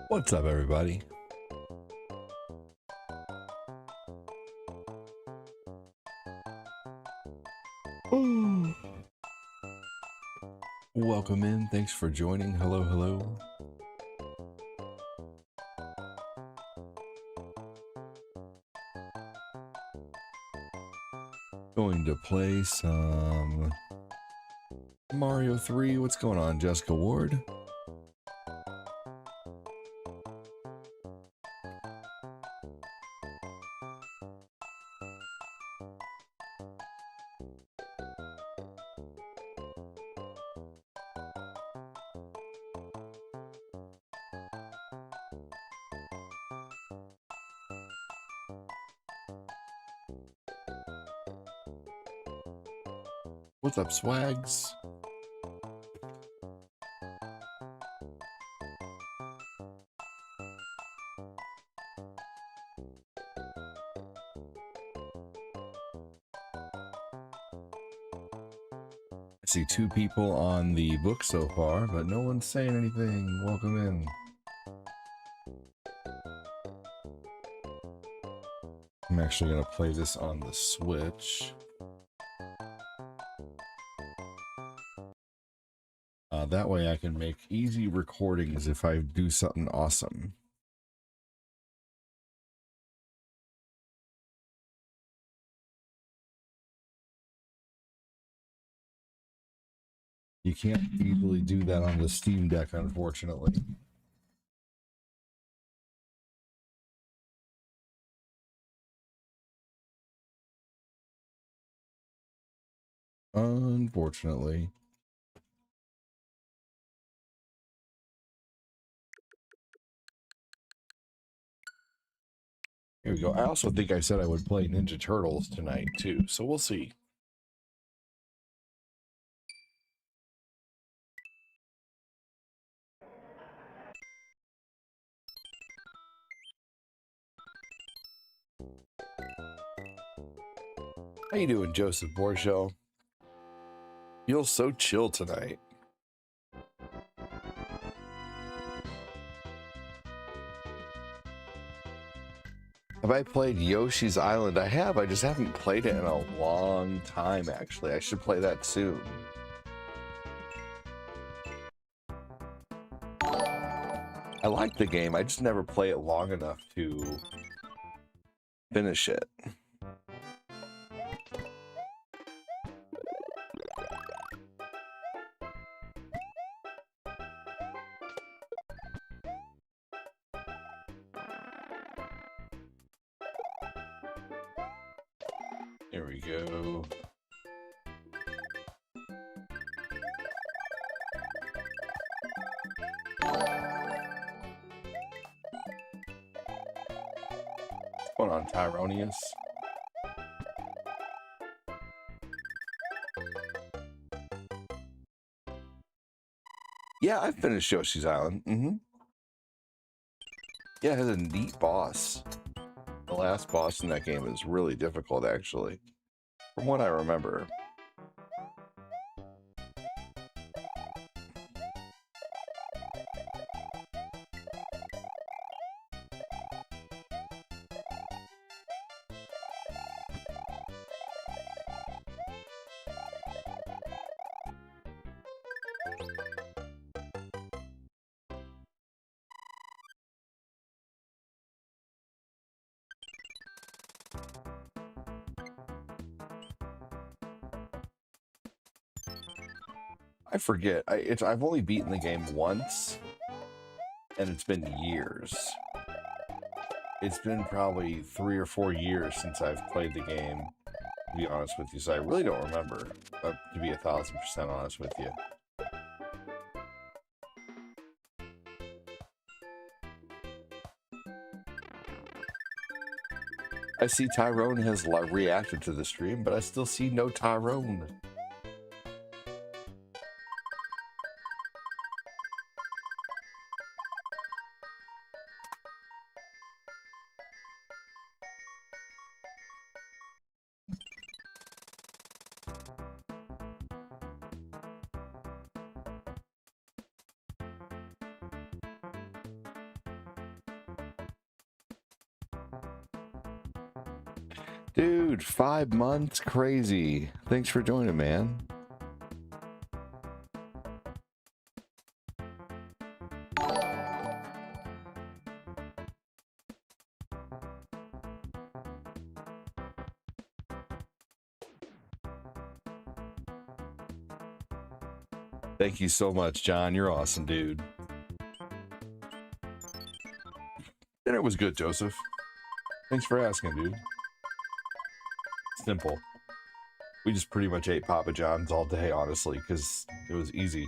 What's up, everybody? Welcome in. Thanks for joining. Hello, hello. Going to play some Mario 3. What's going on, Jessica Ward? What's up, Swags? I see 2 people on the book so far, but no one's saying anything. Welcome in. I'm actually going to play this on the Switch. That way I can make easy recordings if I do something awesome. You can't easily do that on the Steam Deck, unfortunately. Unfortunately. Here we go. I also think I said I would play Ninja Turtles tonight, too, so we'll see. How you doing, Joseph Borchel? Feels so chill tonight. Have I played Yoshi's Island? I have. I just haven't played it in a long time, actually. I should play that soon. I like the game. I just never play it long enough to finish it. There we go. What's going on, Tyronius? Yeah, I finished Yoshi's Island. Yeah, it has a neat boss. The last boss in that game is really difficult, actually, from what I remember. I forget. I've only beaten the game once, and it's been years. It's been probably 3 or 4 years since I've played the game, to be honest with you, so I really don't remember, to be 1000% honest with you. I see Tyrone has reacted to the stream, but I still see no Tyrone. Dude, 5 months? Crazy. Thanks for joining, man. Thank you so much, John. You're awesome, dude. Dinner was good, Joseph. Thanks for asking, dude. Simple. We just pretty much ate Papa John's all day, honestly, because it was easy.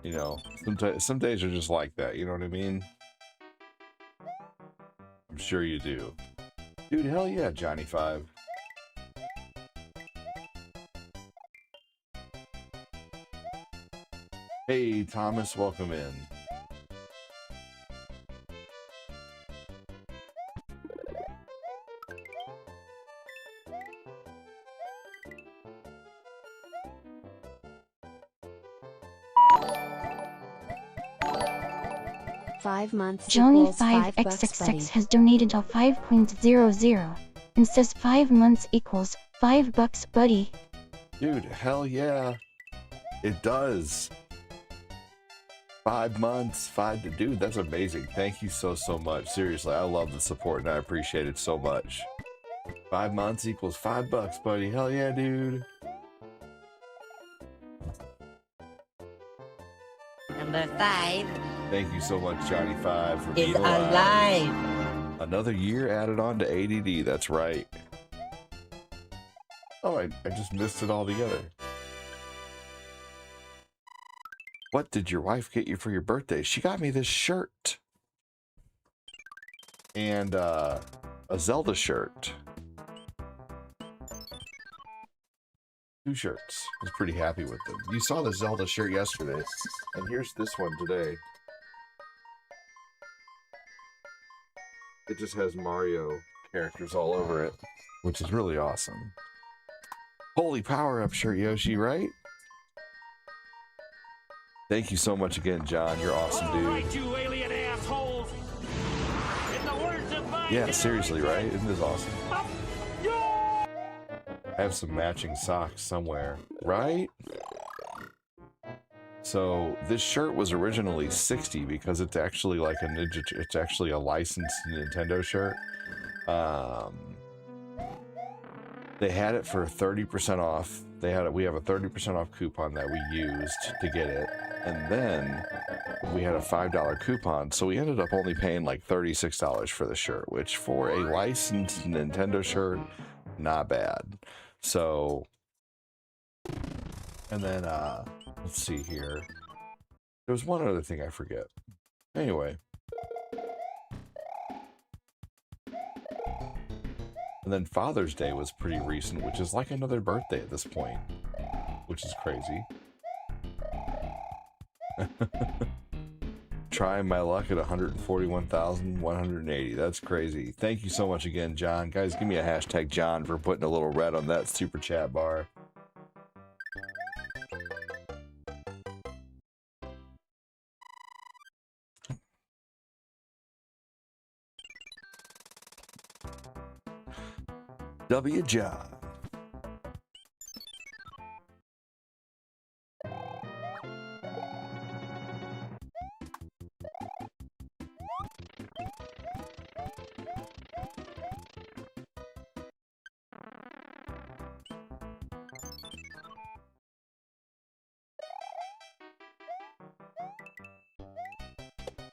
You know, some days are just like that, you know what I mean? I'm sure you do. Dude, hell yeah, Johnny 5. Hey, Thomas, welcome in. Johnny5xxx has donated a 5.00 and says 5 months equals $5, buddy. Dude, hell yeah. It does. 5 months, dude, that's amazing. Thank you so much. Seriously, I love the support and I appreciate it so much. 5 months equals $5, buddy. Hell yeah, dude. Number 5. Thank you so much, Johnny 5, for being Is alive. Another year added on to ADD, that's right. Oh, I just missed it all together. What did your wife get you for your birthday? She got me this shirt. And a Zelda shirt. 2 shirts. I was pretty happy with them. You saw the Zelda shirt yesterday, and here's this one today. It just has Mario characters all over it, which is really awesome. Holy power-up shirt, Yoshi, right? Thank you so much again, John. You're awesome, dude. Right, you alien assholes. In the words of my Yeah, seriously, right? Isn't this awesome? I have some matching socks somewhere, right? So this shirt was originally $60 because it's actually like a Ninja. It's actually a licensed Nintendo shirt. They had it for 30% off. We have a 30% off coupon that we used to get it, and then we had a $5 coupon, so we ended up only paying like $36 for the shirt, which for a licensed Nintendo shirt, not bad. So, and then let's see here. There was one other thing I forget. Anyway. And then Father's Day was pretty recent, which is like another birthday at this point, which is crazy. Trying my luck at 141,180. That's crazy. Thank you so much again, John. Guys, give me a hashtag John for putting a little red on that super chat bar. W. John.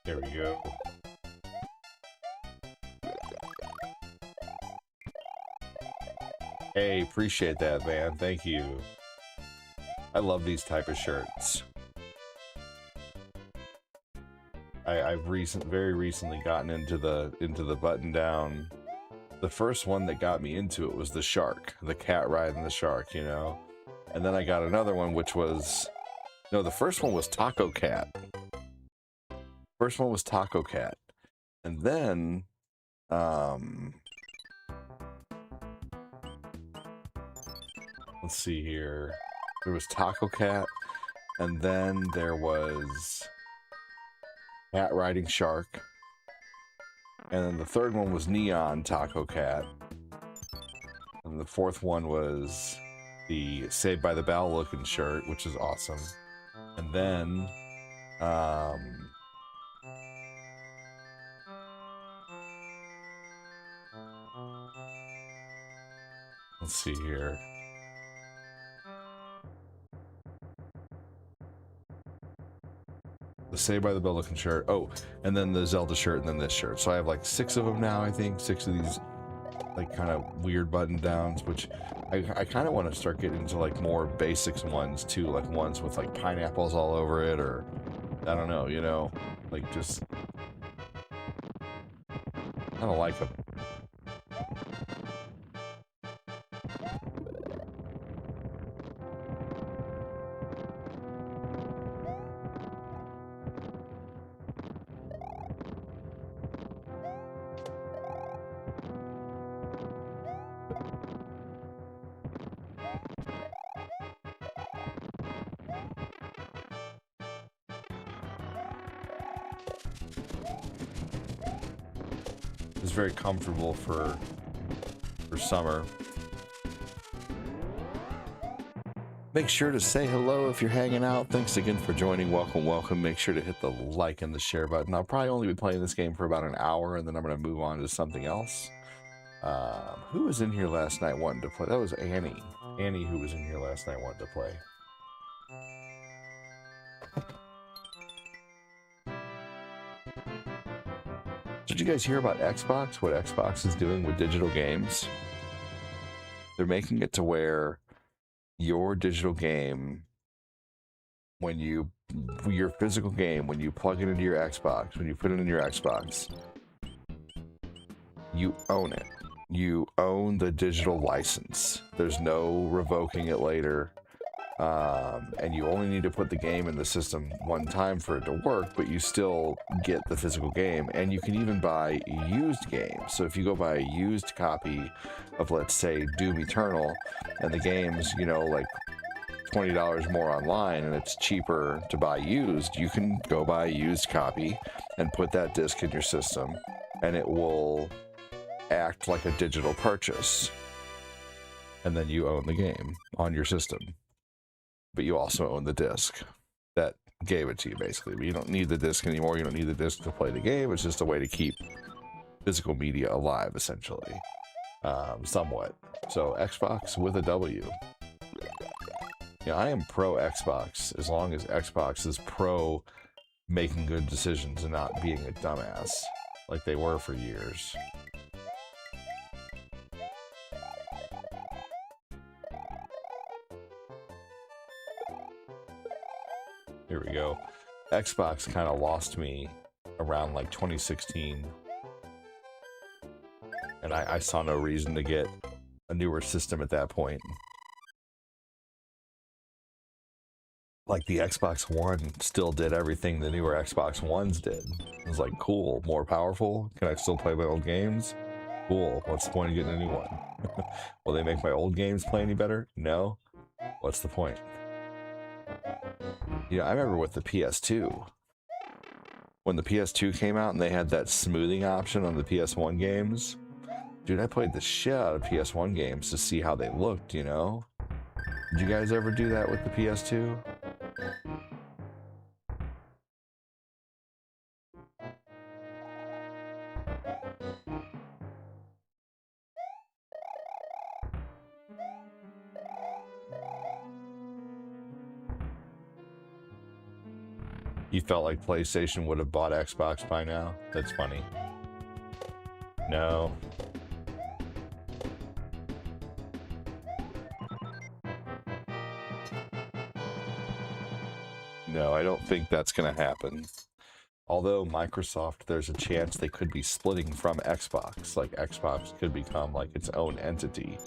There we go. Hey, appreciate that, man. Thank you. I love these type of shirts. I've very recently gotten into the button down. The first one that got me into it was the shark, the cat riding the shark, you know. And then I got another one, which was the first one was Taco Cat. First one was Taco Cat, and then let's see here. There was Taco Cat, and then there was Cat Riding Shark, and then the third one was Neon Taco Cat, And the fourth one was the Saved by the Bell looking shirt, which is awesome. And then let's see here. The Saved by the Bell looking shirt. Oh, and then the Zelda shirt, and then this shirt. So I have like 6 of them now, I think. 6 of these like kind of weird button downs, which I kind of want to start getting into like more basics ones too, like ones with like pineapples all over it, or I don't know, you know, like just I don't like them. It's very comfortable for summer. Make sure to say hello if you're hanging out. Thanks again for joining. Welcome, welcome. Make sure to hit the like and the share button. I'll probably only be playing this game for about an hour, and then I'm going to move on to something else. Who was in here last night wanting to play? That was Annie. Annie who was in here last night wanting to play. Did you guys hear about Xbox? What Xbox is doing with digital games? They're making it to where your digital game, your physical game, when you plug it into your Xbox, when you put it in your Xbox, you own it. You own the digital license. There's no revoking it later. And you only need to put the game in the system one time for it to work, but you still get the physical game. And you can even buy used games. So if you go buy a used copy of, let's say, Doom Eternal, and the game's, you know, like $20 more online, and it's cheaper to buy used, you can go buy a used copy and put that disc in your system, and it will act like a digital purchase. And then you own the game on your system. But you also own the disc that gave it to you, basically. But you don't need the disc anymore. You don't need the disc to play the game. It's just a way to keep physical media alive, essentially. Somewhat. So Xbox with a W. Yeah, I am pro Xbox as long as Xbox is pro making good decisions and not being a dumbass like they were for years. Here we go. Xbox kind of lost me around like 2016. And I saw no reason to get a newer system at that point. Like the Xbox One still did everything the newer Xbox Ones did. It was like, cool, more powerful. Can I still play my old games? Cool. What's the point of getting a new one? Will they make my old games play any better? No. What's the point? Yeah, I remember with the PS2. When the PS2 came out and they had that smoothing option on the PS1 games. Dude, I played the shit out of PS1 games to see how they looked, you know? Did you guys ever do that with the PS2? You felt like PlayStation would have bought Xbox by now? That's funny. No. No, I don't think that's going to happen. Although Microsoft, there's a chance they could be splitting from Xbox. Like Xbox could become like its own entity.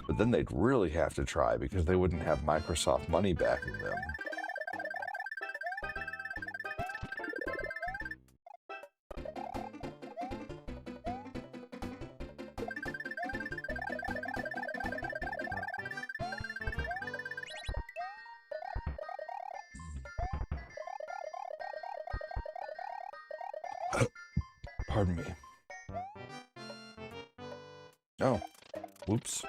But then they'd really have to try because they wouldn't have Microsoft money backing them. Pardon me. Oh, whoops.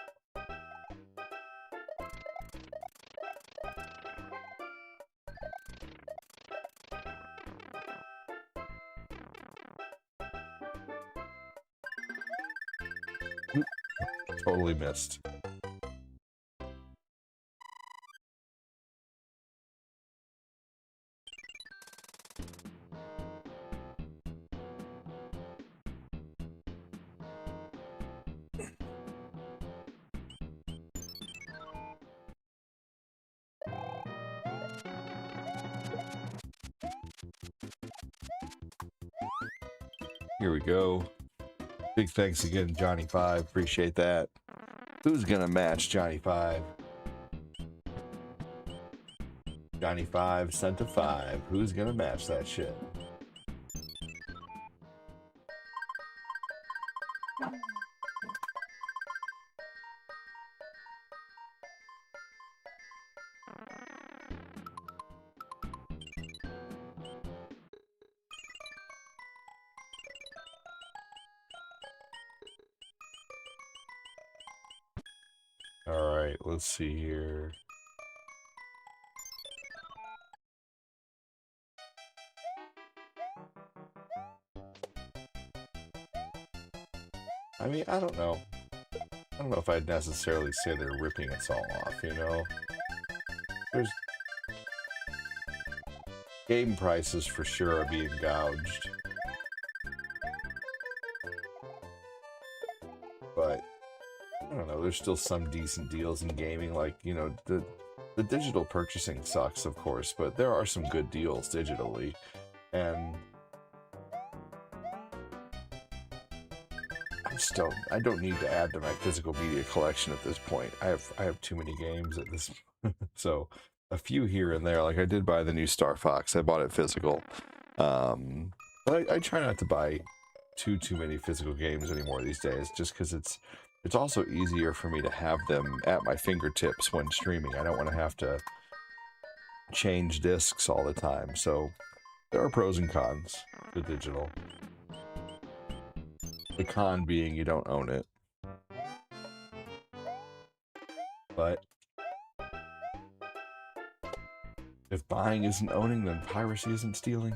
Totally missed. Here we go. Big thanks again, Johnny 5. Appreciate that. Who's gonna match Johnny 5? Johnny 5 sent a 5. Who's gonna match that shit? All right, let's see here. I mean, I don't know. I don't know if I'd necessarily say they're ripping us all off, you know? There's... game prices for sure are being gouged. But, I don't know, there's still some decent deals in gaming, like, you know, the digital purchasing sucks, of course, but there are some good deals digitally, and I don't need to add to my physical media collection at this point. I have too many games at this so a few here and there. Like I did buy the new Star Fox. I bought it physical. But I try not to buy too many physical games anymore these days, just because it's also easier for me to have them at my fingertips when streaming. I don't want to have to change discs all the time. So there are pros and cons to digital. The con being you don't own it. But if buying isn't owning, then piracy isn't stealing.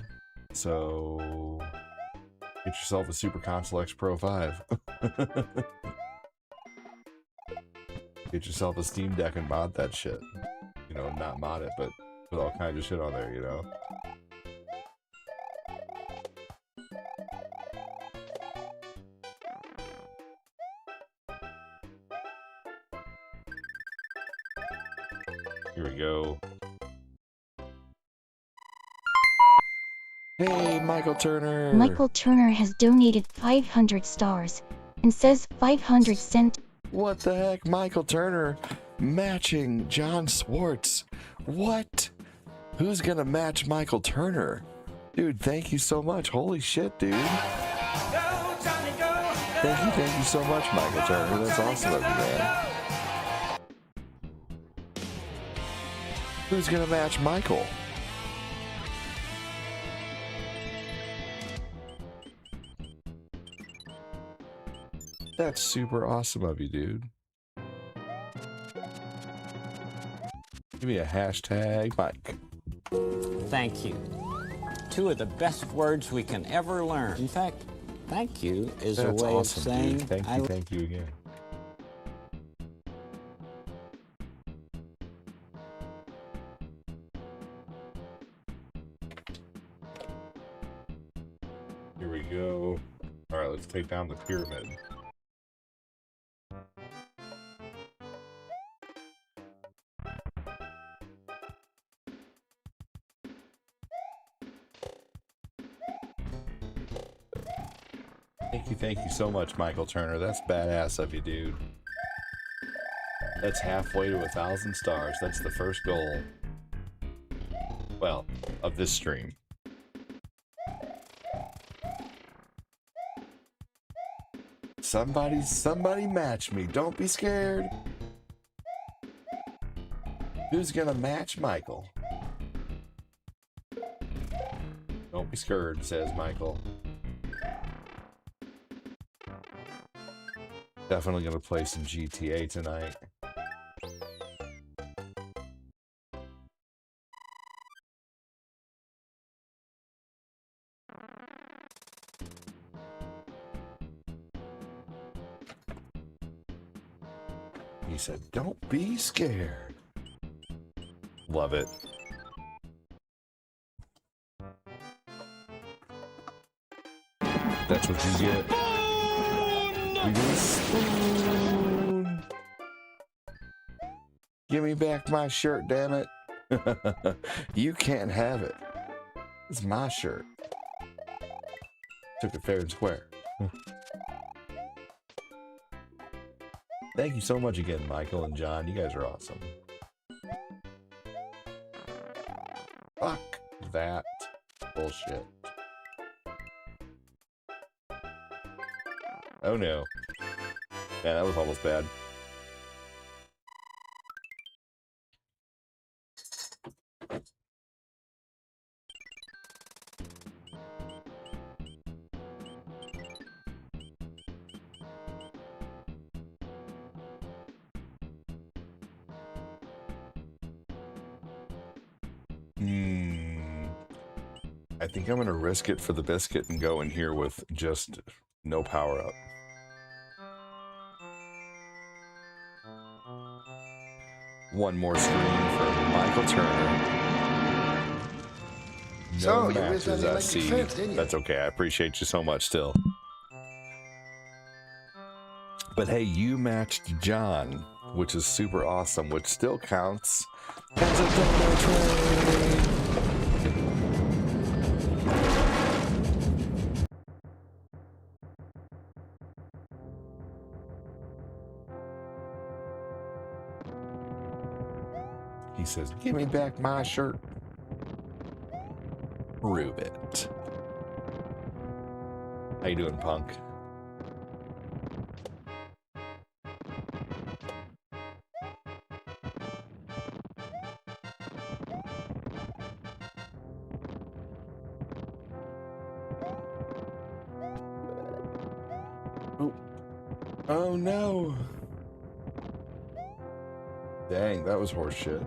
So get yourself a Super Console X Pro 5. Get yourself a Steam Deck and mod that shit. You know, not mod it, but put all kinds of shit on there, you know? Here we go. Hey, Michael Turner! Michael Turner has donated 500 stars and says 500 cent. What the heck? Michael Turner matching John Swartz. What? Who's gonna match Michael Turner? Dude, thank you so much. Holy shit, dude. Thank you so much, Michael Turner. That's awesome of you, man. Who's gonna match Michael? That's super awesome of you, dude. Give me a hashtag Mike. Thank you. Two of the best words we can ever learn. In fact, thank you is That's a way awesome, of saying dude. Thank you again. Here we go. All right, let's take down the pyramid. Thank you so much, Michael Turner. That's badass of you, dude. That's halfway to 1,000 stars. That's the first goal. Well, of this stream. Somebody match me. Don't be scared. Who's gonna match Michael? Don't be scared, says Michael. Definitely gonna play some GTA tonight. He said, "Don't be scared." Love it. That's what you get. We get a spoon. Give me back my shirt, damn it. You can't have it. It's my shirt. Took it fair and square. Thank you so much again, Michael and John. You guys are awesome. Fuck that bullshit. Oh no. Yeah, that was almost bad. I think I'm gonna risk it for the biscuit and go in here with just no power up. One more screen for Michael Turner. No So, you whizzed on matches, the I electric see. fence, didn't you? That's okay. I appreciate you so much still. But hey, you matched John, which is super awesome, which still counts as a donut trade. He says, "Give me back my shirt." Prove it. How you doing, punk? Oh. Oh no. Dang, that was horseshit.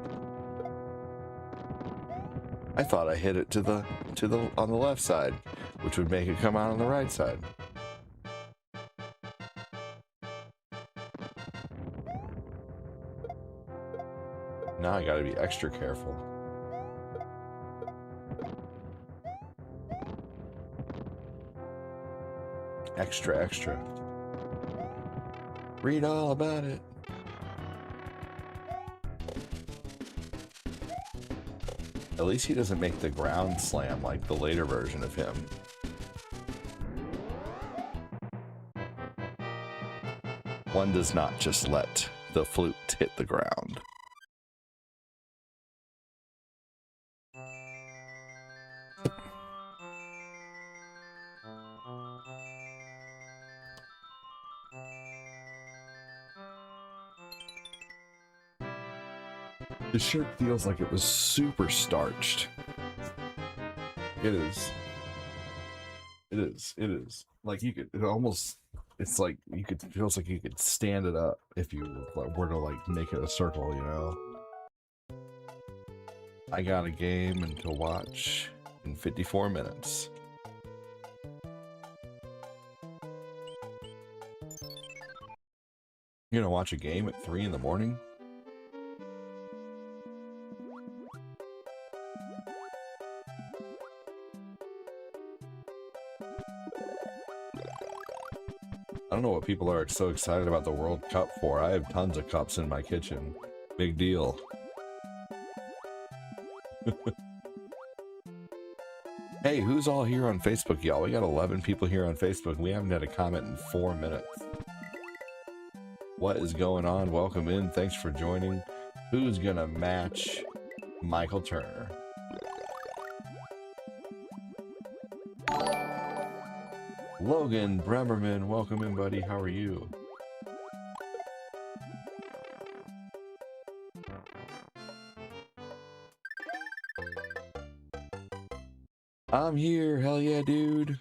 I thought I hit it to the on the left side, which would make it come out on the right side. Now I gotta be extra careful. Extra, extra. Read all about it. At least he doesn't make the ground slam like the later version of him. One does not just let the flute hit the ground. The shirt feels like it was super starched. It is. It is. It is. Like you could, it almost, it's like you could, it feels like you could stand it up if you were to like make it a circle, you know? I got a game and to watch in 54 minutes. You're gonna watch a game at 3 in the morning? I don't know what people are so excited about the World Cup for. I have tons of cups in my kitchen. Big deal. Hey, who's all here on Facebook, y'all? We got 11 people here on Facebook. We haven't had a comment in 4 minutes. What is going on? Welcome in. Thanks for joining. Who's gonna match Michael Turner? Logan Bremerman, welcome in, buddy. How are you? I'm here. Hell yeah, dude.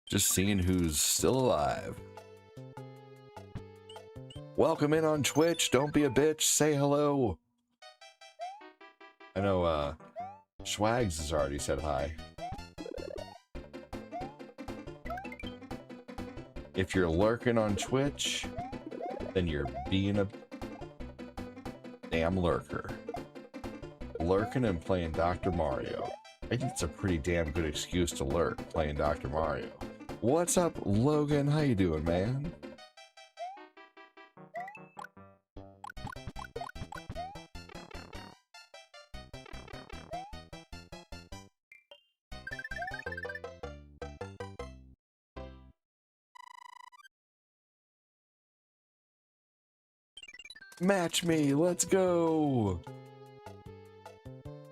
Just seeing who's still alive. Welcome in on Twitch. Don't be a bitch. Say hello. I know, Schwags has already said hi. If you're lurking on Twitch, then you're being a damn lurker. Lurking and playing Dr. Mario. I think it's a pretty damn good excuse to lurk playing Dr. Mario. What's up, Logan? How you doing, man? Match me, let's go.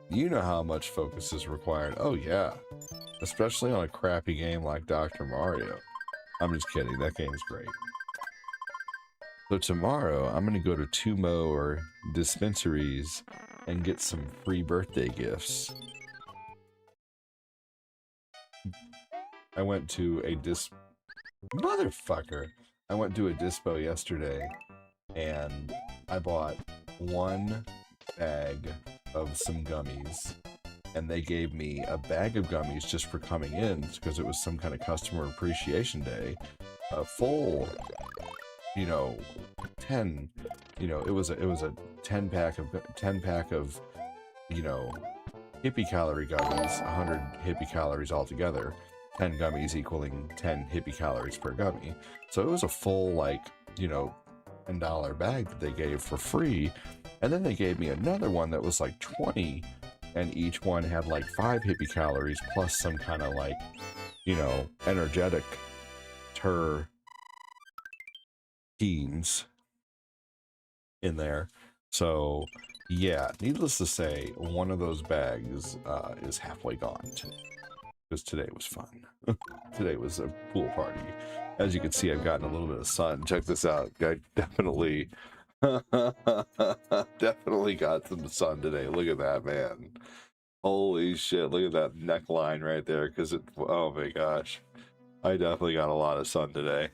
You know how much focus is required. Oh yeah, especially on a crappy game like Dr. Mario. I'm just kidding, that game's great. So tomorrow I'm gonna go to Tumo or dispensaries and get some free birthday gifts. I went to a motherfucker. I went to a dispo yesterday and I bought one bag of some gummies, and they gave me a bag of gummies just for coming in because it was some kind of customer appreciation day. A full, 10, it was a 10 pack of hippie calorie gummies, 100 hippie calories altogether, 10 gummies equaling 10 hippie calories per gummy. So it was a full $10 bag that they gave for free, and then they gave me another one that was like 20, and each one had like 5 hippie calories plus some kind of energetic teens in there. So yeah, needless to say, one of those bags is halfway gone because today was fun. Today was a pool party. As you can see, I've gotten a little bit of sun. Check this out. I definitely got some sun today. Look at that, man. Holy shit. Look at that neckline right there. Oh my gosh. I definitely got a lot of sun today.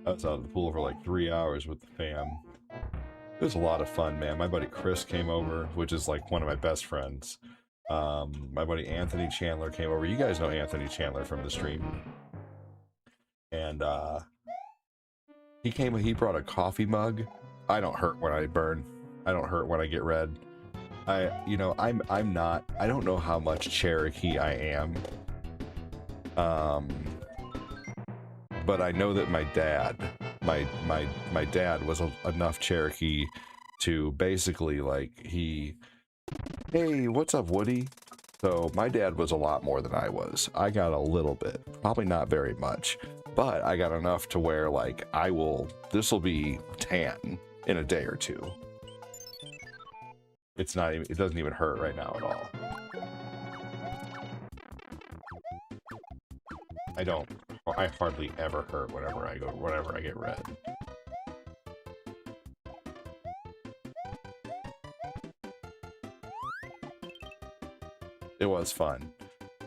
I was out of the pool for like 3 hours with the fam. It was a lot of fun, man. My buddy Chris came over, which is like one of my best friends. My buddy Anthony Chandler came over. You guys know Anthony Chandler from the stream. And he brought a coffee mug. I don't hurt when I burn. I don't hurt when I get red. I don't know how much Cherokee I am. But I know that my dad was enough Cherokee to basically hey, what's up, Woody? So my dad was a lot more than I was. I got a little bit, probably not very much, but I got enough to where this will be tan in a day or two. It doesn't even hurt right now at all. I hardly ever hurt whenever I get red. It was fun.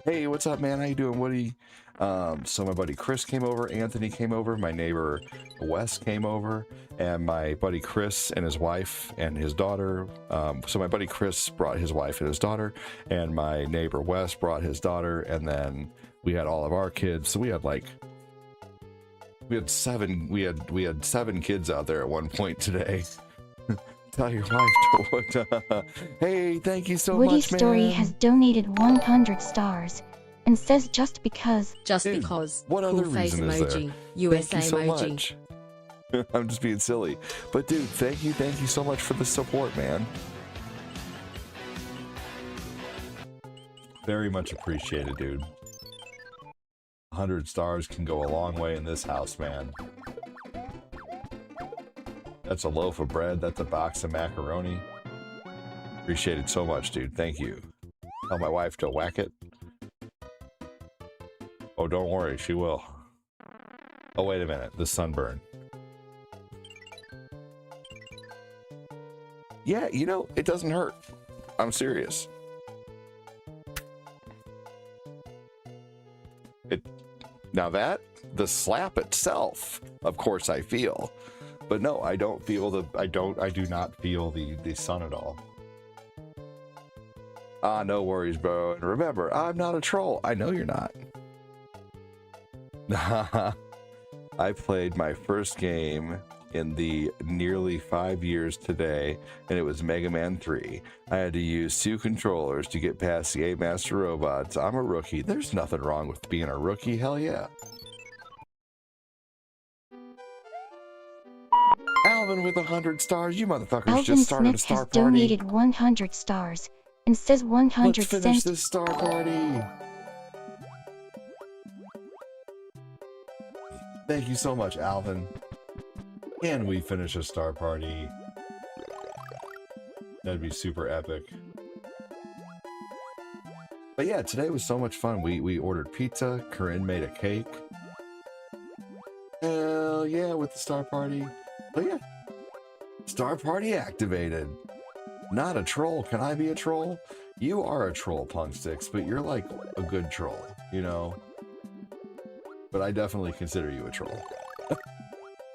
Hey, what's up, man? How you doing, Woody? So my buddy Chris came over, Anthony came over, my neighbor Wes came over, and my buddy Chris and his wife and his daughter. So my buddy Chris brought his wife and his daughter, and my neighbor Wes brought his daughter, and then we had all of our kids. So we had 7 kids out there at one point today. Tell your wife to hey, thank you so Woody much, man. Story has donated 100 stars and says just because. Just Dude, because. what other Cool face reason is there? emoji. USA Thank you so emoji. much. I'm just being silly. But dude, thank you so much for the support, man. Very much appreciated, dude. 100 stars can go a long way in this house, man. That's a loaf of bread. That's a box of macaroni. Appreciate it so much, dude. Thank you. Tell my wife to whack it. Oh, don't worry. She will. Oh, wait a minute. The sunburn. Yeah, it doesn't hurt. I'm serious. The slap itself, of course I feel. But no, I don't feel I do not feel the sun at all. No worries, bro. And remember, I'm not a troll. I know you're not. I played my first game in the nearly 5 years today, and it was Mega Man 3. I had to use 2 controllers to get past the 8 Master Robots. I'm a rookie. There's nothing wrong with being a rookie. Hell yeah. Alvin with 100 stars. You motherfuckers Alvin just started a Smith star has party. donated 100 stars and says 100 Let's finish cents. this star party. Thank you so much, Alvin. Can we finish a star party? That'd be super epic. But yeah, today was so much fun. We ordered pizza. Corinne made a cake. Hell yeah, with the star party. But yeah, star party activated. Not a troll. Can I be a troll? You are a troll, Punksticks, but you're like a good troll, you know? But I definitely consider you a troll.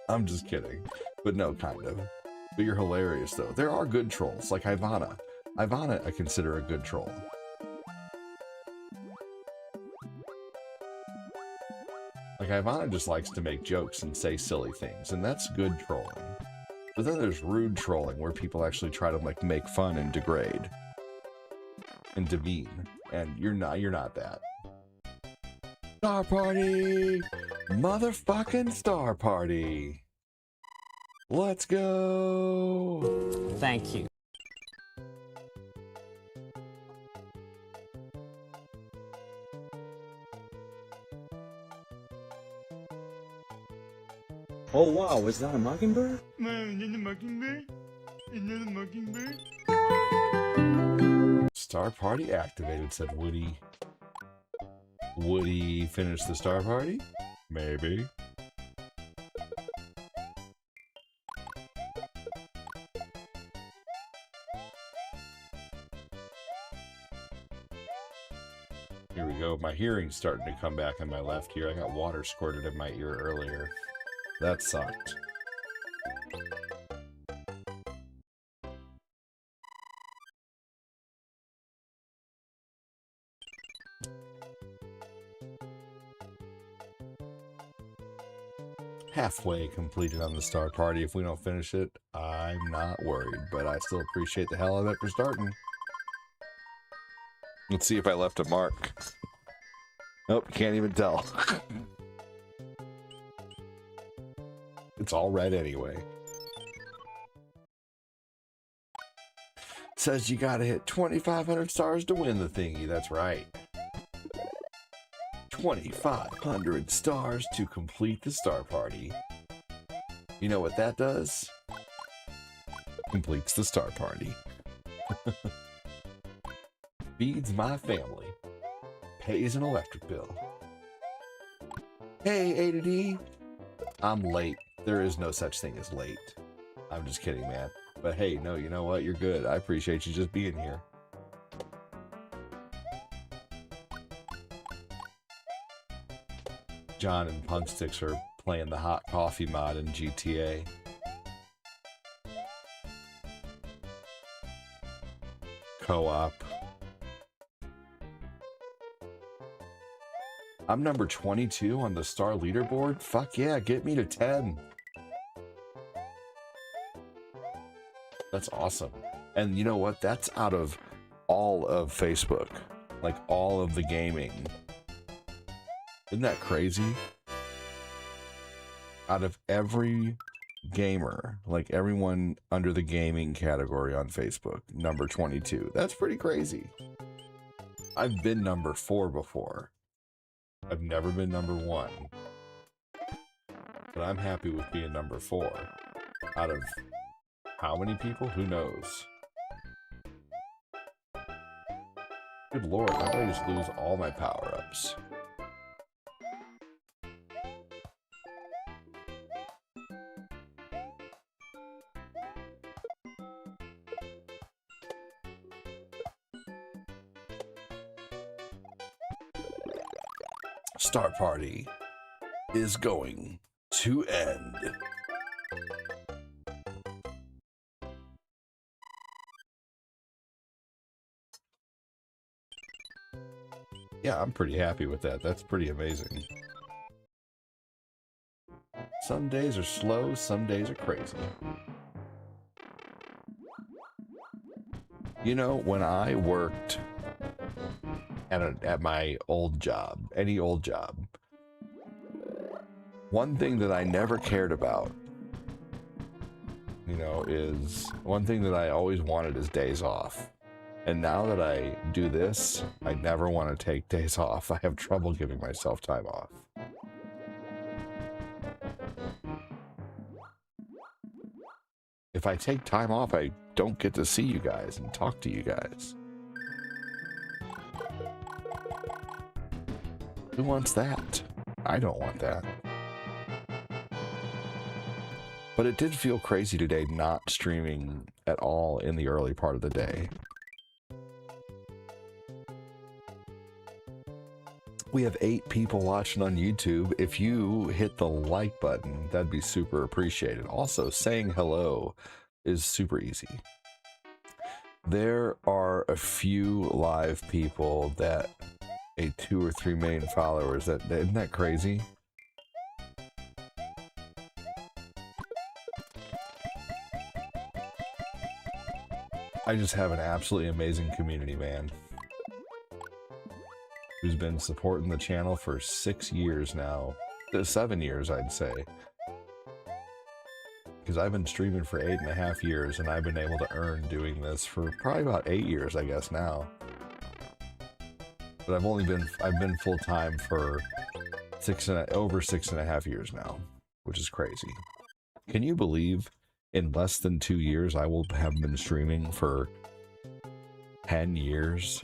I'm just kidding. But no, kind of. But you're hilarious, though. There are good trolls, like Ivana. Ivana I consider a good troll. Like, Ivana just likes to make jokes and say silly things, and that's good trolling. But then there's rude trolling, where people actually try to, like, make fun and degrade. And demean. And you're not that. Star party! Motherfucking star party! Let's go! Thank you. Oh wow, is that a mockingbird? Star party activated, said Woody. Woody finish the star party? Maybe. Here we go. My hearing's starting to come back in my left ear. I got water squirted in my ear earlier. That sucked. Halfway completed on the star party. If we don't finish it, I'm not worried, but I still appreciate the hell of it for starting. Let's see if I left a mark. Nope, can't even tell. It's all red anyway. Says you gotta hit 2,500 stars to win the thingy. That's right. 2,500 stars to complete the star party. You know what that does? Completes the star party. Feeds my family. Pays an electric bill. Hey, A to D. I'm late. There is no such thing as late. I'm just kidding, man. But hey, no, you know what? You're good. I appreciate you just being here. John and Punksticks are playing the hot coffee mod in GTA. Co-op. I'm number 22 on the star leaderboard. Fuck yeah, get me to 10. That's awesome. And you know what? That's out of all of Facebook. Like all of the gaming. Isn't that crazy? Out of every gamer, like everyone under the gaming category on Facebook, number 22. That's pretty crazy. I've been number 4 before. I've never been number 1. But I'm happy with being number 4. Out of how many people? Who knows? Good lord, how do I just lose all my power-ups? Star party is going to end. Yeah, I'm pretty happy with that. That's pretty amazing. Some days are slow, some days are crazy. You know, when I worked at my old job, any old job, one thing that I never cared about, you know, is one thing that I always wanted is days off. And now that I do this, I never want to take days off. I have trouble giving myself time off. If I take time off, I don't get to see you guys and talk to you guys. Who wants that? I don't want that. But it did feel crazy today not streaming at all in the early part of the day. We have 8 people watching on YouTube. If you hit the like button, that'd be super appreciated. Also, saying hello is super easy. There are a few live people that 2 or 3 million followers. Isn't that crazy? I just have an absolutely amazing community, man, who's been supporting the channel for 6 years now. 7 years, I'd say. Because I've been streaming for 8.5 years, and I've been able to earn doing this for probably about 8 years, I guess, now. But I've been full-time for over 6.5 years now, which is crazy. Can you believe in less than 2 years I will have been streaming for 10 years?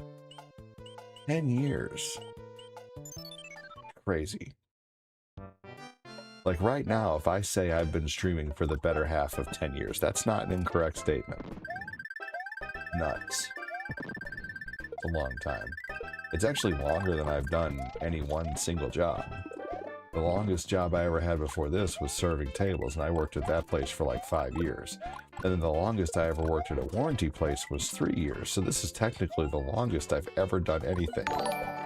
10 years. Crazy. Like right now, if I say I've been streaming for the better half of 10 years, that's not an incorrect statement. Nuts. It's a long time. It's actually longer than I've done any one single job. The longest job I ever had before this was serving tables, and I worked at that place for like 5 years. And then the longest I ever worked at a warranty place was 3 years. So this is technically the longest I've ever done anything.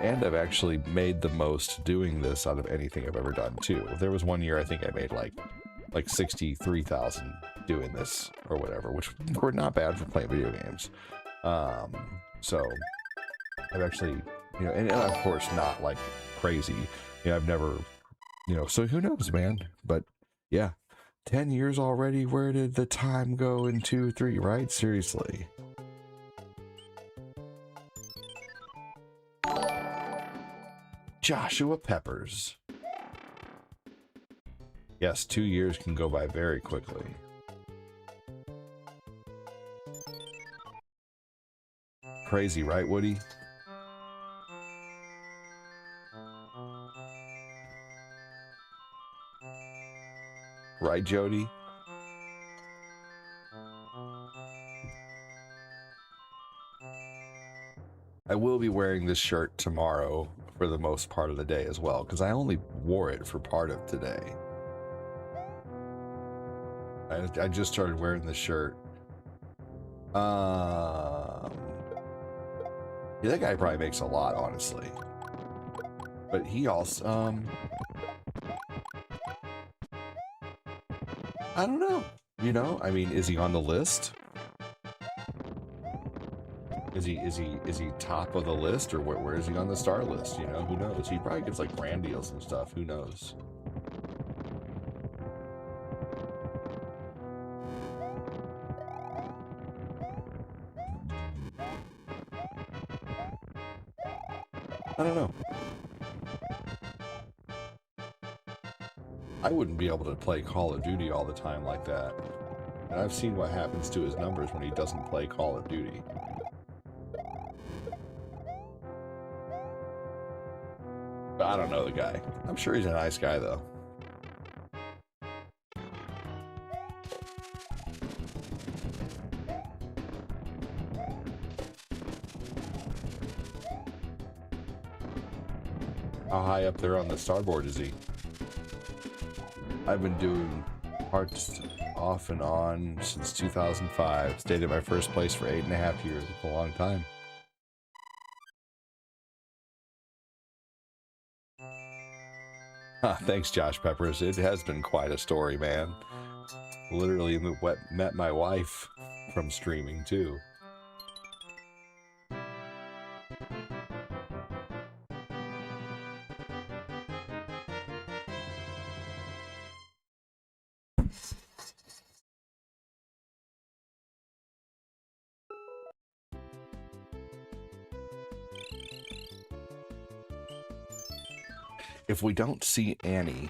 And I've actually made the most doing this out of anything I've ever done too. There was 1 year I think I made like 63,000 doing this or whatever, which were not bad for playing video games. So I've actually, you know, and of course not like crazy. You know, I've never, you know, so who knows, man? But yeah, 10 years already. Where did the time go in 2, 3, right? Seriously. Joshua Peppers. Yes, 2 years can go by very quickly. Crazy, right, Woody? Right, Jody? I will be wearing this shirt tomorrow for the most part of the day as well, because I only wore it for part of today. I just started wearing this shirt. Yeah, that guy probably makes a lot, honestly. But he also, I don't know. You know, I mean, is he on the list? Is he top of the list, or where is he on the star list? You know, who knows? He probably gets like brand deals and stuff. Who knows? I don't know. I wouldn't be able to play Call of Duty all the time like that. And I've seen what happens to his numbers when he doesn't play Call of Duty. But I don't know the guy. I'm sure he's a nice guy, though. How high up there on the starboard is he? I've been doing parts off and on since 2005. Stayed at my first place for 8.5 years. It's a long time. Thanks, Josh Peppers. It has been quite a story, man. Literally met my wife from streaming, too. If we don't see Annie,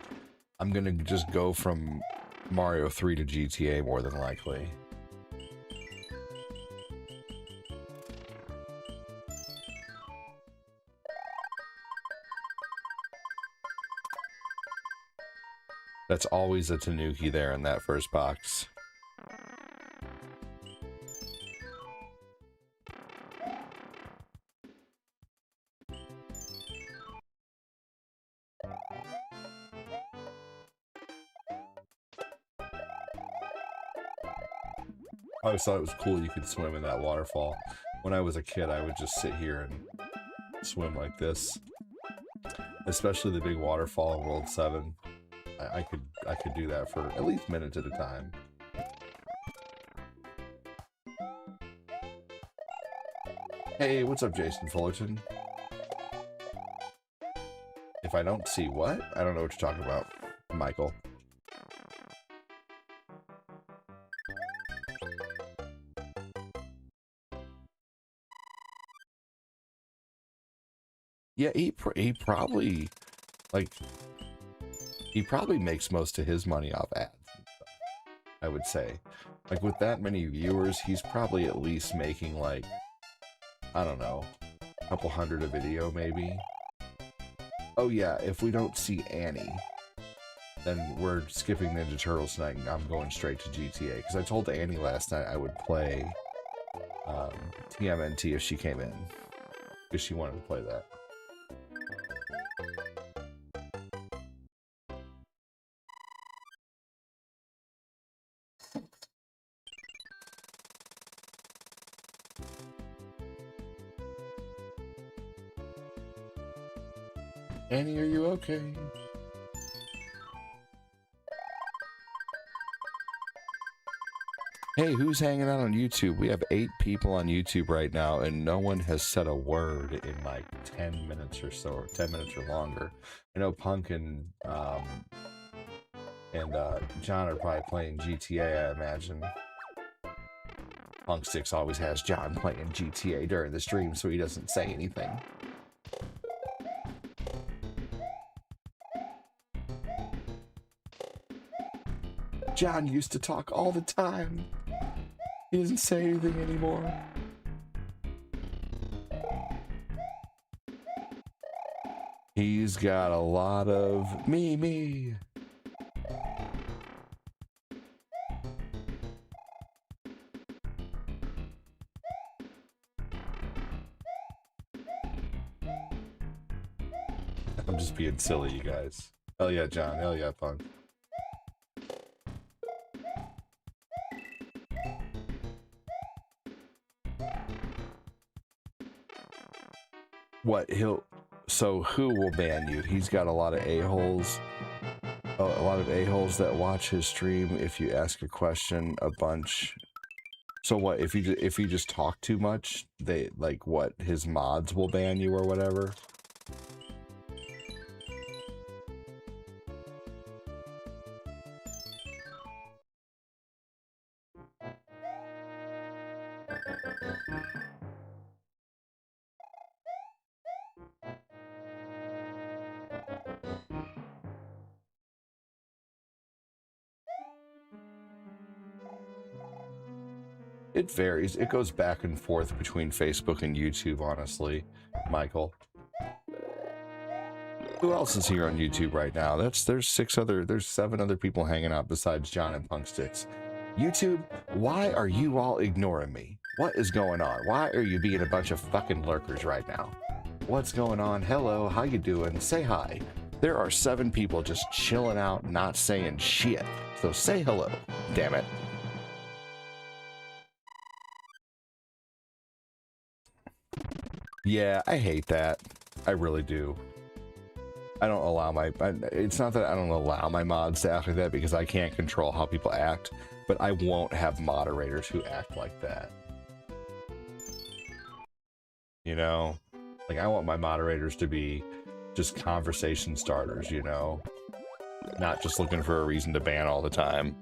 I'm gonna just go from Mario 3 to GTA more than likely. That's always a Tanuki there in that first box. I always thought it was cool you could swim in that waterfall. When I was a kid, I would just sit here and swim like this. Especially the big waterfall in World 7. I could do that for at least minutes at a time. Hey, what's up, Jason Fullerton? If I don't see what? I don't know what you're talking about, Michael. Yeah, he probably, like, he probably makes most of his money off ads and stuff, I would say. Like, with that many viewers, he's probably at least making, like, I don't know, a couple hundred a video, maybe. Oh yeah, if we don't see Annie, then we're skipping Ninja Turtles tonight, and I'm going straight to GTA. Because I told Annie last night I would play TMNT if she came in. Because she wanted to play that. Annie, are you okay? Hey, who's hanging out on YouTube? We have 8 people on YouTube right now, and no one has said a word in like 10 minutes or so, or 10 minutes or longer. I know Punk and John are probably playing GTA, I imagine. Punksticks always has John playing GTA during the stream, so he doesn't say anything. John used to talk all the time. He doesn't say anything anymore. He's got a lot of me. I'm just being silly, you guys. Hell yeah, John. Hell yeah, Punk. What so who will ban you? He's got a lot of a-holes. A lot of a-holes that watch his stream. If you ask a question a bunch. So what, if you just talk too much, they, like, what, his mods will ban you or whatever? It varies. It goes back and forth between Facebook and YouTube, honestly, Michael. Who else is here on YouTube right now? There's 7 other people hanging out besides John and Punksticks. YouTube, why are you all ignoring me? What is going on? Why are you being a bunch of fucking lurkers right now? What's going on? Hello, how you doing? Say hi. There are 7 people just chilling out, not saying shit. So say hello, damn it. Yeah, I hate that. I really do. I don't allow it's not that I don't allow my mods to act like that, because I can't control how people act, but I won't have moderators who act like that. You know, like I want my moderators to be just conversation starters, you know, not just looking for a reason to ban all the time.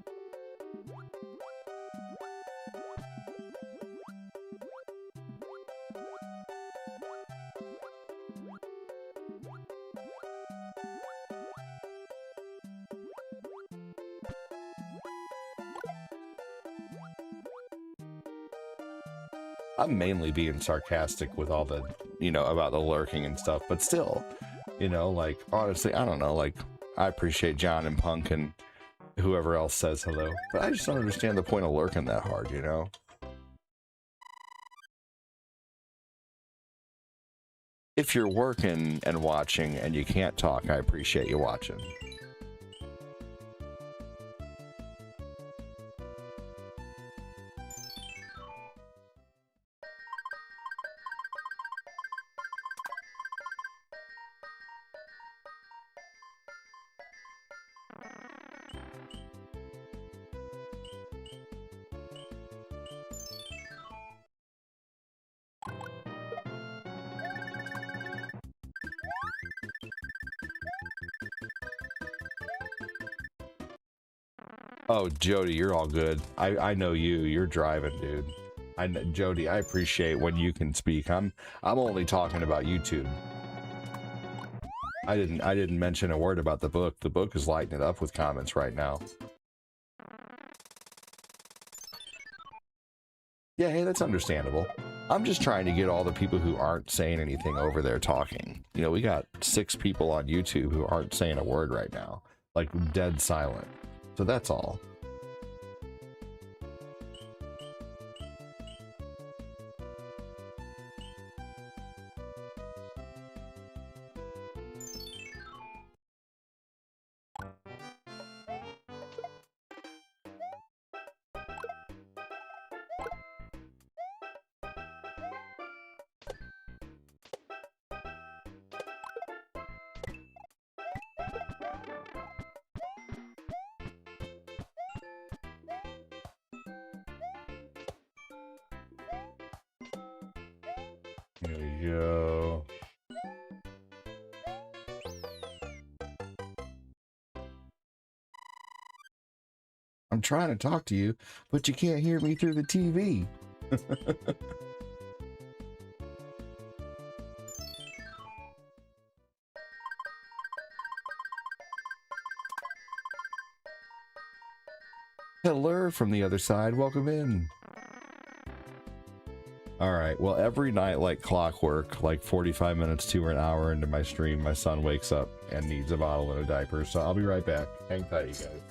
I'm mainly being sarcastic with all the, you know, about the lurking and stuff, but still, you know, like, honestly, I don't know, like, I appreciate John and Punk and whoever else says hello, but I just don't understand the point of lurking that hard, you know? If you're working and watching and you can't talk, I appreciate you watching. Oh, Jody, you're all good. I know you. You're driving, dude. Jody, I appreciate when you can speak. I'm only talking about YouTube. I didn't mention a word about the book. The book is lighting it up with comments right now. Yeah, hey, that's understandable. I'm just trying to get all the people who aren't saying anything over there talking. You know, we got 6 people on YouTube who aren't saying a word right now, like dead silent. So that's all. There we go. I'm trying to talk to you, but you can't hear me through the TV. Hello from the other side. Welcome in. All right. Well, every night, like clockwork, like 45 minutes to an hour into my stream, my son wakes up and needs a bottle and a diaper. So I'll be right back. Hang tight, you guys.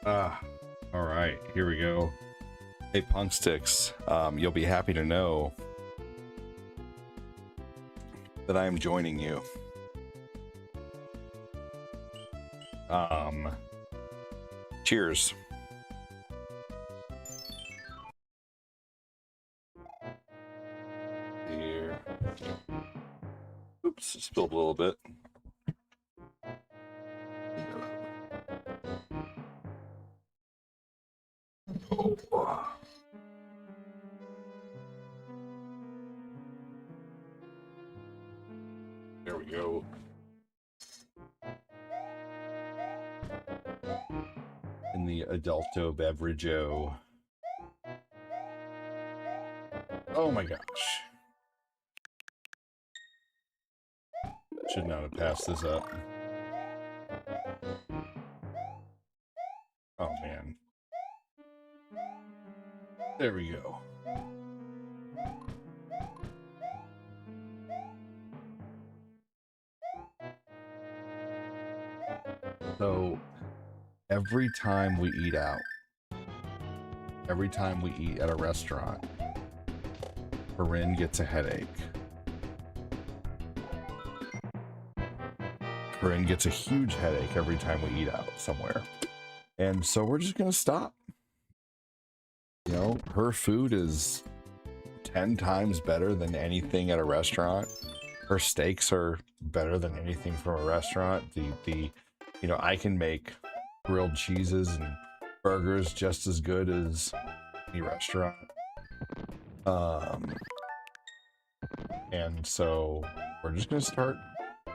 All right, here we go. Hey, Punk Sticks, you'll be happy to know that I am joining you. Cheers. Here. Oops, spilled a little bit. Oh. There we go. In the Adulto Beverageo. Oh my gosh. Should not have passed this up. Oh man. There we go. So every time we eat out, every time we eat at a restaurant, Corinne gets a headache. Corinne gets a huge headache every time we eat out somewhere. And so we're just going to stop. You know, her food is 10 times better than anything at a restaurant. Her steaks are better than anything from a restaurant. You know, I can make grilled cheeses and burgers just as good as any restaurant. And so we're just going to start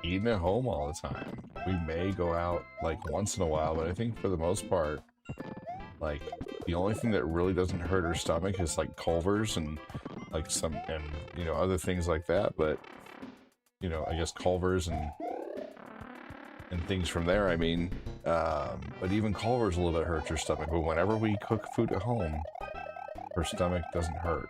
eating at home all the time. We may go out like once in a while, but I think for the most part, like the only thing that really doesn't hurt her stomach is like Culver's and like you know, other things like that. But you know, I guess Culver's and things from there. I mean, but even Culver's a little bit hurts her stomach. But whenever we cook food at home, her stomach doesn't hurt.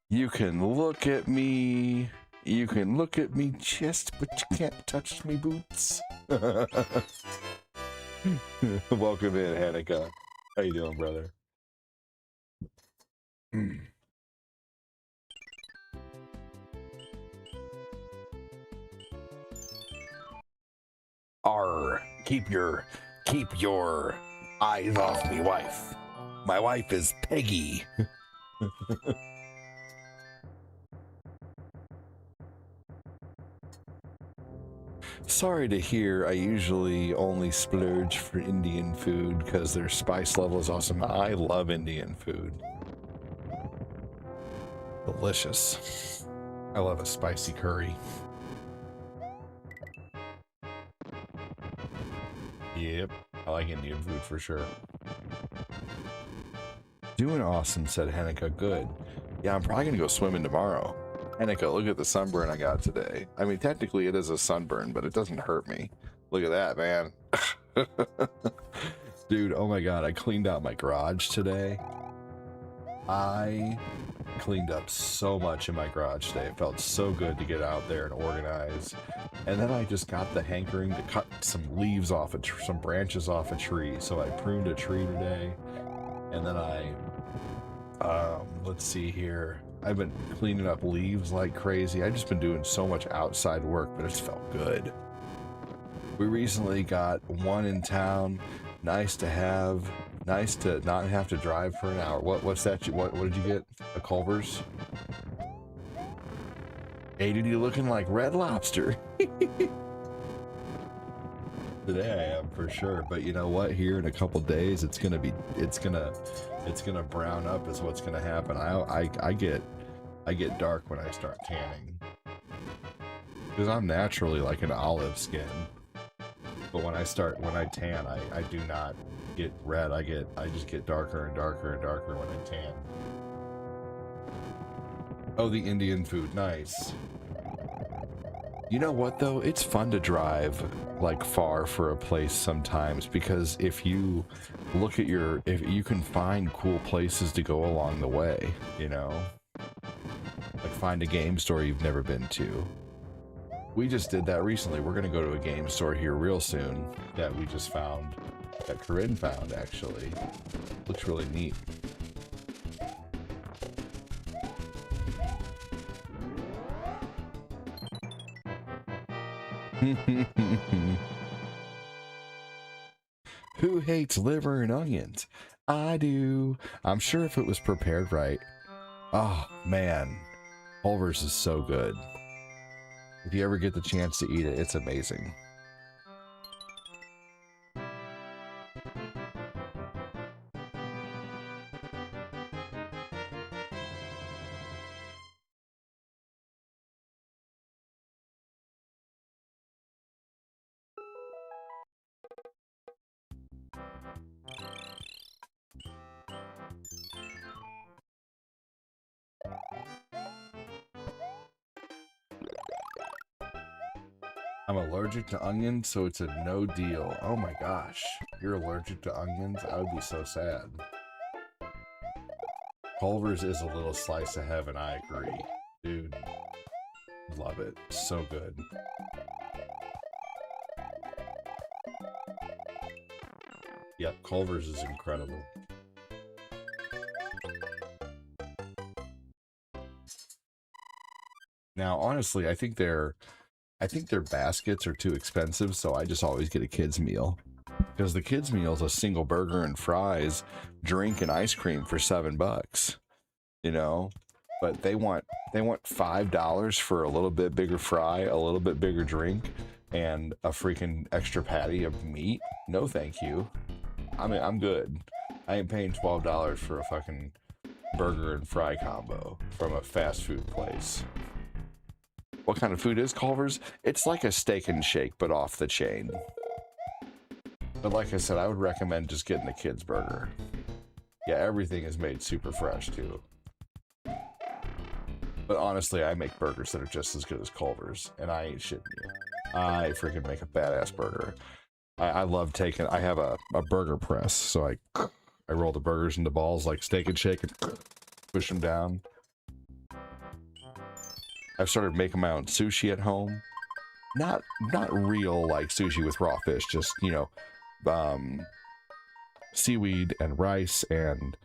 You can look at me. You can look at me chest, but you can't touch me boots. Welcome in, Hanukkah. How you doing, brother? Arr, keep your eyes off me, wife. My wife is Peggy. Sorry to hear I usually only splurge for Indian food because their spice level is awesome. I love Indian food. Delicious. I love a spicy curry. Yep, I like Indian food for sure. Doing awesome, said Hanukkah. Good. Yeah, I'm probably gonna go swimming tomorrow. Hanukkah, look at the sunburn I got today. I mean, technically it is a sunburn, but it doesn't hurt me. Look at that, man. Dude, oh my god, I cleaned out my garage today. I cleaned up so much in my garage today. It felt so good to get out there and organize. And then I just got the hankering to cut some leaves off, some branches off a tree. So I pruned a tree today. And then let's see here. I've been cleaning up leaves like crazy. I've just been doing so much outside work, but it's felt good. We recently got one in town. Nice to have. Nice to not have to drive for an hour. What's that? What did you get? A Culver's? Hey, dude, you looking like Red Lobster. Today I am for sure, but you know what? Here in a couple days, it's gonna brown up. Is what's gonna happen. I get dark when I start tanning because I'm naturally like an olive skin. But when I tan, I do not get red. I just get darker and darker and darker when I tan. Oh, the Indian food, nice. You know what though? It's fun to drive like far for a place sometimes because if you look at if you can find cool places to go along the way, you know, like find a game store you've never been to. We just did that recently. We're gonna go to a game store here real soon that we just found, that Corinne found actually. Looks really neat. Who hates liver and onions? I do. I'm sure if it was prepared right. Oh man, Culver's is so good. If you ever get the chance to eat it, it's amazing. I'm allergic to onions, so it's a no deal. Oh my gosh. You're allergic to onions? I would be so sad. Culver's is a little slice of heaven, I agree. Dude, love it. So good. Yep, Culver's is incredible. Now, honestly, I think their baskets are too expensive, so I just always get a kid's meal. Because the kids' meal is a single burger and fries, drink, and ice cream for $7, you know? But they want $5 for a little bit bigger fry, a little bit bigger drink, and a freaking extra patty of meat. No, thank you. I mean, I'm good. I ain't paying $12 for a fucking burger and fry combo from a fast food place. What kind of food is Culver's? It's like a steak and shake, but off the chain. But like I said, I would recommend just getting the kids' burger. Yeah, everything is made super fresh too. But honestly, I make burgers that are just as good as Culver's, and I ain't shitting you. I freaking make a badass burger. I love taking, I have a burger press, so I roll the burgers into balls like steak and shake and push them down. I've started making my own sushi at home. Not real like sushi with raw fish, just, you know, seaweed and rice and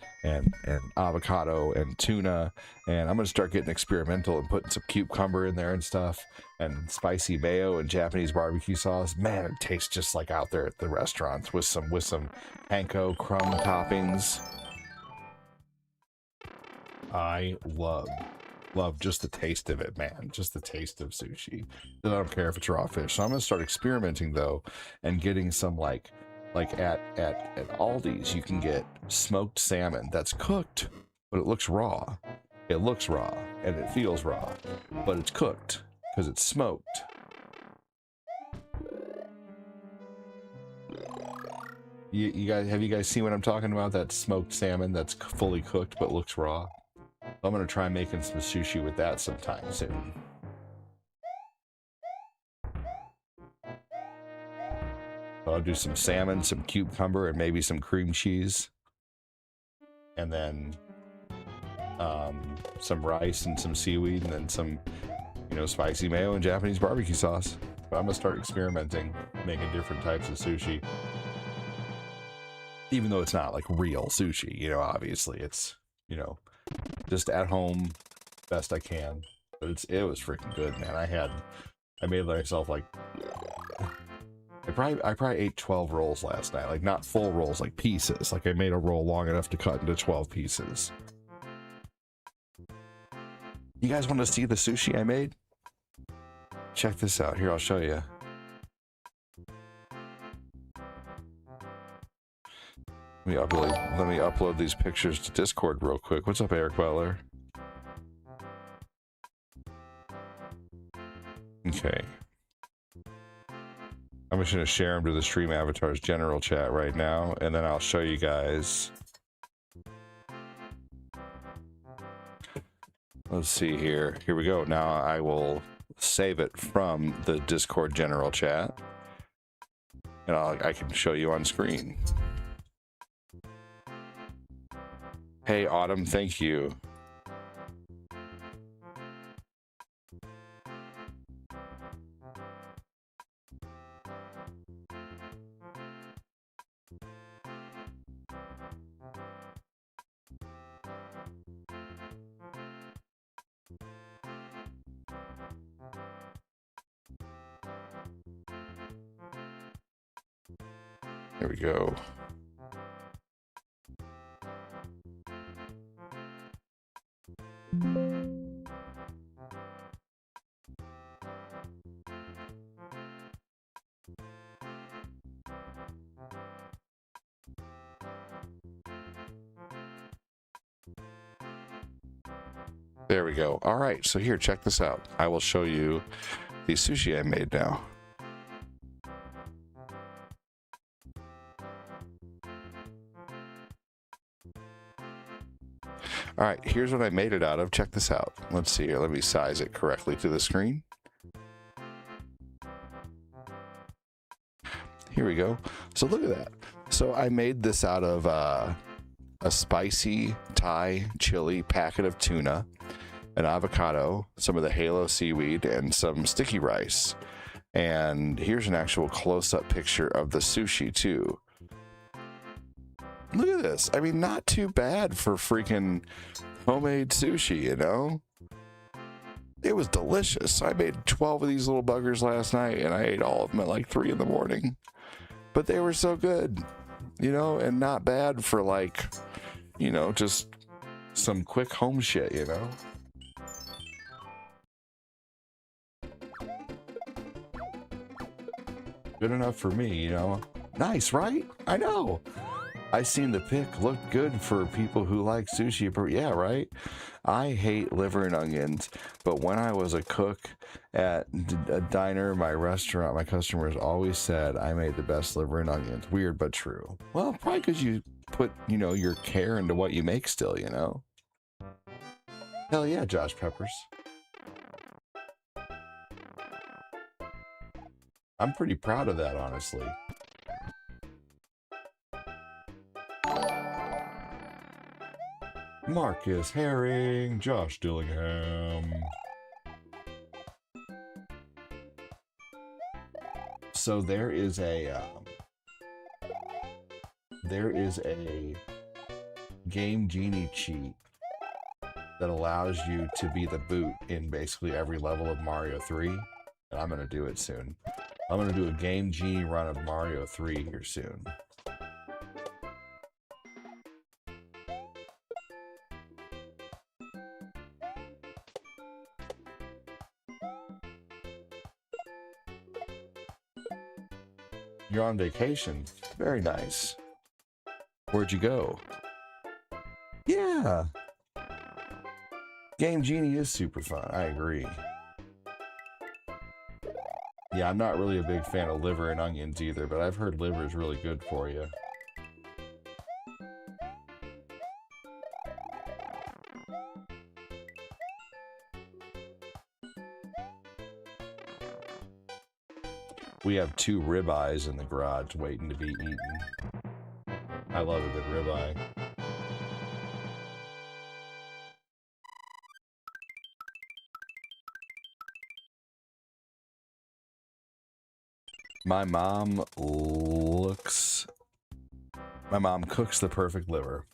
avocado and tuna, and I'm gonna start getting experimental and putting some cucumber in there and stuff, and spicy mayo and Japanese barbecue sauce. Man, it tastes just like out there at the restaurants with some panko crumb toppings. I love just the taste of it, man. Just the taste of sushi. I don't care if it's raw fish. So I'm gonna start experimenting though, and getting some like at Aldi's, you can get smoked salmon that's cooked, but it looks raw. It looks raw and it feels raw, but it's cooked because it's smoked. You guys, have you guys seen what I'm talking about? That smoked salmon that's fully cooked but looks raw. I'm gonna try making some sushi with that sometime soon. I'll do some salmon, some cucumber, and maybe some cream cheese. And then some rice and some seaweed, and then some, you know, spicy mayo and Japanese barbecue sauce. But I'm gonna start experimenting, making different types of sushi. Even though it's not like real sushi, you know, obviously it's, you know, just at home best I can. But it was freaking good, man. I made myself like I probably ate 12 rolls last night. Like not full rolls, like pieces. Like I made a roll long enough to cut into 12 pieces. You guys want to see the sushi I made? Check this out. Here, I'll show you. Let me upload these pictures to Discord real quick. What's up, Eric Butler? Okay. I'm just going to share them to the Stream Avatars general chat right now, and then I'll show you guys. Let's see here. Here we go. Now I will save it from the Discord general chat, and I can show you on screen. Hey, Autumn, thank you. There we go. There we go. All right, so here, check this out. I will show you the sushi I made now. All right, here's what I made it out of. Check this out. Let's see here. Let me size it correctly to the screen. Here we go. So look at that. So I made this out of a spicy Thai chili packet of tuna, an avocado, some of the halo seaweed, and some sticky rice. And here's an actual close-up picture of the sushi too. Look at this. I mean, not too bad for freaking homemade sushi, you know? It was delicious. I made 12 of these little buggers last night, and I ate all of them at like 3 in the morning. But they were so good, you know, and not bad for like, you know, just some quick home shit, you know? Good enough for me, you know? Nice, right? I know. I seen the pic looked good for people who like sushi. Yeah, right? I hate liver and onions, but when I was a cook at a diner, my restaurant, my customers always said I made the best liver and onions. Weird, but true. Well, probably because you put, you know, your care into what you make still, you know? Hell yeah, Josh Peppers. I'm pretty proud of that, honestly. Marcus Herring, Josh Dillingham. So there is a Game Genie cheat that allows you to be the boot in basically every level of Mario 3, and I'm gonna do it soon. I'm gonna do a Game Genie run of Mario 3 here soon. You're on vacation. Very nice. Where'd you go? Yeah. Game Genie is super fun. I agree. Yeah, I'm not really a big fan of liver and onions either, but I've heard liver is really good for you. We have 2 ribeyes in the garage waiting to be eaten. I love a good ribeye. My mom cooks the perfect liver.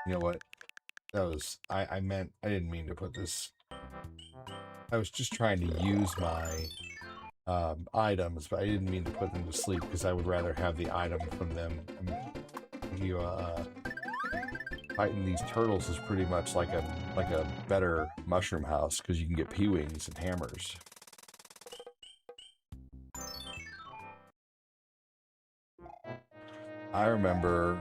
You know what? That was, I didn't mean to put this. I was just trying to use my items, but I didn't mean to put them to sleep because I would rather have the item from them. I mean, fighting these turtles is pretty much like a better mushroom house because you can get P-wings and hammers. I remember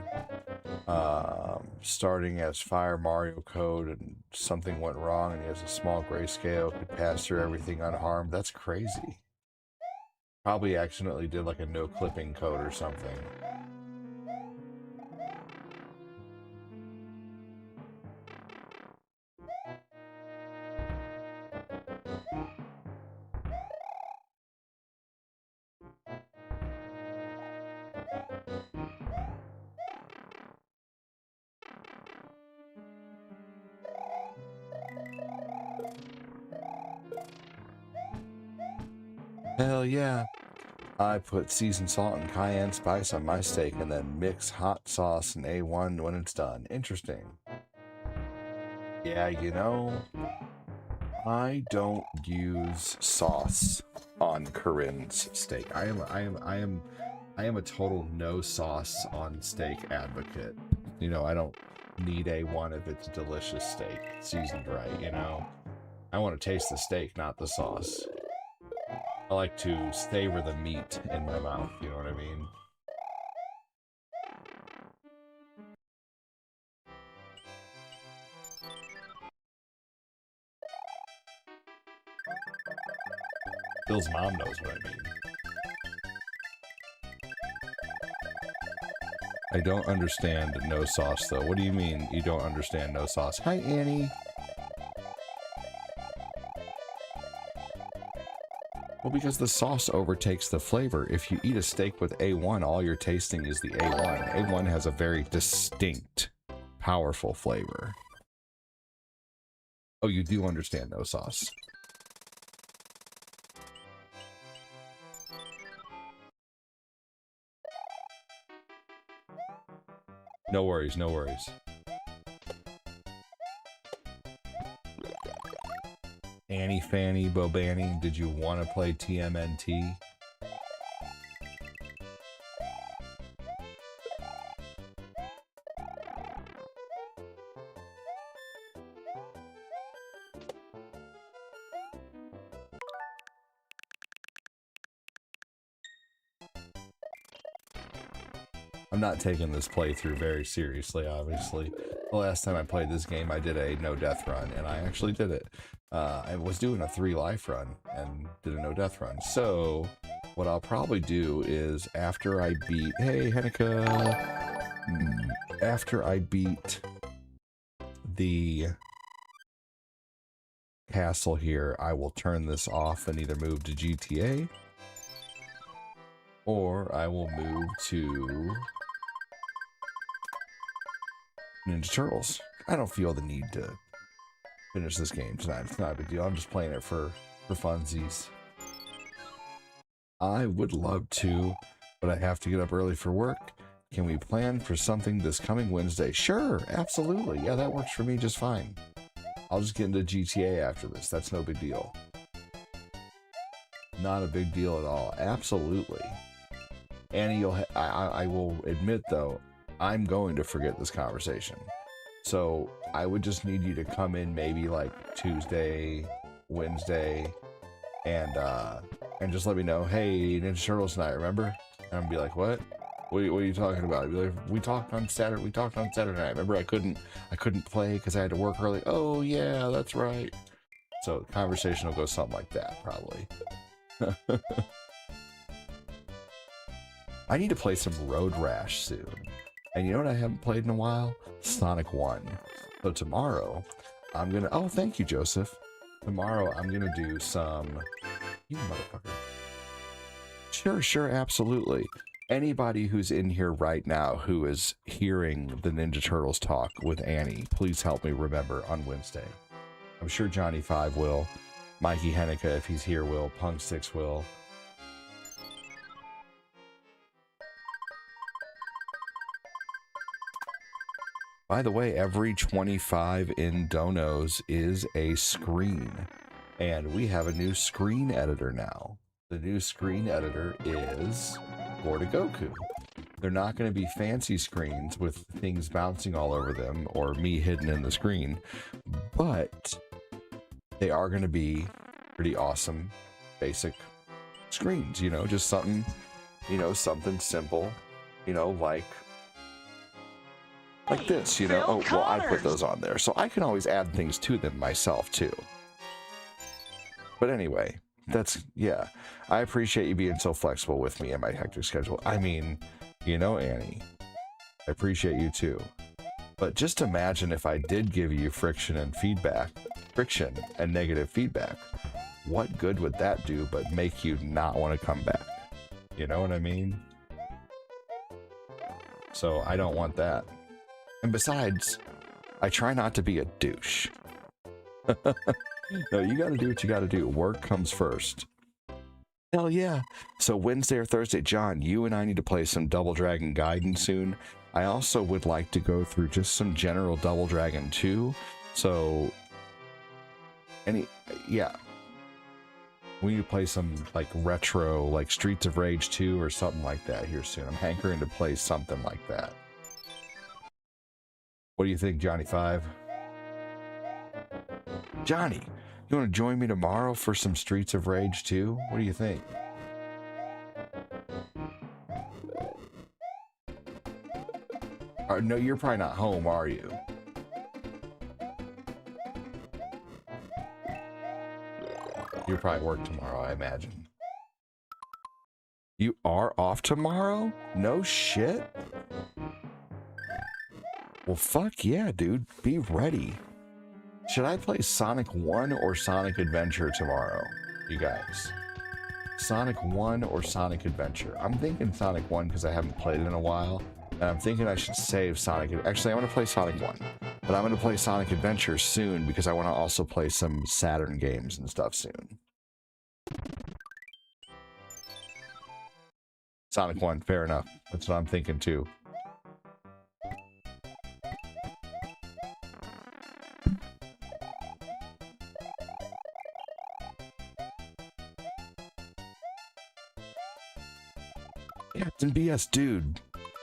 starting as Fire Mario Code and something went wrong and he has a small grayscale, could pass through everything unharmed. That's crazy. Probably accidentally did like a no clipping code or something. Hell yeah. I put seasoned salt and cayenne spice on my steak and then mix hot sauce and A1 when it's done. Interesting. Yeah, you know, I don't use sauce on Corinne's steak. I am a total no sauce on steak advocate. You know, I don't need A1 if it's a delicious steak, seasoned right, you know. I want to taste the steak, not the sauce. I like to savor the meat in my mouth, you know what I mean? Bill's mom knows what I mean. I don't understand no sauce, though. What do you mean you don't understand no sauce? Hi, Annie. Well, because the sauce overtakes the flavor. If you eat a steak with A1, all you're tasting is the A1. A1 has a very distinct, powerful flavor. Oh, you do understand no sauce. No worries, no worries. Annie Fanny Bobani, did you want to play TMNT? I'm not taking this playthrough very seriously, obviously. The last time I played this game, I did a no-death run, and I actually did it. I was doing a 3-life run, and did a no-death run. So, what I'll probably do is, after I beat... Hey, Hennika! After I beat the castle here, I will turn this off and either move to GTA, or I will move to Ninja Turtles. I don't feel the need to finish this game tonight. It's not a big deal. I'm just playing it for funsies. I would love to, but I have to get up early for work. Can we plan for something this coming Wednesday? Sure, absolutely. Yeah, that works for me just fine. I'll just get into GTA after this. That's no big deal. Not a big deal at all. Absolutely. Annie, I will admit, though, I'm going to forget this conversation. So I would just need you to come in maybe like Tuesday, Wednesday, and just let me know, hey, Ninja Turtles tonight, remember? And I'd be like, what? What are you talking about? I'd be like, we talked on Saturday night. Remember, I couldn't play because I had to work early. Oh yeah, that's right. So the conversation will go something like that, probably. I need to play some Road Rash soon. And you know what I haven't played in a while? Sonic 1. So tomorrow, I'm gonna... Oh, thank you, Joseph. Tomorrow, I'm gonna do some... You motherfucker. Sure, absolutely. Anybody who's in here right now who is hearing the Ninja Turtles talk with Annie, please help me remember on Wednesday. I'm sure Johnny 5 will. Mikey Hennika, if he's here, will. Punk 6 will. By the way, every 25 in donos is a screen, and we have a new screen editor now. The new screen editor is Gordagoku. They're not going to be fancy screens with things bouncing all over them or me hidden in the screen, but they are going to be pretty awesome, basic screens, you know, just something, you know, something simple, you know, like this, you know. Oh, well, I put those on there, so I can always add things to them myself too. But anyway, that's, yeah, I appreciate you being so flexible with me and my hectic schedule. I mean, you know, Annie, I appreciate you too. But just imagine if I did give you friction and negative feedback. What good would that do but make you not want to come back? You know what I mean? So I don't want that. And besides, I try not to be a douche. No, you gotta do what you gotta do. Work comes first. Hell yeah. So Wednesday or Thursday, John, you and I need to play some Double Dragon Gaiden soon. I also would like to go through just some general Double Dragon 2. So, yeah. We need to play some like retro, like Streets of Rage 2 or something like that here soon. I'm hankering to play something like that. What do you think, Johnny 5? Johnny, you want to join me tomorrow for some Streets of Rage 2? What do you think? No, you're probably not home, are you? You'll probably work tomorrow, I imagine. You are off tomorrow? No shit? Well, fuck yeah, dude. Be ready. Should I play Sonic 1 or Sonic Adventure tomorrow, you guys? Sonic 1 or Sonic Adventure? I'm thinking Sonic 1 because I haven't played it in a while. And I'm thinking I should save Sonic. Actually, I want to play Sonic 1. But I'm going to play Sonic Adventure soon because I want to also play some Saturn games and stuff soon. Sonic 1, fair enough. That's what I'm thinking too. Captain BS, dude,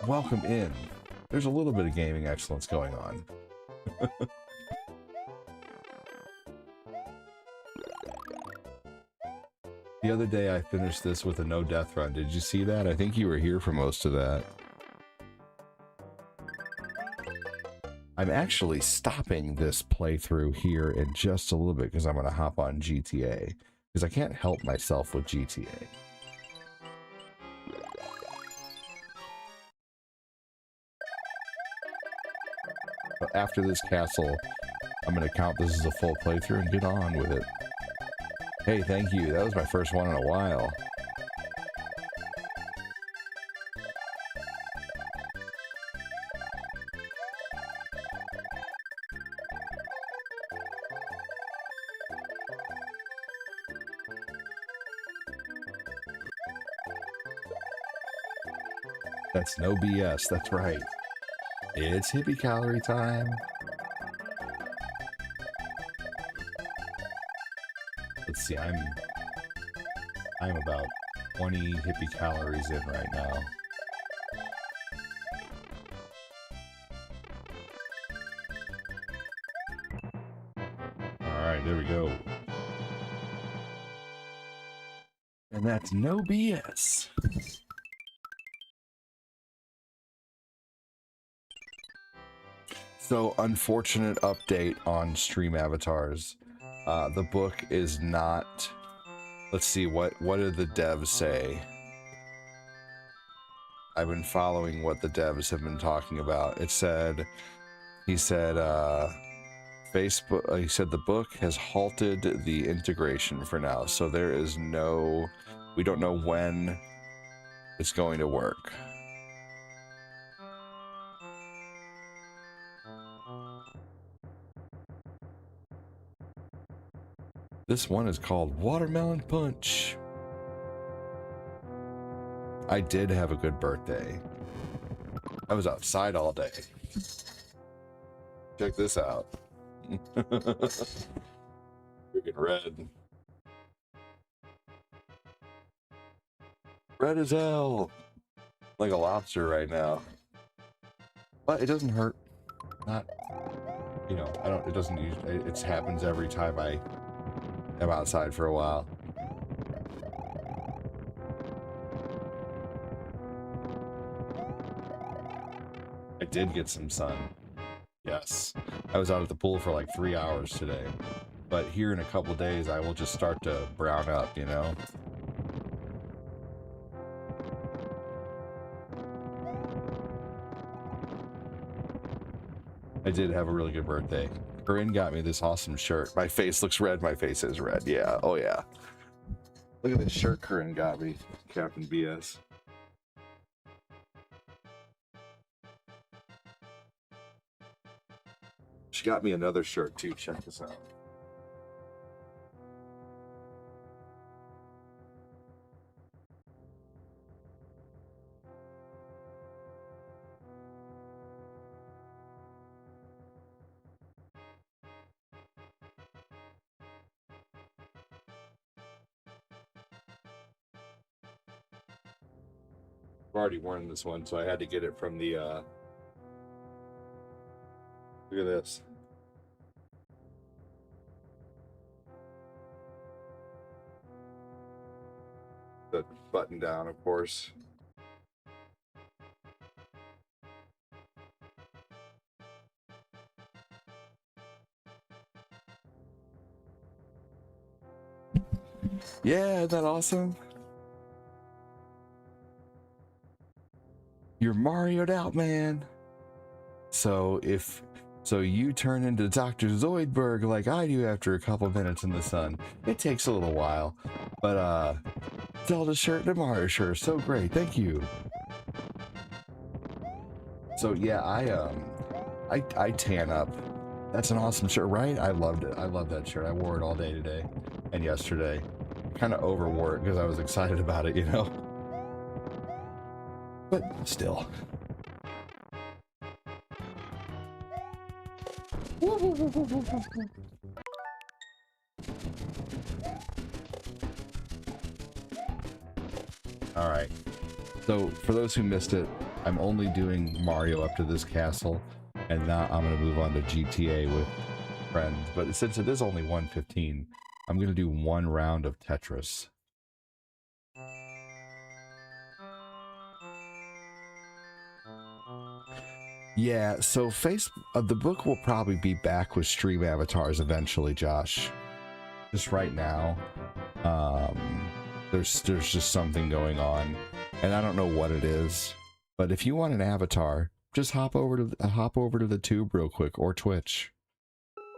welcome in. There's a little bit of gaming excellence going on. The other day I finished this with a no death run. Did you see that? I think you were here for most of that. I'm actually stopping this playthrough here in just a little bit because I'm going to hop on GTA. Because I can't help myself with GTA. But after this castle, I'm going to count this as a full playthrough and get on with it. Hey, thank you. That was my first one in a while. That's no BS. That's right. It's hippie calorie time. Let's see, I'm about 20 hippie calories in right now. Alright, there we go. And that's no BS. So, unfortunate update on Stream Avatars. The book is not... Let's see, what did the devs say? I've been following what the devs have been talking about. It said... He said, Facebook... he said the book has halted the integration for now. So there is no... We don't know when it's going to work. This one is called Watermelon Punch. I did have a good birthday. I was outside all day. Check this out. Freaking red. Red as hell. Like a lobster right now. But it doesn't hurt. Not, you know, it doesn't usually, it happens every time I'm outside for a while. I did get some sun. Yes. I was out at the pool for like 3 hours today. But here in a couple days, I will just start to brown up, you know? I did have a really good birthday. Corinne got me this awesome shirt. My face looks red. My face is red. Yeah. Oh, yeah. Look at this shirt Corinne got me. Captain BS. She got me another shirt, too. Check this out. already worn this one, so I had to get it from the look at this. The button down, of course. Yeah, isn't that awesome? You're Mario'd out, man. So you turn into Dr. Zoidberg like I do after a couple minutes in the sun. It takes a little while, but Zelda shirt and a Mario shirt, so great. Thank you. So yeah, I tan up. That's an awesome shirt, right? I loved it. I love that shirt. I wore it all day today and yesterday. Kind of overwore it because I was excited about it, you know. But still. All right. So for those who missed it, I'm only doing Mario up to this castle, and now I'm going to move on to GTA with friends. But since it is only 1:15, I'm going to do one round of Tetris. Yeah, so the book will probably be back with stream avatars eventually, Josh. Just right now, there's just something going on, and I don't know what it is. But if you want an avatar, just hop over to the Tube real quick, or Twitch.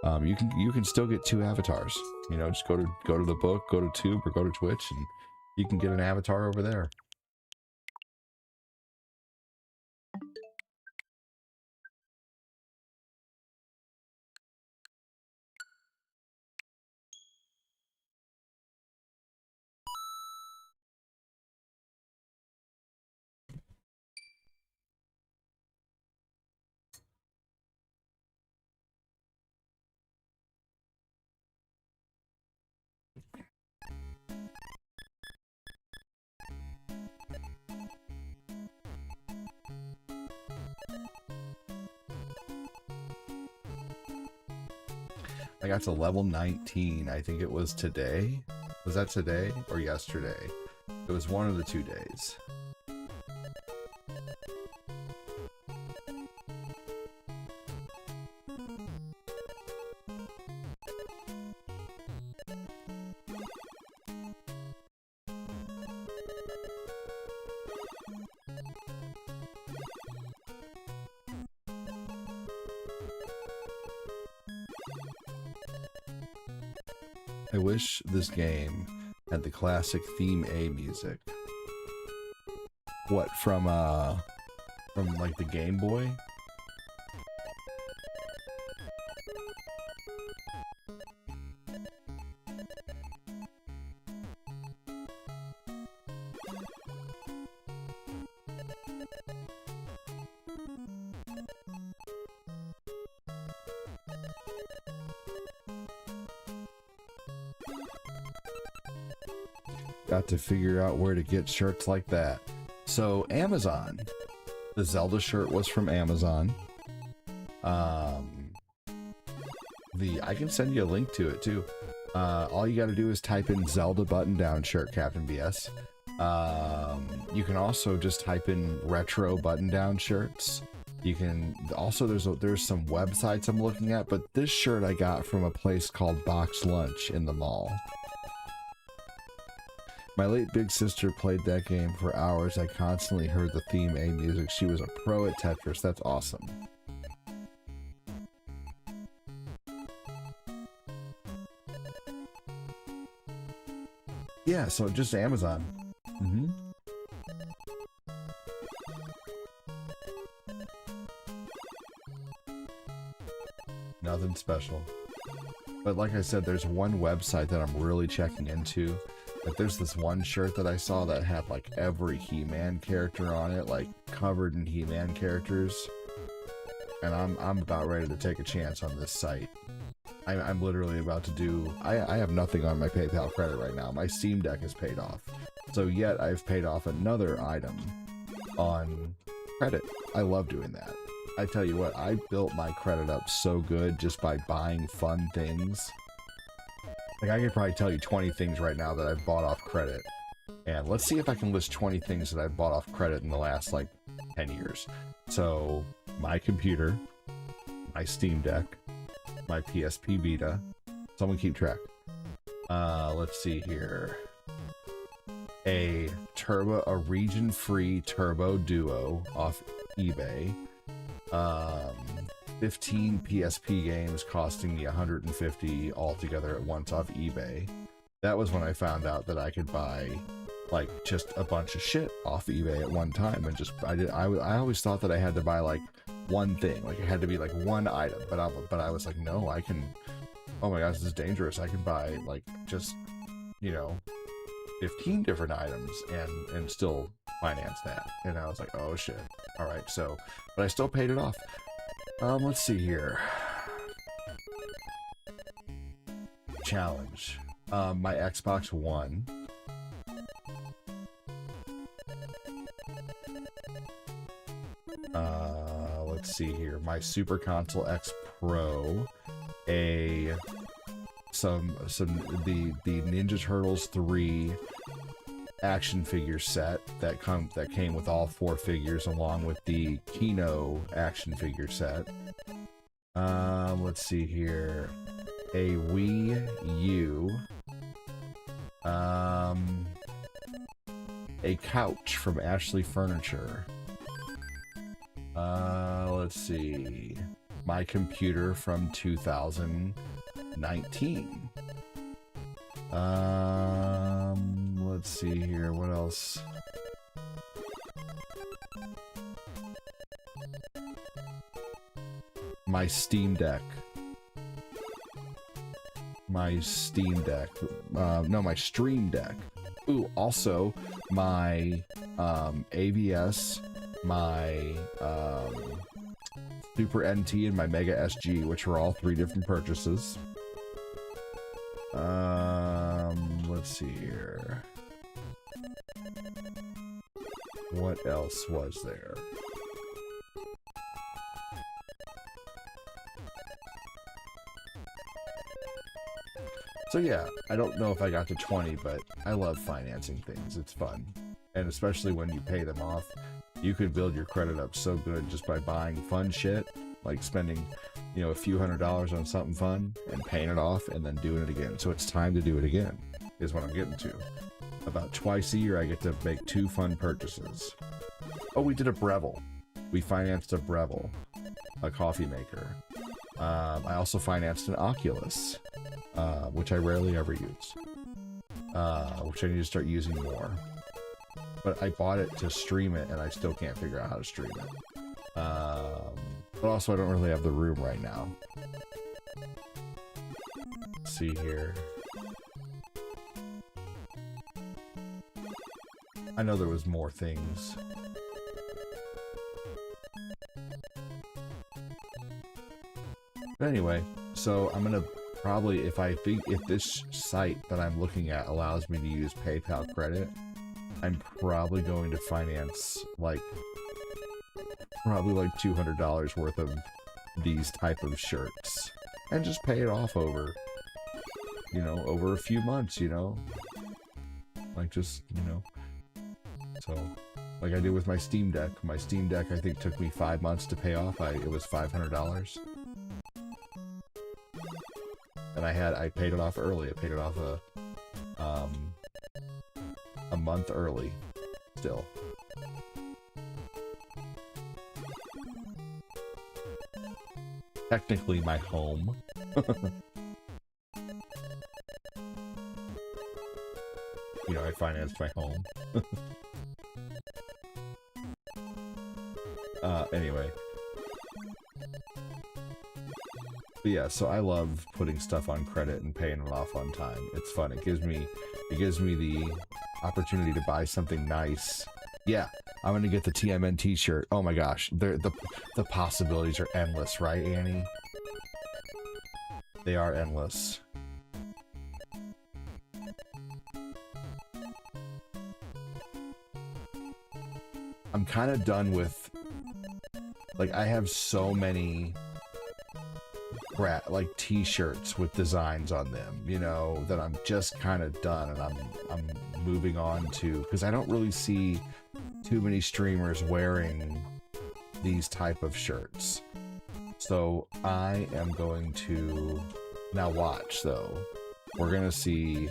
You can still get 2 avatars. You know, just go to the book, go to Tube, or go to Twitch, and you can get an avatar over there. I got to level 19. I think it was today. Was that today or yesterday? It was one of the 2 days. I wish this game had the classic Theme A music. What, from like the Game Boy? Got to figure out where to get shirts like that. So Amazon, the Zelda shirt was from Amazon. I can send you a link to it too. All you got to do is type in Zelda button down shirt, Captain BS. You can also just type in retro button down shirts. You can also, there's some websites I'm looking at, but this shirt I got from a place called Box Lunch in the mall. My late big sister played that game for hours. I constantly heard the Theme A music. She was a pro at Tetris. That's awesome. Yeah, so just Amazon. Nothing special. But like I said, there's one website that I'm really checking into. But there's this one shirt that I saw that had like every He-Man character on it, like covered in He-Man characters. And I'm about ready to take a chance on this site. I'm literally about to do... I have nothing on my PayPal credit right now. My Steam Deck is paid off. So yet I've paid off another item on credit. I love doing that. I tell you what, I built my credit up so good just by buying fun things. Like, I could probably tell you 20 things right now that I've bought off credit. And let's see if I can list 20 things that I've bought off credit in the last, like, 10 years. So, my computer, my Steam Deck, my PSP Vita. Someone keep track. Let's see here. A region-free Turbo Duo off eBay. 15 PSP games costing me $150 altogether at once off eBay. That was when I found out that I could buy like just a bunch of shit off eBay at one time, and just I always thought that I had to buy like one thing, like it had to be like one item, but I was like, no, I can. Oh my gosh, this is dangerous. I can buy like just, you know, 15 different items and still finance that. And I was like, oh shit. All right, so, but I still paid it off. Let's see here. Challenge. My Xbox One. Let's see here. My Super Console X Pro. The Ninja Turtles 3 action figure set that came with all 4 figures along with the Kino action figure set. Let's see here. A Wii U. A couch from Ashley Furniture. Let's see. My computer from 2019. Let's see here. What else? My Steam Deck. My Stream Deck. Ooh, also my AVS, my Super NT, and my Mega SG, which were all 3 different purchases. Let's see here. What else was there? So yeah, I don't know if I got to 20, but I love financing things. It's fun. And especially when you pay them off, you could build your credit up so good just by buying fun shit, like spending, you know, a few $100s on something fun and paying it off and then doing it again. So it's time to do it again, is what I'm getting to. About twice a year, I get to make 2 fun purchases. Oh, we did a Breville. We financed a Breville, a coffee maker. I also financed an Oculus, which I rarely ever use, which I need to start using more. But I bought it to stream it, and I still can't figure out how to stream it. But also, I don't really have the room right now. Let's see here. I know there was more things. But anyway, so I'm gonna probably, if this site that I'm looking at allows me to use PayPal credit, I'm probably going to finance like $200 worth of these type of shirts and just pay it off over, you know, over a few months, you know, like just, you know, so like I did with my Steam Deck. My Steam Deck I think took me 5 months to pay off. It was $500. And I paid it off early. I paid it off a month early still. Technically my home. You know, I financed my home. Anyway. But yeah, so I love putting stuff on credit and paying it off on time. It's fun. It gives me the opportunity to buy something nice. Yeah, I'm gonna get the TMNT shirt. Oh my gosh, the possibilities are endless, right, Annie? They are endless. I'm kind of done with, like, I have so many like t-shirts with designs on them, you know, that I'm just kind of done, and I'm moving on to, because I don't really see too many streamers wearing these type of shirts. So I am going to now watch, though. We're gonna see,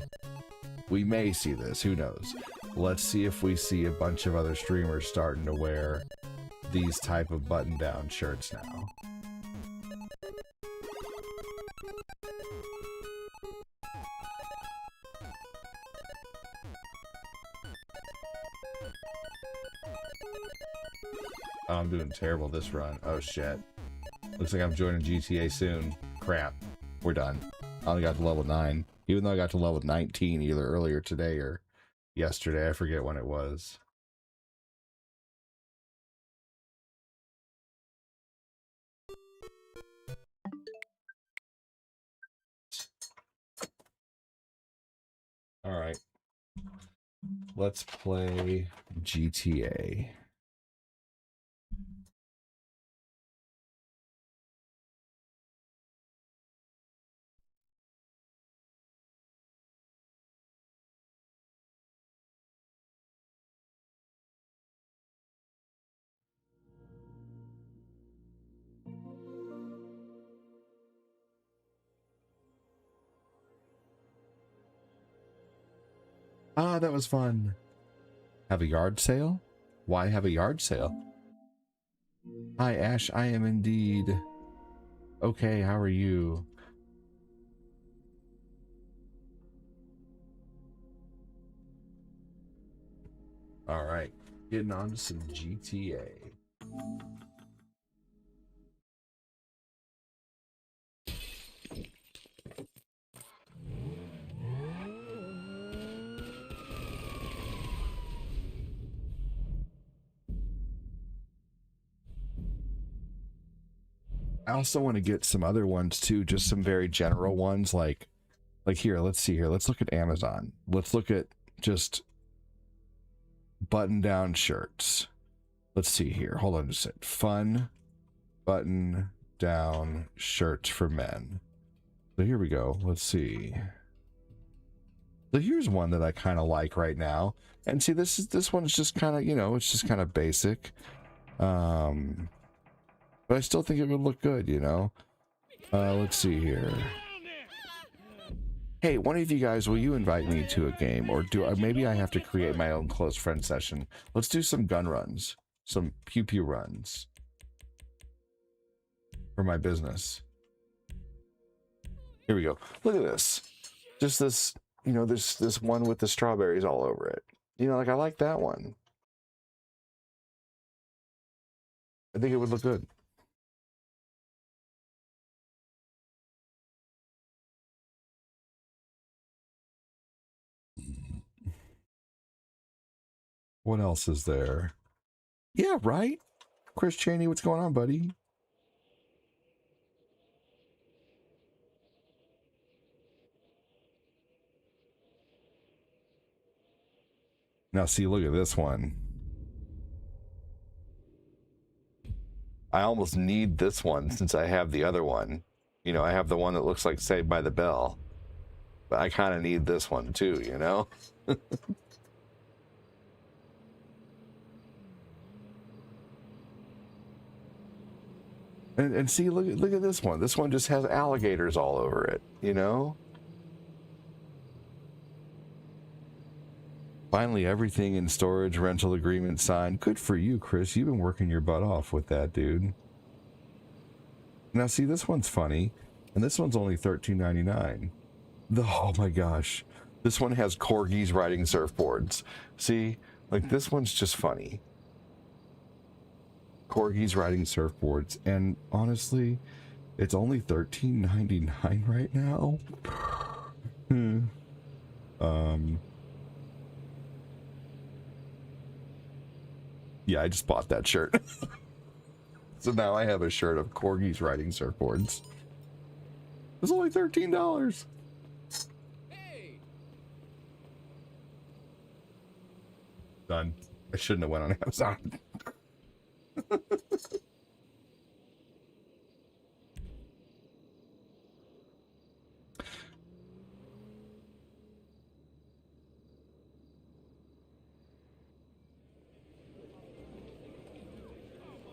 we may see this, who knows. Let's see if we see a bunch of other streamers starting to wear these type of button-down shirts now. Oh, I'm doing terrible this run. Oh shit. Looks like I'm joining GTA soon. Crap. We're done. I only got to level 9. Even though I got to level 19 either earlier today or yesterday. I forget when it was. Alright. Let's play GTA. Ah, that was fun. Have a yard sale? Why have a yard sale? Hi, Ash. I am indeed. Okay, how are you? All right, getting on to some GTA. I also want to get some other ones too, just some very general ones, like here, let's see here. Let's look at Amazon. Let's look at just button-down shirts. Let's see here. Hold on just a sec. Fun button-down shirts for men. So here we go. Let's see. So here's one that I kind of like right now. And see, this one's just kind of, you know, it's just kind of basic. But I still think it would look good, you know? Let's see here. Hey, one of you guys, will you invite me to a game? Or maybe I have to create my own close friend session. Let's do some gun runs. Some pew-pew runs. For my business. Here we go. Look at this. Just this, you know, this one with the strawberries all over it. You know, like, I like that one. I think it would look good. What else is there? Yeah, right? Chris Chaney, what's going on, buddy? Now, see, look at this one. I almost need this one since I have the other one. You know, I have the one that looks like Saved by the Bell. But I kind of need this one too, you know? And see, look at this one. This one just has alligators all over it, you know? Finally, everything in storage, rental agreement signed. Good for you, Chris. You've been working your butt off with that, dude. Now, see, this one's funny. And this one's only $13.99. Oh my gosh. This one has corgis riding surfboards. See, like, this one's just funny. Corgis riding surfboards, and honestly, it's only $13.99 right now. Yeah, I just bought that shirt. So now I have a shirt of corgis riding surfboards. It's only $13. Hey. Done. I shouldn't have went on Amazon.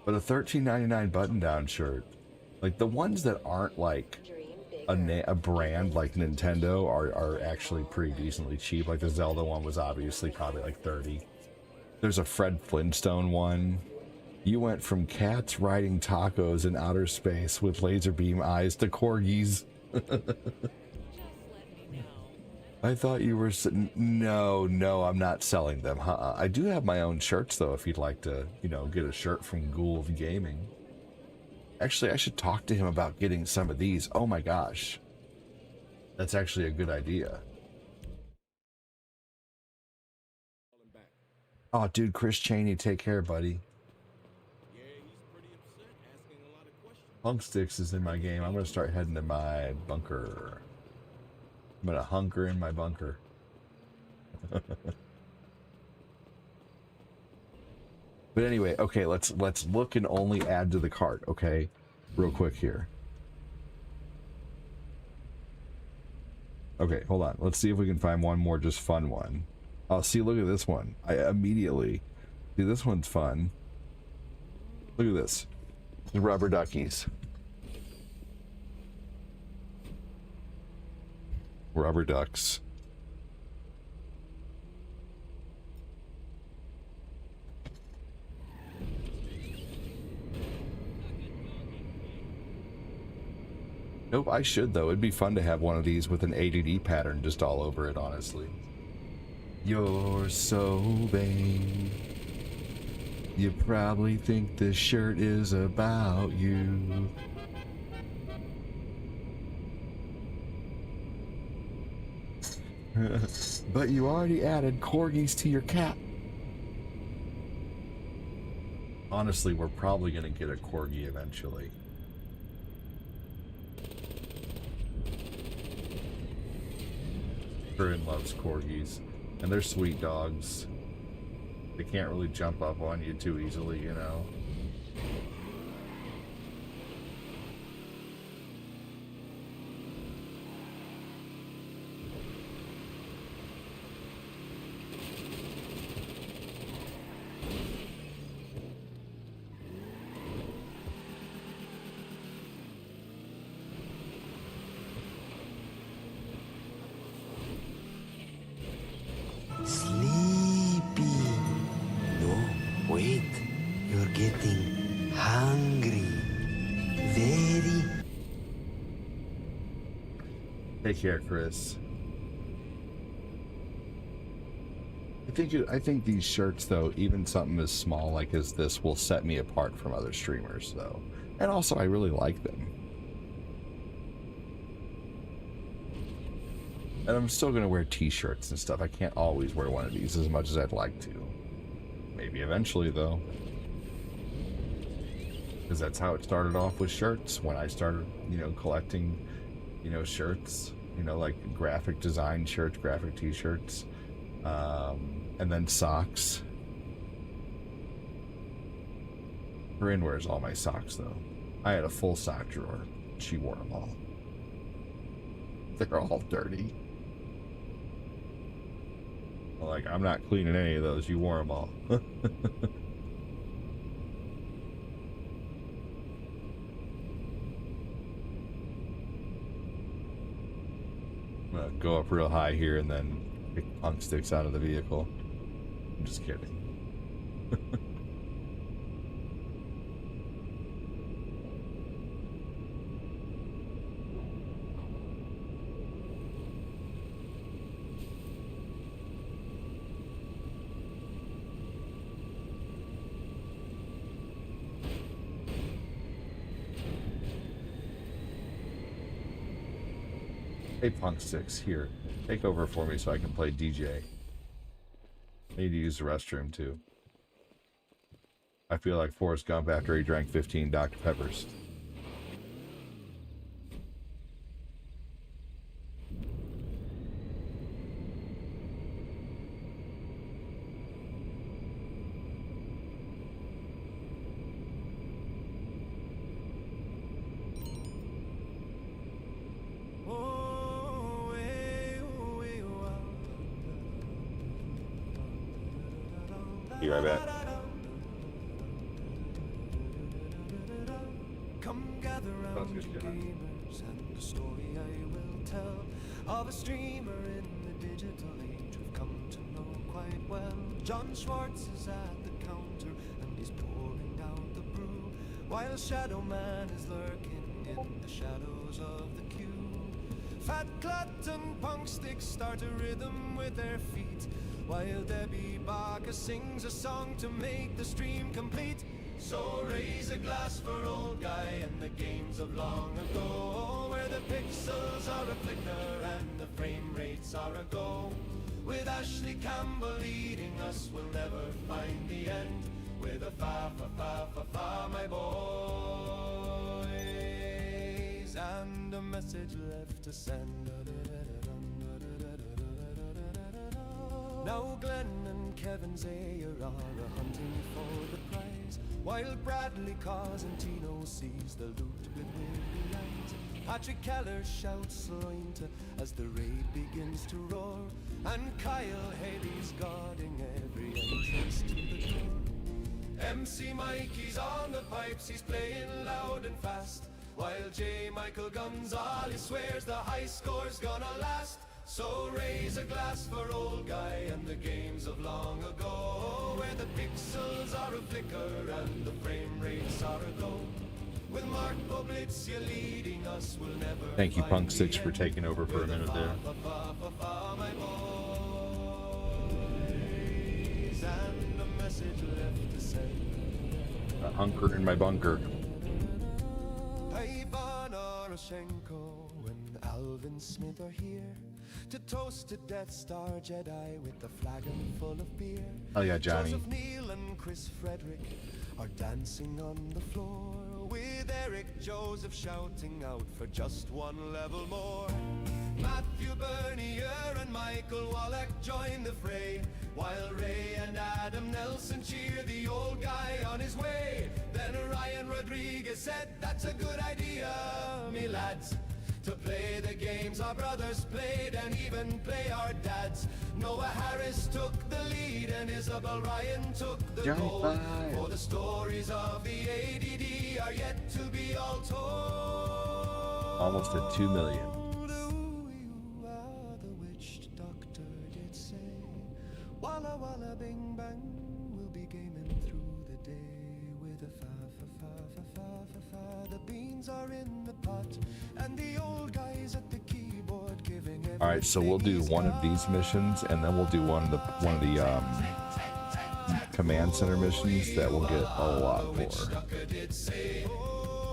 But a $13.99 button-down shirt, like the ones that aren't like a brand like Nintendo are actually pretty decently cheap. Like the Zelda one was obviously probably like 30. There's a Fred Flintstone one. You went from cats riding tacos in outer space with laser beam eyes to corgis. I thought you were... No, I'm not selling them. I do have my own shirts, though, if you'd like to, you know, get a shirt from Gould Gaming. Actually, I should talk to him about getting some of these. Oh my gosh. That's actually a good idea. Oh, dude, Chris Chaney, take care, buddy. Punk Sticks is in my game. I'm going to start heading to my bunker. I'm going to hunker in my bunker. But anyway, okay, let's look and only add to the cart, okay? Real quick here. Okay, hold on. Let's see if we can find one more just fun one. Oh, see, look at this one. I immediately... See, this one's fun. Look at this. The rubber duckies. Rubber ducks. Nope, I should though. It'd be fun to have one of these with an ADD pattern just all over it, honestly. You're so vain. You probably think this shirt is about you. But you already added corgis to your cap. Honestly, we're probably going to get a corgi eventually. Corinne loves corgis, and they're sweet dogs. They can't really jump up on you too easily, you know. Take care, Chris. I think these shirts, though, even something as small like as this, will set me apart from other streamers, though. And also, I really like them. And I'm still gonna wear t-shirts and stuff. I can't always wear one of these as much as I'd like to. Maybe eventually, though. Because that's how it started off with shirts. When I started, you know, collecting, you know, shirts. You know, like graphic design shirts, graphic t-shirts, and then socks. Corinne wears all my socks, though. I had a full sock drawer. She wore them all. They're all dirty. Like, I'm not cleaning any of those. You wore them all. Go up real high here and then pick Punk Sticks out of the vehicle. I'm just kidding. Hey, Punk Sticks, here. Take over for me so I can play DJ. I need to use the restroom, too. I feel like Forrest Gump after he drank 15 Dr. Peppers. Be right back. Come gather round me, gamers, and the story I will tell of a streamer in the digital age we've come to know quite well. John Schwartz is at the counter and he's pouring out the brew, while Shadow Man is lurking in the shadows of the queue. Fat Clut and Punk Stick start a rhythm with their feet, while Debbie Barker sings a song to make the stream complete. So raise a glass for old guy and the games of long ago, where the pixels are a flicker and the frame rates are a go. With Ashley Campbell leading us, we'll never find the end. With a fa fa fa fa fa, my boys, and a message left to send. Now Glenn and Kevin Zayer are hunting for the prize, while Bradley Cosentino sees the loot with weary eyes. Patrick Keller shouts Slointa as the raid begins to roar, and Kyle Haley's guarding every entrance to the door. MC Mikey's on the pipes, he's playing loud and fast, while J. Michael Gonzalez swears the high score's gonna last. So raise a glass for old guy and the games of long ago, where the pixels are a flicker and the frame rates are a go. With Mark Poblitzia leading us, we'll never. Thank you, Punk Six, for taking over for a minute there. And a message left to send. A hunker in my bunker. Ivan Oroshenko and Alvin Smith are here to toast a Death Star Jedi with a flagon full of beer. Oh yeah, Johnny. Joseph Neal and Chris Frederick are dancing on the floor, with Eric Joseph shouting out for just one level more. Matthew Bernier and Michael Wallach join the fray, while Ray and Adam Nelson cheer the old guy on his way. Then Ryan Rodriguez said, "That's a good idea, me lads, to play the games our brothers played and even play our dads." Noah Harris took the lead and Isabel Ryan took the gold. For the stories of the ADD are yet to be all told. Almost at 2 million. The witch doctor did say, Walla Walla Bing Bang, we'll be gaming through the day with a fa fa fa fa fa fa fa. The beans are in the pot and the old guys at the keyboard giving everything. All right, so we'll do one of these missions, and then we'll do one of the command center missions that will get a lot more.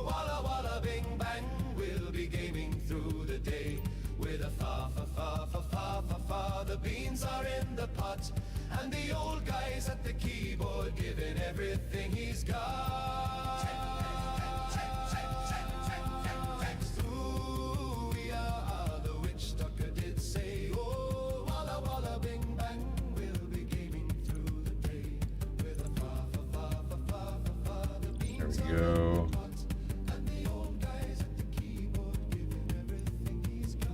Walla Walla Bing Bang, we'll be gaming through the day with a fa fa fa fa fa fa fa. The beans are in the pot and the old guys at the keyboard giving everything he's got. Ooh, yeah, the witch doctor did say, oh, Walla Walla Bing Bang, we'll be gaming through the day with a fa fa fa fa fa fa fa. The beans There we go. and the old guys at the keyboard giving everything he's got.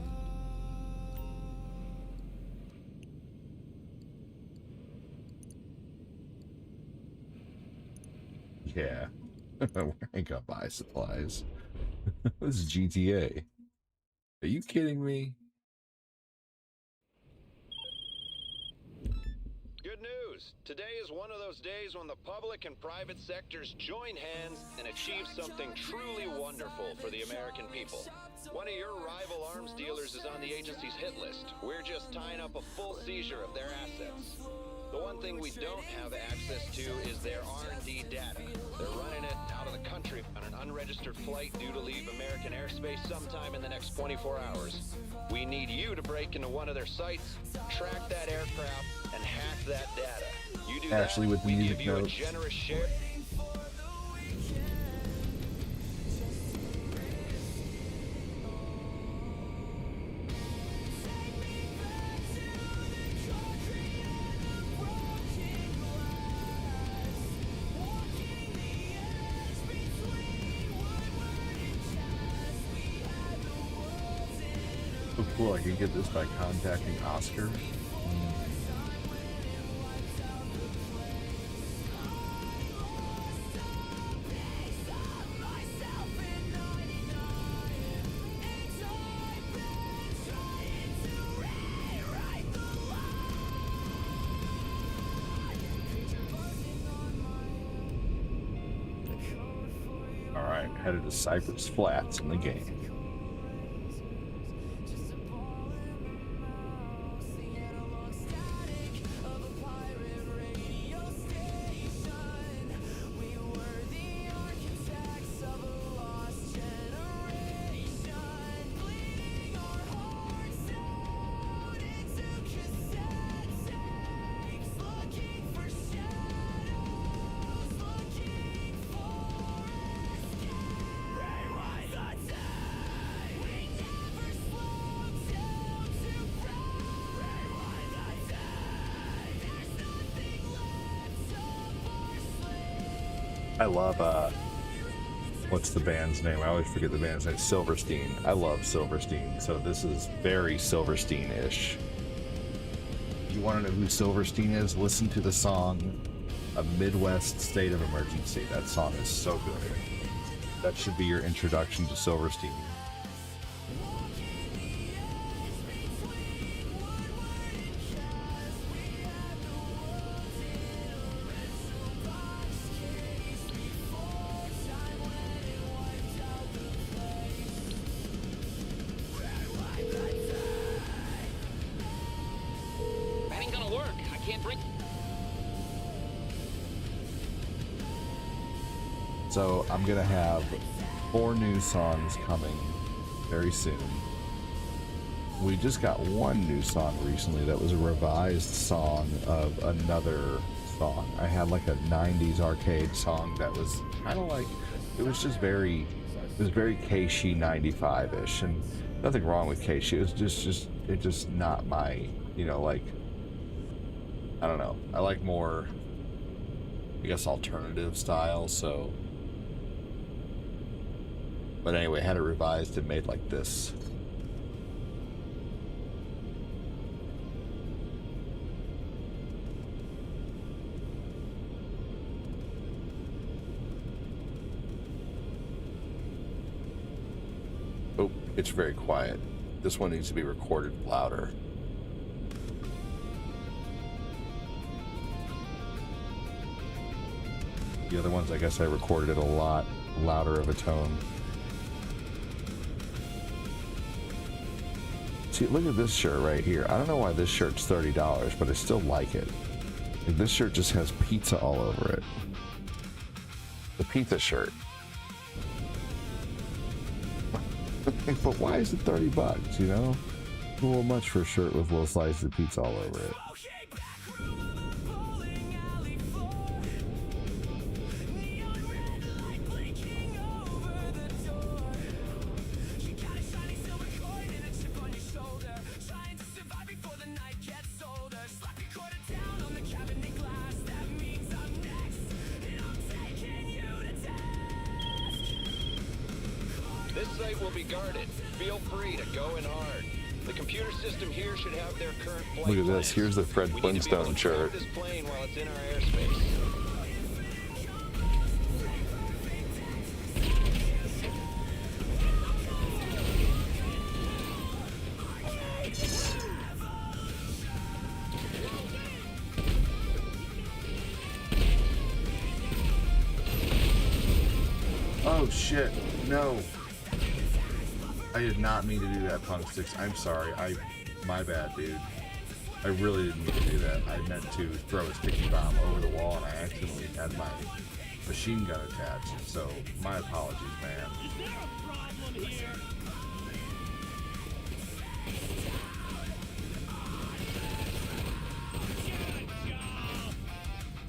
Yeah. I ain't gonna buy supplies. This is GTA. Are you kidding me? Good news! Today is one of those days when the public and private sectors join hands and achieve something truly wonderful for the American people. One of your rival arms dealers is on the agency's hit list. We're just tying up a full seizure of their assets. The one thing we don't have access to is their R&D data. They're running it out of the country on an unregistered flight due to leave American airspace sometime in the next 24 hours. We need you to break into one of their sites, track that aircraft, and hack that data. You do Ashley that, with the we music give you notes. a generous share. So cool, I can get this by contacting Oscar. Alright, headed to Cypress Flats in the game. I love, what's the band's name? I always forget the band's name. Silverstein. I love Silverstein, so this is very Silverstein-ish. If you want to know who Silverstein is, listen to the song A Midwest State of Emergency. That song is so good. That should be your introduction to Silverstein. So I'm gonna have 4 new songs coming very soon. We just got one new song recently that was a revised song of another song. I had like a 90s arcade song that was kind of like, it was very Keishi 95-ish, and nothing wrong with Keishi. It was just not my, like, I don't know. I like more, I guess, alternative style, so. But anyway, had it revised and made like this. Oh, it's very quiet. This one needs to be recorded louder. The other ones, I guess I recorded it a lot louder of a tone. See, look at this shirt right here. I don't know why this shirt's $30, but I still like it. Like, this shirt just has pizza all over it. The pizza shirt. But why is it $30, A little much for a shirt with little slices of pizza all over it. This site will be guarded. Feel free to go in hard. The computer system here should have their current flight Look at plans. this. Here's the Fred We need to be able Flintstone to shirt. track this plane while it's in our airspace. Oh shit, no. I did not mean to do that, Punk Sticks. I'm sorry. My bad, dude. I really didn't mean to do that. I meant to throw a sticky bomb over the wall and I accidentally had my machine gun attached. So, my apologies, man. Is there a problem here?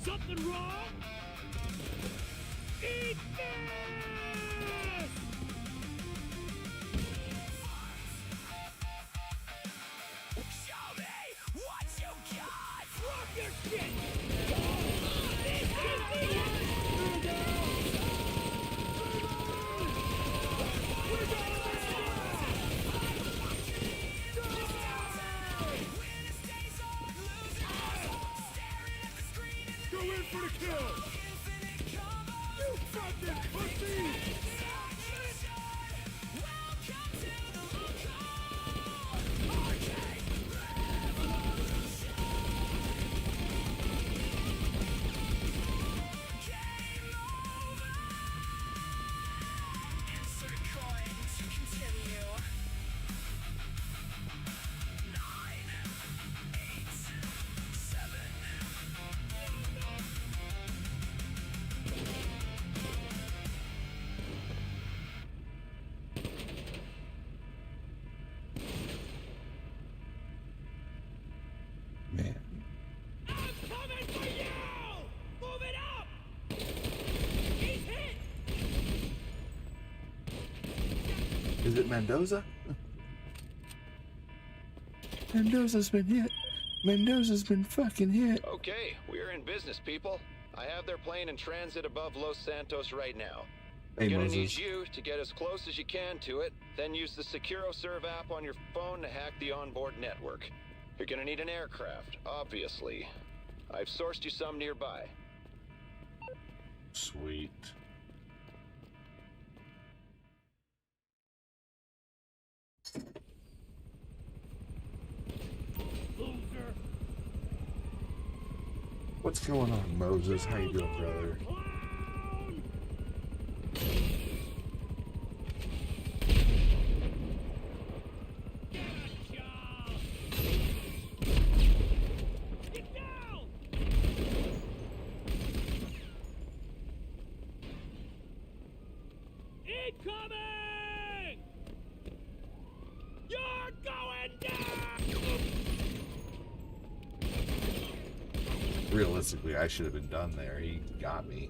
Something wrong? Eat this! Show me what you got! Drop your shit! This is the end! We're going! Is it Mendoza? Mendoza's been hit. Mendoza's been fucking hit. Okay, we're in business, people. I have their plane in transit above Los Santos right now. Hey, I'm gonna need Moses. you to get as close as you can to it, then use the SecuroServe app on your phone to hack the onboard network. You're gonna need an aircraft, obviously. I've sourced you some nearby. Sweet. Loser. What's going on, Moses? How you doing, brother? Clown. Gotcha. Get down. Incoming. You're going down. Realistically, I should have been done there. He got me.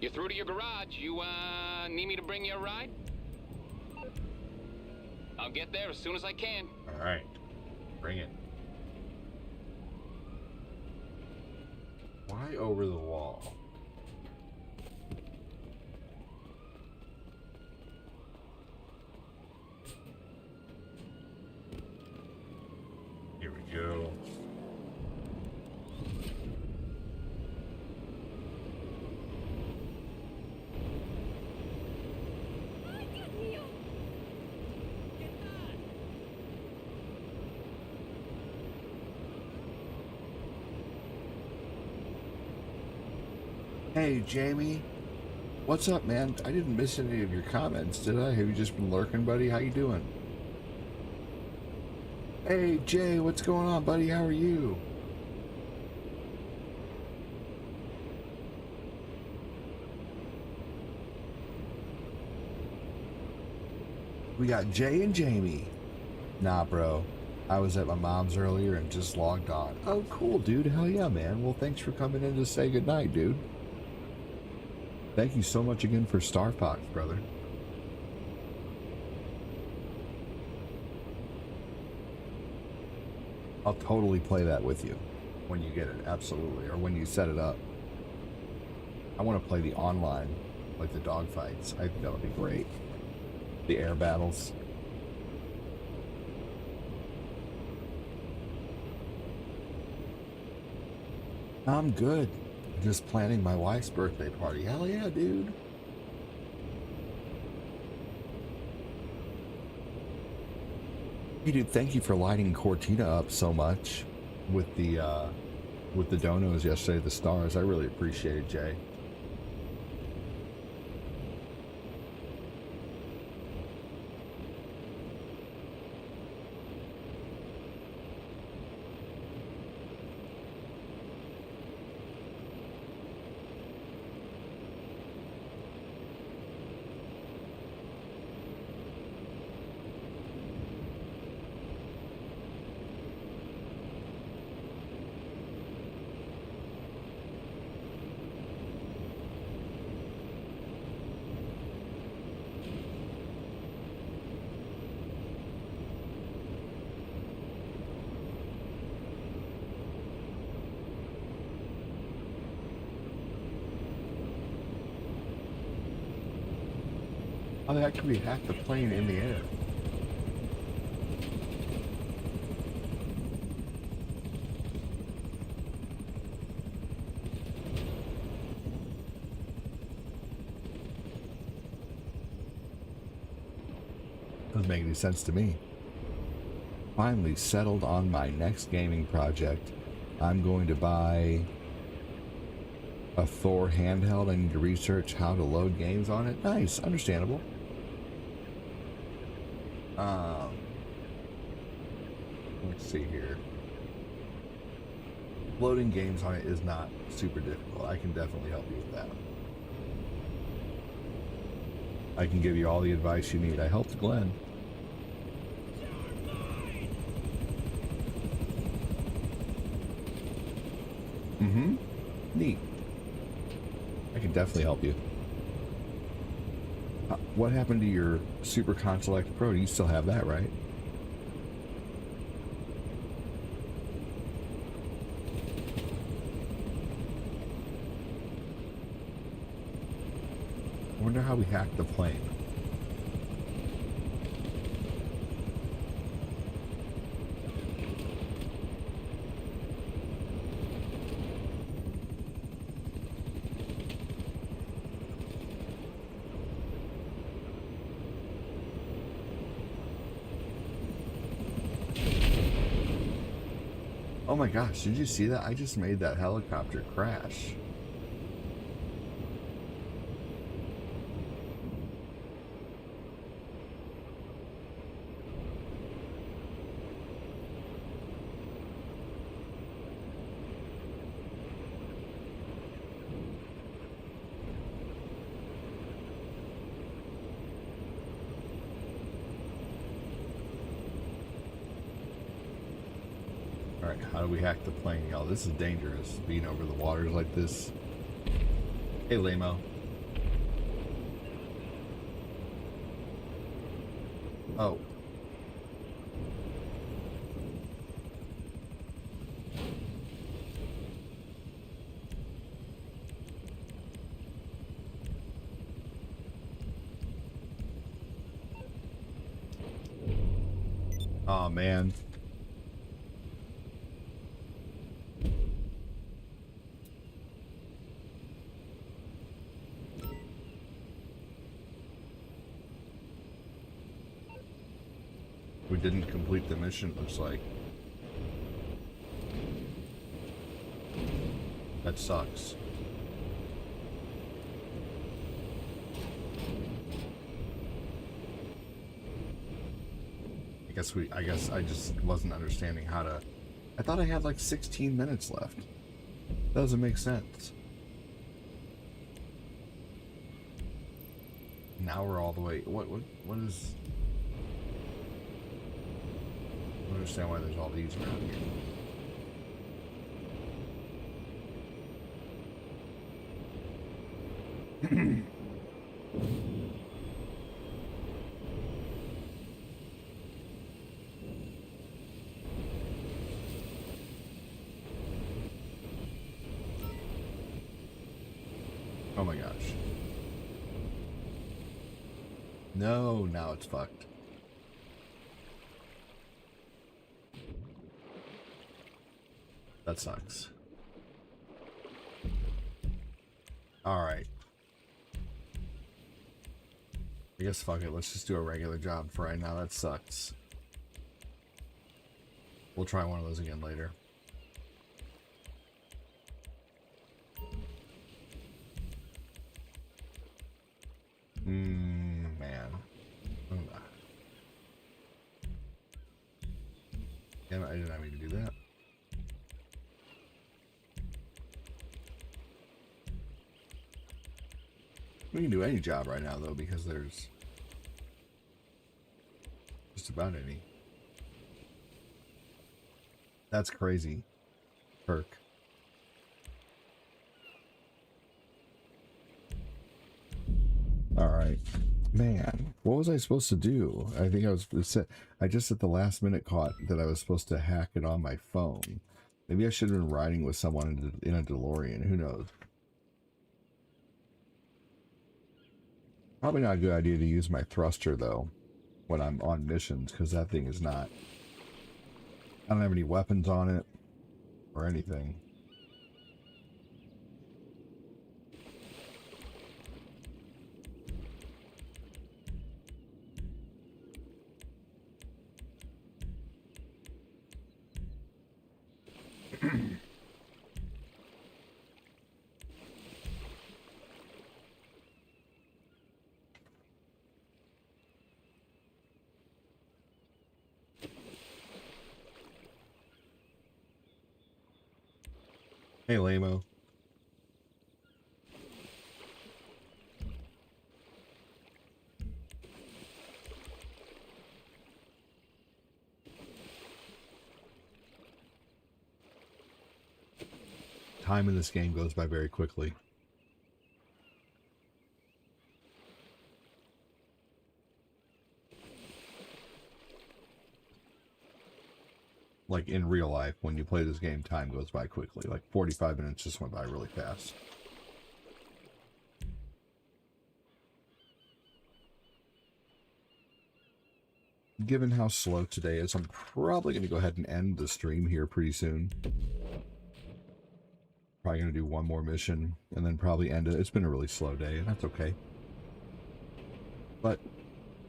You're through to your garage. You, need me to bring you a ride? I'll get there as soon as I can. All right, bring it. Why over the wall? Here we go. Hey, Jamie. What's up, man? I didn't miss any of your comments, did I? Have you just been lurking, buddy? How you doing? Hey, Jay, what's going on, buddy? How are you? We got Jay and Jamie. Nah, bro. I was at my mom's earlier and just logged on. Oh, cool, dude. Hell yeah, man. Well, thanks for coming in to say goodnight, dude. Thank you so much again for Star Fox, brother. I'll totally play that with you when you get it, absolutely, or when you set it up. I want to play the online, like the dogfights. I think that would be great. The air battles. I'm good. Just planning my wife's birthday party. Hell yeah, dude. Hey, dude, thank you for lighting Cortina up so much with the donos yesterday, the stars. I really appreciate it, Jay. How the heck can we hack the plane in the air? Doesn't make any sense to me. Finally settled on my next gaming project. I'm going to buy a Thor handheld. I need to research how to load games on it. Nice, understandable. Let's see here. Loading games on it is not super difficult. I can definitely help you with that. I can give you all the advice you need. I helped Glenn. Mm-hmm. Neat. I can definitely help you. What happened to your Super Conselect Pro? You still have that, right? I wonder how we hacked the plane. Oh my gosh, did you see that? I just made that helicopter crash. Alright, how do we hack the plane, y'all? This is dangerous, being over the waters like this. Hey, Lamo. Oh. Aw, man. We didn't complete the mission, looks like. That sucks. I guess I just wasn't understanding how to. I thought I had like 16 minutes left. That doesn't make sense. Now we're all the way. What is? I don't understand why there's all these around here. Oh my gosh. No, now it's fucked. That sucks. Alright. I guess fuck it, let's just do a regular job for right now. That sucks. We'll try one of those again later. Man. Damn it, I did not mean to do that. We can do any job right now, though, because there's just about any. That's crazy. Perk. Alright. Man, what was I supposed to do? I think I just at the last minute caught that I was supposed to hack it on my phone. Maybe I should have been riding with someone in a DeLorean. Who knows? Probably not a good idea to use my thruster, though, when I'm on missions, because that thing is not... I don't have any weapons on it, or anything. Hey, Lamo. Time in this game goes by very quickly. Like in real life, when you play this game, time goes by quickly. Like 45 minutes just went by really fast. Given how slow today is, I'm probably going to go ahead and end the stream here pretty soon. Probably going to do one more mission and then probably end it. It's been a really slow day, and that's okay. But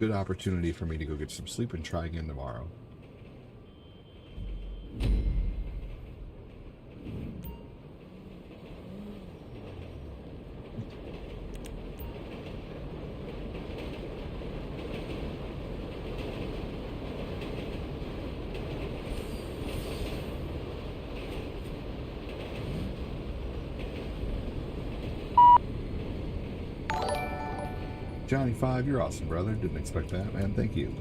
good opportunity for me to go get some sleep and try again tomorrow. Johnny 5, you're awesome, brother. Didn't expect that, man. Thank you.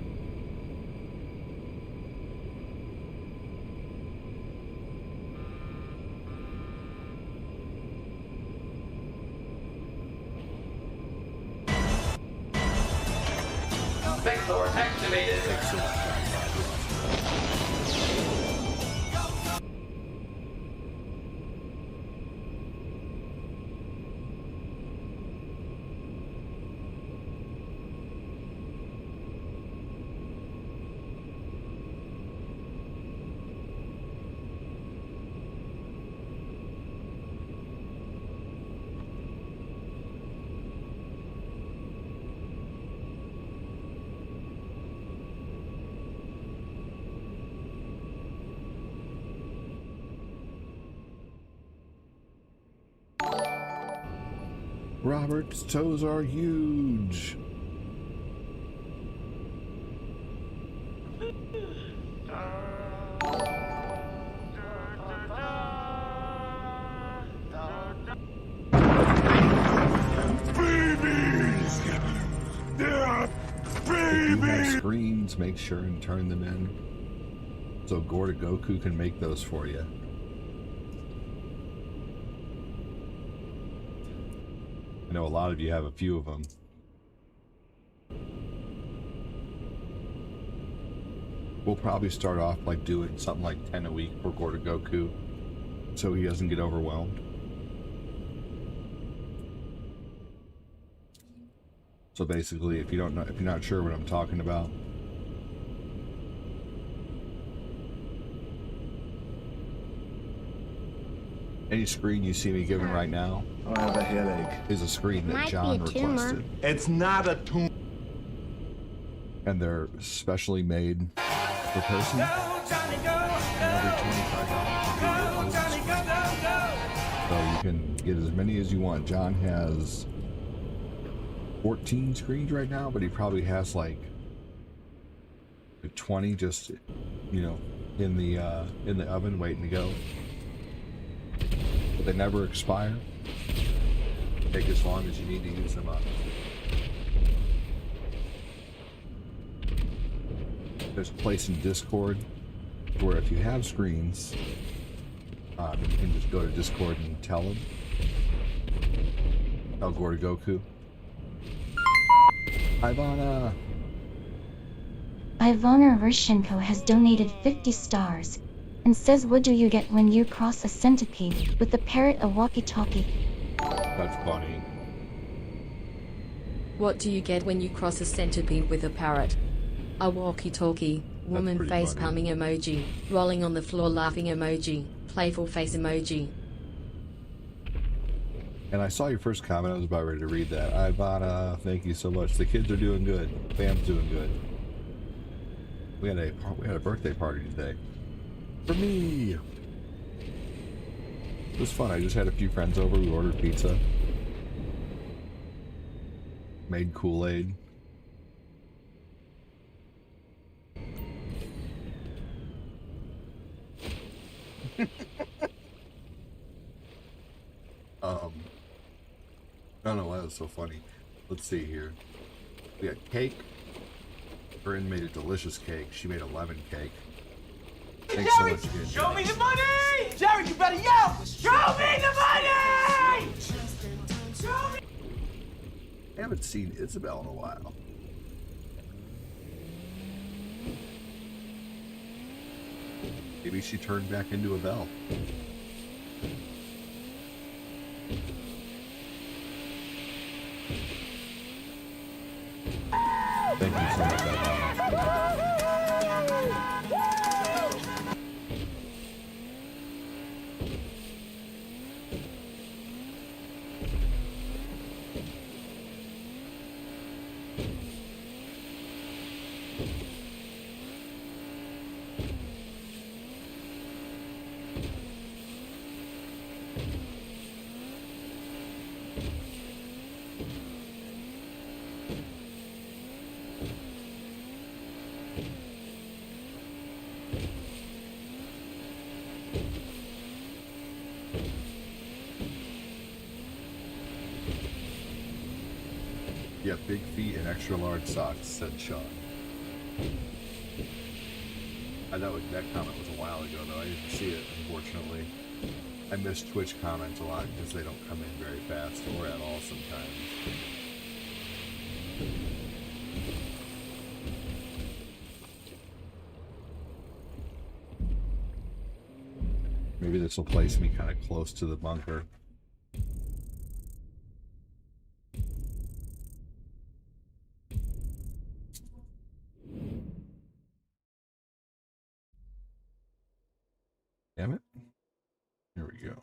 Vexor activated. Thanks so much, Johnny 5. You're awesome. Robert's toes are huge. Babies! They're If you have babies! screens, make sure and turn them in so Gorda Goku can make those for you. I know a lot of you have a few of them. We'll probably start off like doing something like 10 a week for Gorda Goku so he doesn't get overwhelmed. So basically, if you're not sure what I'm talking about, any screen you see me giving right now, I have a headache. is a screen that Might be John a tumor. requested. It's not a tumor. And they're specially made per person. And every $25 you get those. So you can get as many as you want. John has 14 screens right now, but he probably has like 20 just, you know, in the oven waiting to go. But they never expire. Take as long as you need to use them up. There's a place in Discord where if you have screens, you can just go to Discord and tell them. Tell Gorda Goku. Ivana! Ivana Vershenko has donated 50 stars and says, what do you get when you cross a centipede with a parrot, a walkie-talkie? That's funny. What do you get when you cross a centipede with a parrot? A walkie-talkie, woman pretty face funny. palming emoji, rolling on the floor laughing emoji, playful face emoji. And I saw your first comment. I was about ready to read that. Ivana, thank you so much. The kids are doing good. Fam's doing good. We had a birthday party today. For me! It was fun. I just had a few friends over. We ordered pizza. Made Kool-Aid. so funny. Let's see here. We got cake. Corinne made a delicious cake. She made a lemon cake. Thanks so much again. Show me the money! Jerry, you better yell! Show me the money! Show me! I haven't seen Isabel in a while. Maybe she turned back into a bell. Thank you so much, Ivana. Yeah, big feet and extra large socks, said Sean. I know that comment was a while ago, though. I didn't see it, unfortunately. I miss Twitch comments a lot because they don't come in very fast or at all sometimes. Maybe this will place me kind of close to the bunker. Damn it. Here we go.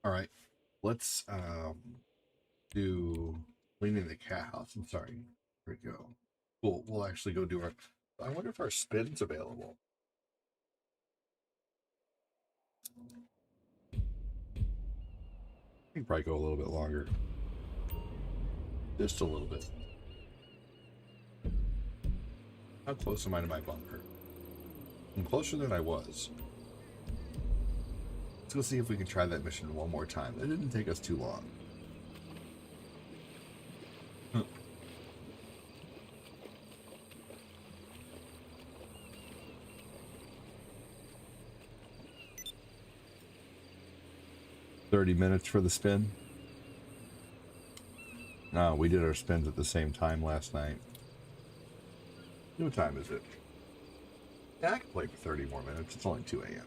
All right. Let's do cleaning the cat house. I'm sorry. Here we go. We'll actually go do our... I wonder if our spin's available. We can probably go a little bit longer. Just a little bit. How close am I to my bunker? I'm closer than I was. Let's go see if we can try that mission one more time. That didn't take us too long. Huh. $30 minutes for the spin. No, we did our spins at the same time last night. What time is it? Yeah, I can play for 30 more minutes. It's only 2 a.m.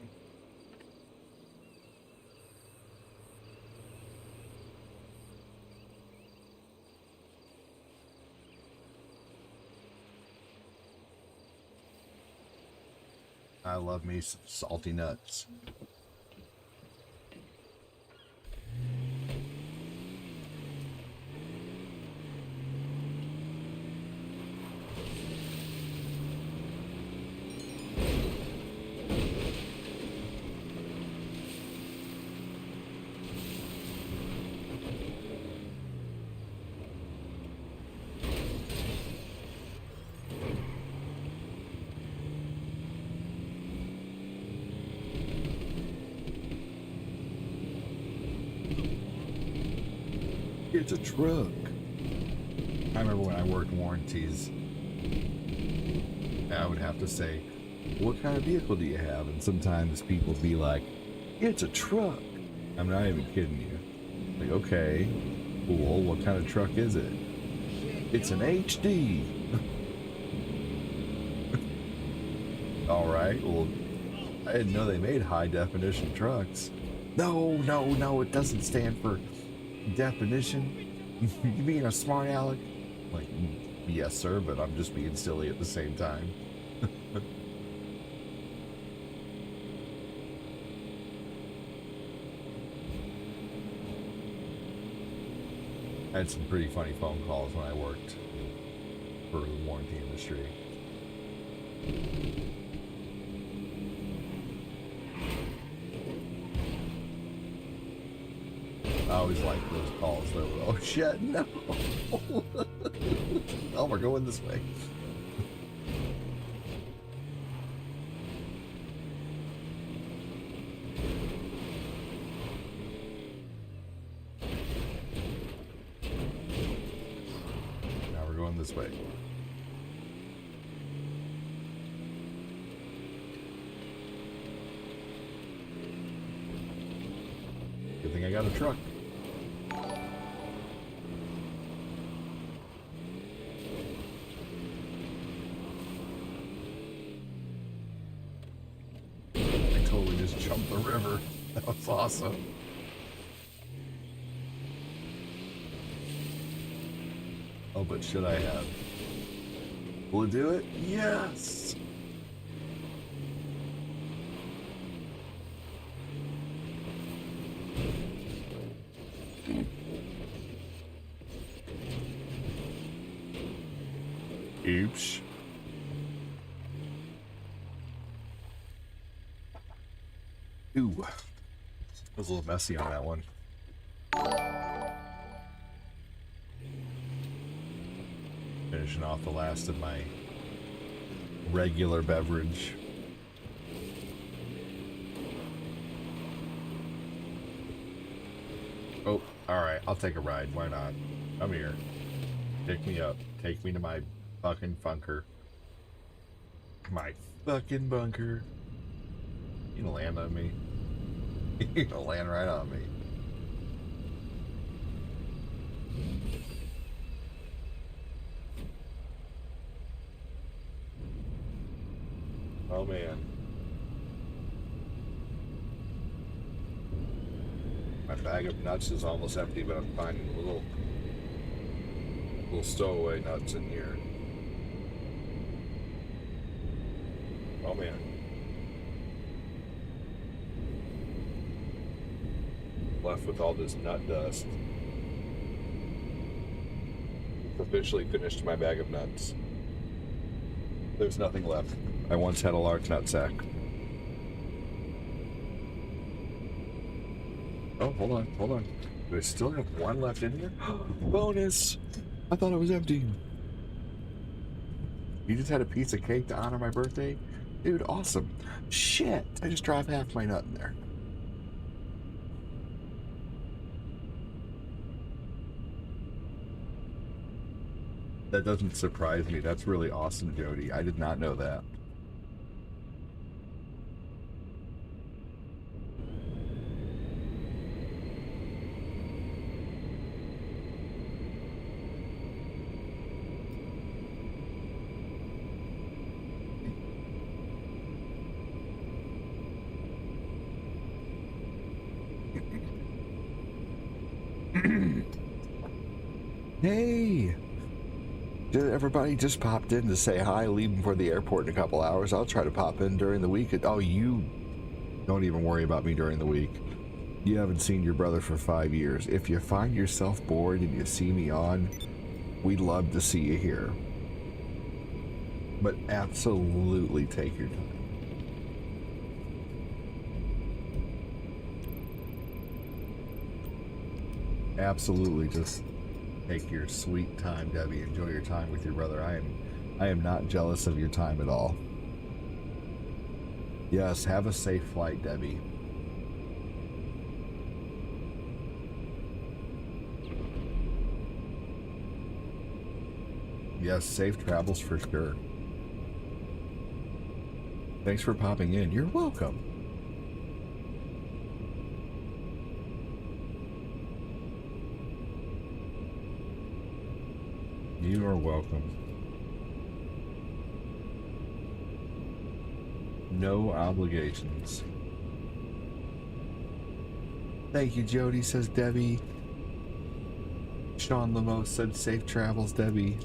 I love me some salty nuts. It's a truck. I remember when I worked warranties, I would have to say, what kind of vehicle do you have? And sometimes people would be like, it's a truck. I'm not even kidding you. Like, okay, cool. What kind of truck is it? It's an HD. All right. Well, I didn't know they made high definition trucks. No, it doesn't stand for definition. You being a smart aleck? Like, yes sir, but I'm just being silly at the same time. I had some pretty funny phone calls when I worked for the warranty industry. always like those calls though. Oh shit, no. Oh, we're going this way. Now we're going this way. Good thing I got a truck. I totally just jumped the river. That was awesome. Oh, but should I have? Will it do it? Yes! Oops. Ooh. Was a little messy on that one. Finishing off the last of my regular beverage. Oh, alright. I'll take a ride. Why not? Come here. Pick me up. Take me to my fucking bunker. My fucking bunker. You gonna land on me? You're gonna land right on me. Oh man. My bag of nuts is almost empty, but I'm finding little stowaway nuts in here. Oh man. Left with all this nut dust. Officially finished my bag of nuts. There's nothing left. I once had a large nut sack. Oh, hold on. Do I still have one left in here? Bonus! I thought it was empty. You just had a piece of cake to honor my birthday? Dude, awesome. Shit, I just dropped half my nut in there. That doesn't surprise me. That's really awesome, Jody. I did not know that. Hey! Everybody just popped in to say hi, leaving for the airport in a couple hours. I'll try to pop in during the week. Oh, you don't even worry about me during the week. You haven't seen your brother for 5 years. If you find yourself bored and you see me on, we'd love to see you here. But absolutely take your time. Absolutely just take your sweet time, Debbie. Enjoy your time with your brother. I am not jealous of your time at all. Yes, have a safe flight, Debbie. Yes, safe travels for sure. Thanks for popping in. You're welcome. You are welcome. No obligations. Thank you, Jody, says Debbie. Sean Lamos said safe travels, Debbie.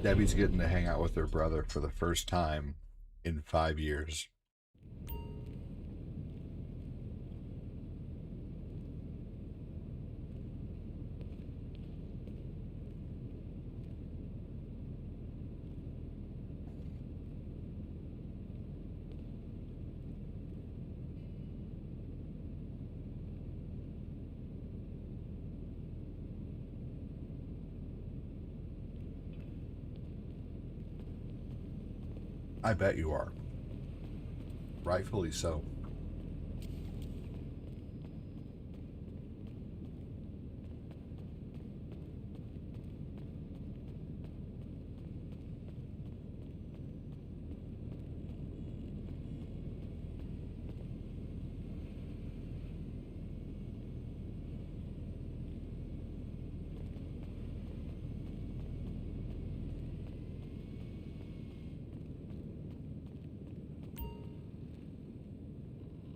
Debbie's getting to hang out with her brother for the first time in 5 years. I bet you are. Rightfully so.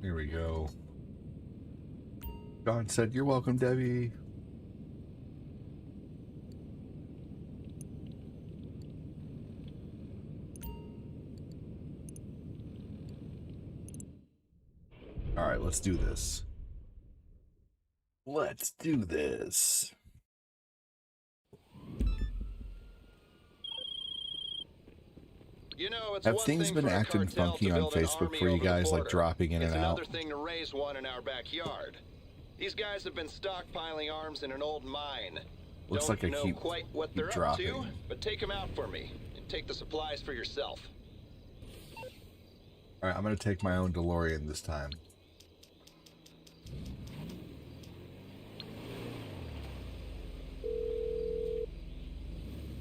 Here we go. John said, "You're welcome, Debbie." All right, let's do this. Let's do this. You know, it's Have one things thing been for a acting cartel funky to on build an Facebook army for you over the guys, like border. dropping in It's and out? another thing to raise one in our backyard. These guys have been stockpiling arms in an old mine. Looks Don't like I know keep quite what they're dropping. up to, but take them out for me and take the supplies for yourself. All right, I'm gonna take my own DeLorean this time.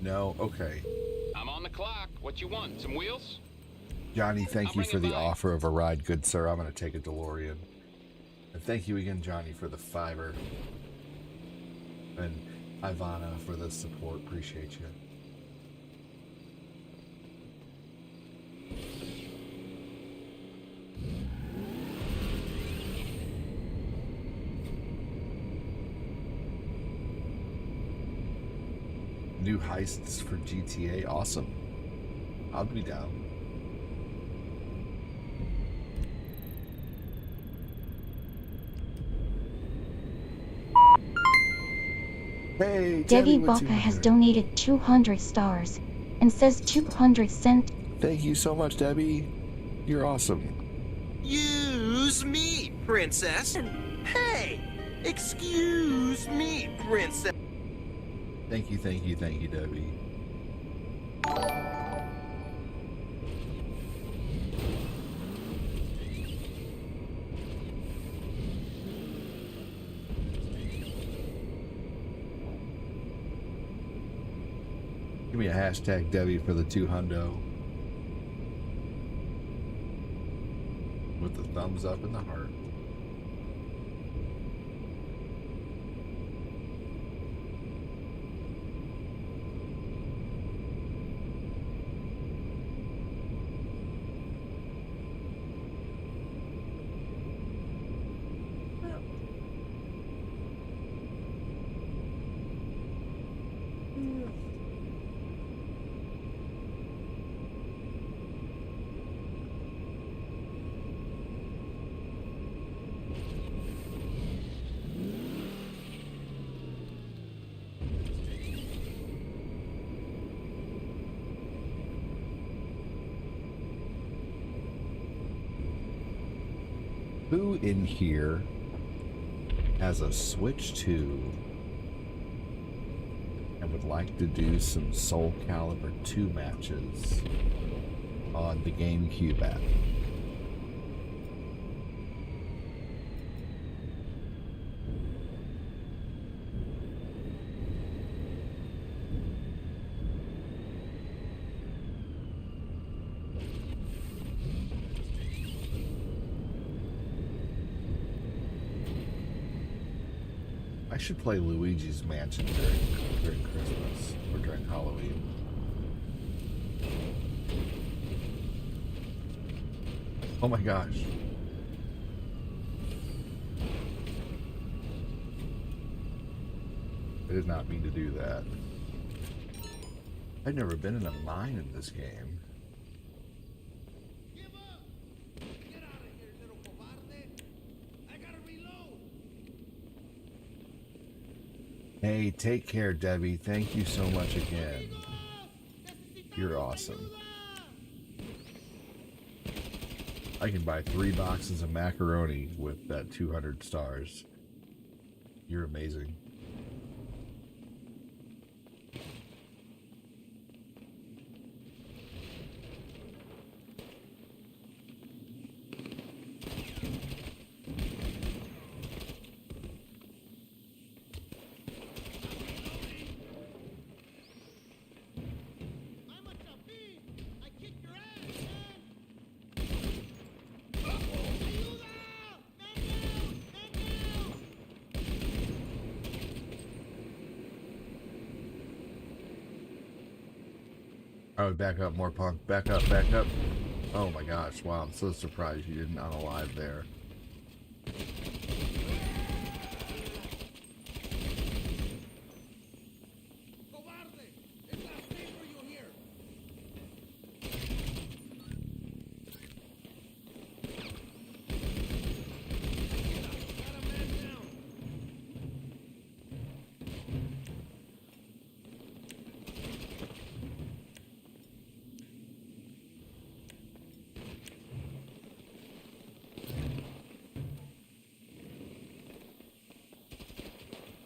No, okay. I'm on the clock. What you want? Some wheels? Johnny, thank I'll you bring for it the by. offer of a ride, good sir. I'm gonna take a DeLorean. And thank you again, Johnny, for the $5. And Ivana for the support. Appreciate you. New heists for GTA. Awesome. I'll be down. Hey, Debbie with Baka has 200. donated 200 stars and says 200 cent. Thank you so much, Debbie. You're awesome. Use me, princess. Hey, excuse me, princess. Thank you, Debbie. Give me a hashtag Debbie for the 200 with the thumbs up and the heart. Who in here has a Switch 2 and would like to do some Soul Calibur 2 matches on the GameCube app? I should play Luigi's Mansion during Christmas or during Halloween. Oh my gosh. I did not mean to do that. I've never been in a mine in this game. Hey, take care, Debbie. Thank you so much again. You're awesome. I can buy 3 boxes of macaroni with that 200 stars. You're amazing. Oh, back up, more punk. Back up, back up. Oh my gosh, wow, I'm so surprised you didn't unalive there.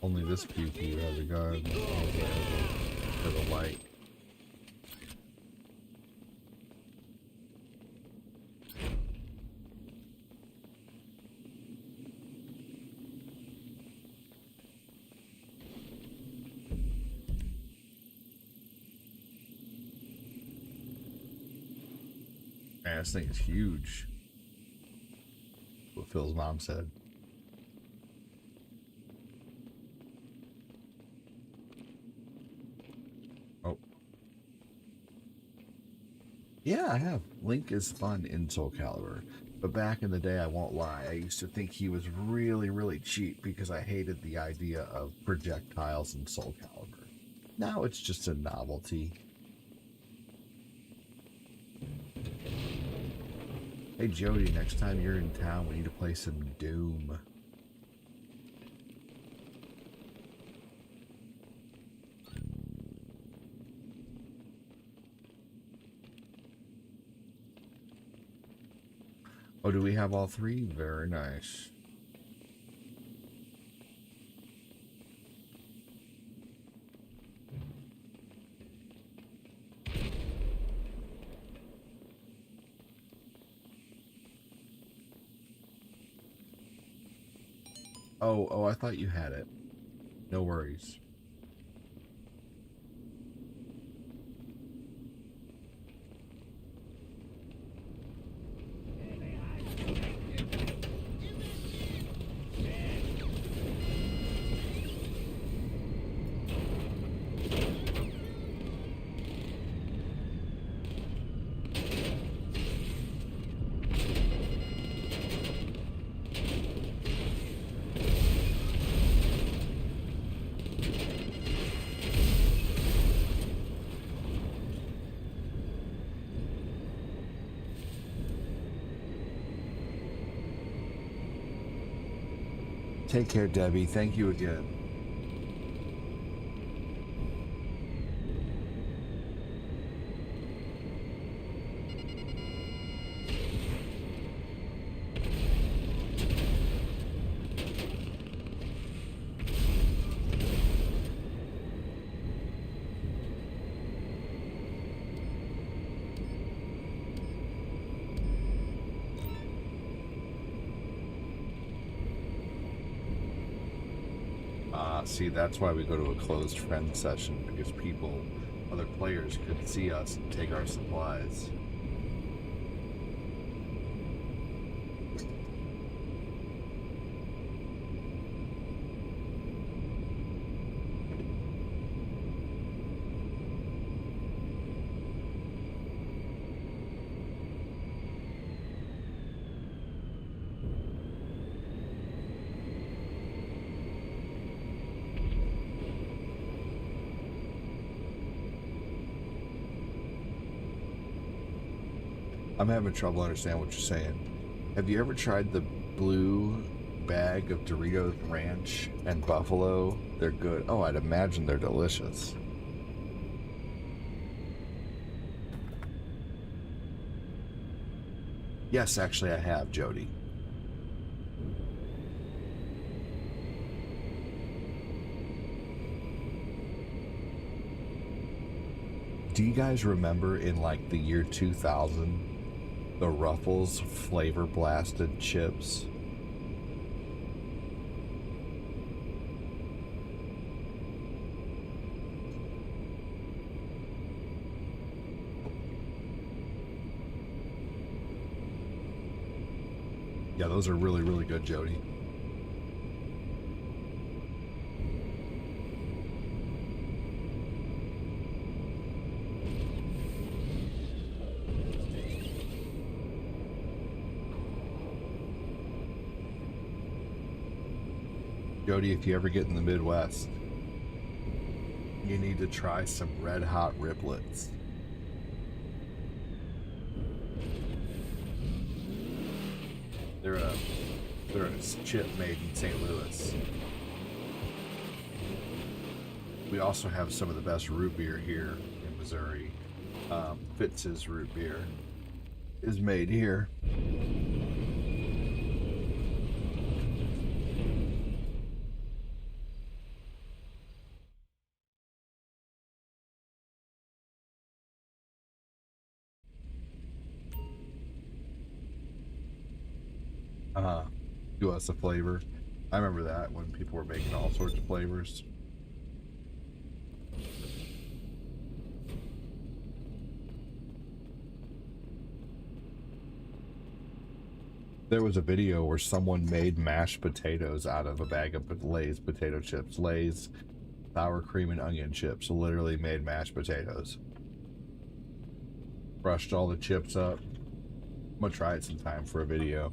Only this pew pew has a gun for the light. Man, this thing is huge. What Phil's mom said. Yeah, I have. Link is fun in Soul Calibur, but back in the day, I won't lie, I used to think he was really, really cheap because I hated the idea of projectiles in Soul Calibur. Now it's just a novelty. Hey Jody, next time you're in town, we need to play some Doom. Oh, do we have all 3? Very nice. Oh, I thought you had it. No worries. Take care, Debbie. Thank you again. See, that's why we go to a closed friend session, because other players could see us and take our supplies. I'm having trouble understanding what you're saying. Have you ever tried the blue bag of Doritos Ranch and Buffalo? They're good. Oh, I'd imagine they're delicious. Yes, actually I have, Jody. Do you guys remember in like the year 2000, the Ruffles flavor blasted chips? Yeah, those are really, really good, Jody. Jody, if you ever get in the Midwest, you need to try some Red Hot Riplets. They're a chip made in St. Louis. We also have some of the best root beer here in Missouri. Fitz's root beer is made here. Do us a flavor. I remember that when people were making all sorts of flavors. There was a video where someone made mashed potatoes out of a bag of Lay's potato chips. Lay's sour cream and onion chips. Literally made mashed potatoes. Brushed all the chips up. I'm gonna try it sometime for a video.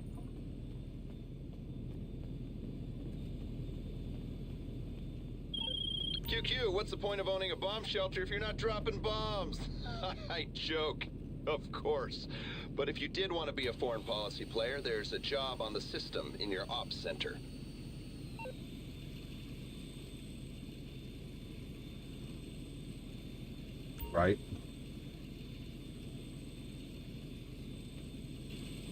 QQ, what's the point of owning a bomb shelter if you're not dropping bombs? I joke, of course. But if you did want to be a foreign policy player, there's a job on the system in your ops center. Right?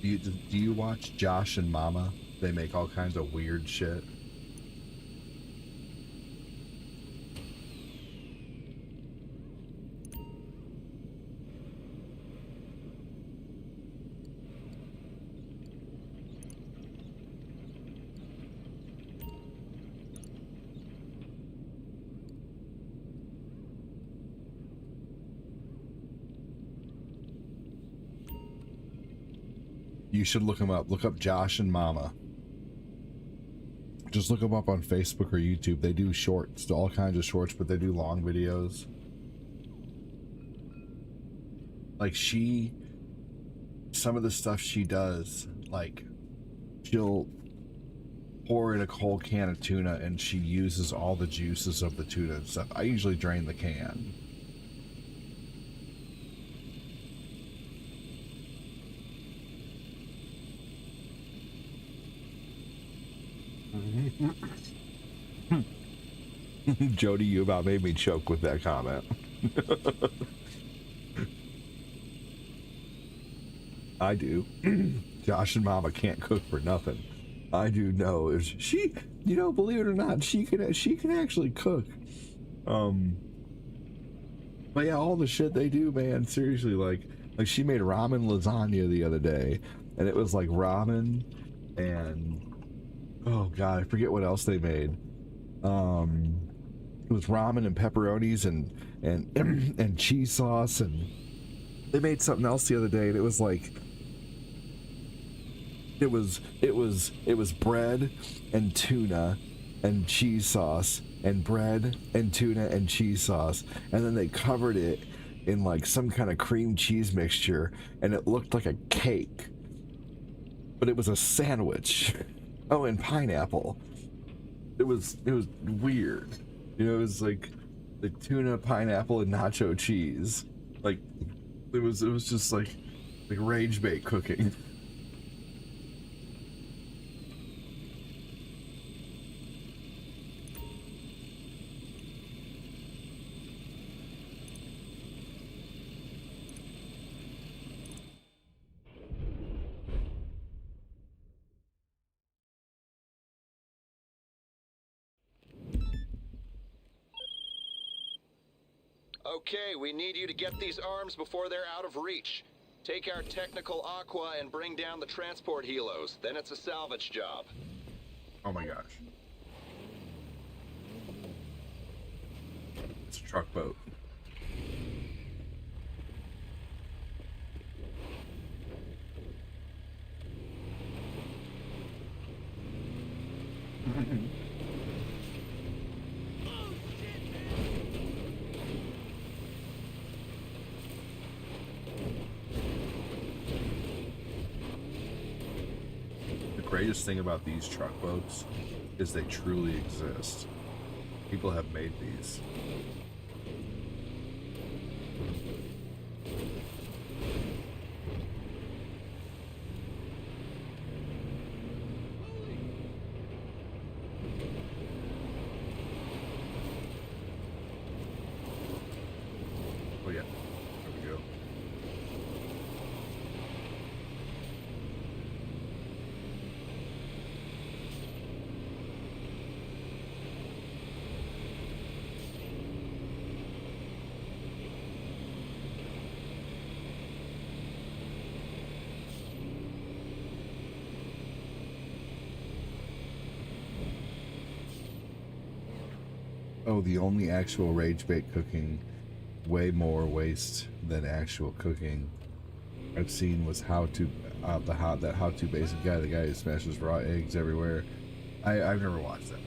Do you watch Josh and Mama? They make all kinds of weird shit. You should look them up. Look up Josh and Mama. Just look them up on Facebook or YouTube. They do shorts, all kinds of shorts, but they do long videos. Like some of the stuff she does, like she'll pour in a whole can of tuna and she uses all the juices of the tuna and stuff. I usually drain the can. Jody, you about made me choke with that comment. I do. Josh and Mama can't cook for nothing. I do know. If she, you know, believe it or not, she can actually cook. But yeah, all the shit they do, man, seriously, like she made ramen lasagna the other day, and it was like ramen and oh god, I forget what else they made. It was ramen and pepperonis and cheese sauce, and they made something else the other day, and it was like it was bread and tuna and cheese sauce and bread and tuna and cheese sauce, and then they covered it in like some kind of cream cheese mixture, and it looked like a cake, but it was a sandwich. Oh, and pineapple. It was weird. You know, it was like the tuna, pineapple, and nacho cheese. Like it was just like Like rage bait cooking. Okay, we need you to get these arms before they're out of reach. Take our technical aqua and bring down the transport helos. Then it's a salvage job. Oh my gosh. It's a truck boat. The greatest thing about these truck boats is they truly exist. People have made these. Oh yeah, there we go. Oh, the only actual rage bait cooking, way more waste than actual cooking I've seen was how to basic guy, the guy who smashes raw eggs everywhere. I've never watched that.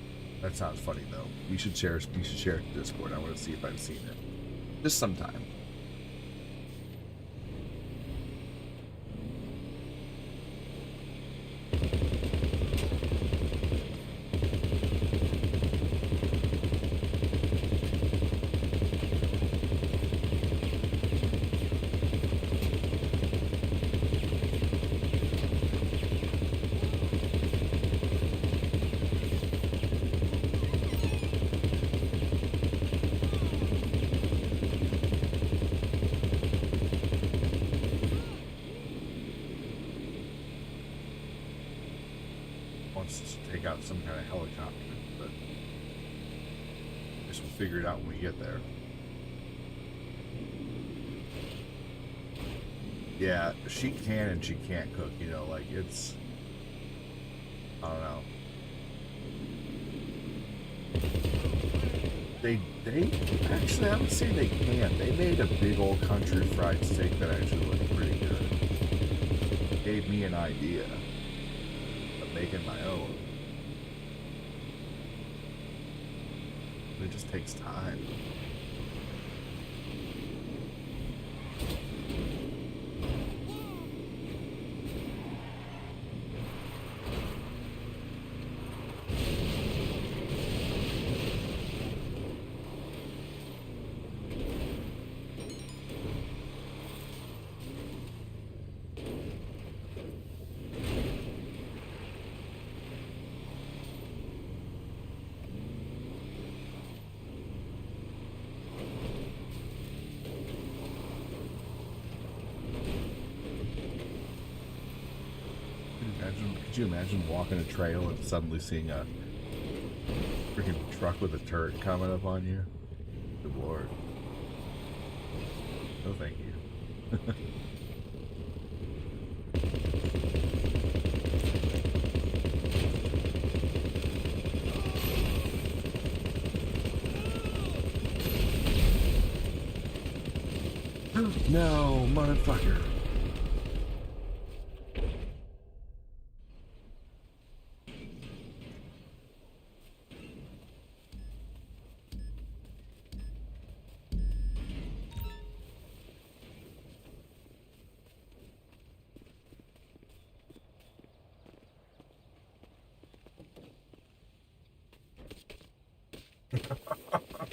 That sounds funny though. You should share it to Discord. I want to see if I've seen it. Just sometime. Wants to take out some kind of helicopter, but I guess we'll figure it out when we get there. Yeah, she can and she can't cook, you know, like it's, I don't know. They actually, I would say they can. They made a big old country fried steak that actually looked pretty good. Gave me an idea of making my own. It just takes time. Could you imagine walking a trail and suddenly seeing a freaking truck with a turret coming up on you? Good lord. No thank you. No, motherfucker.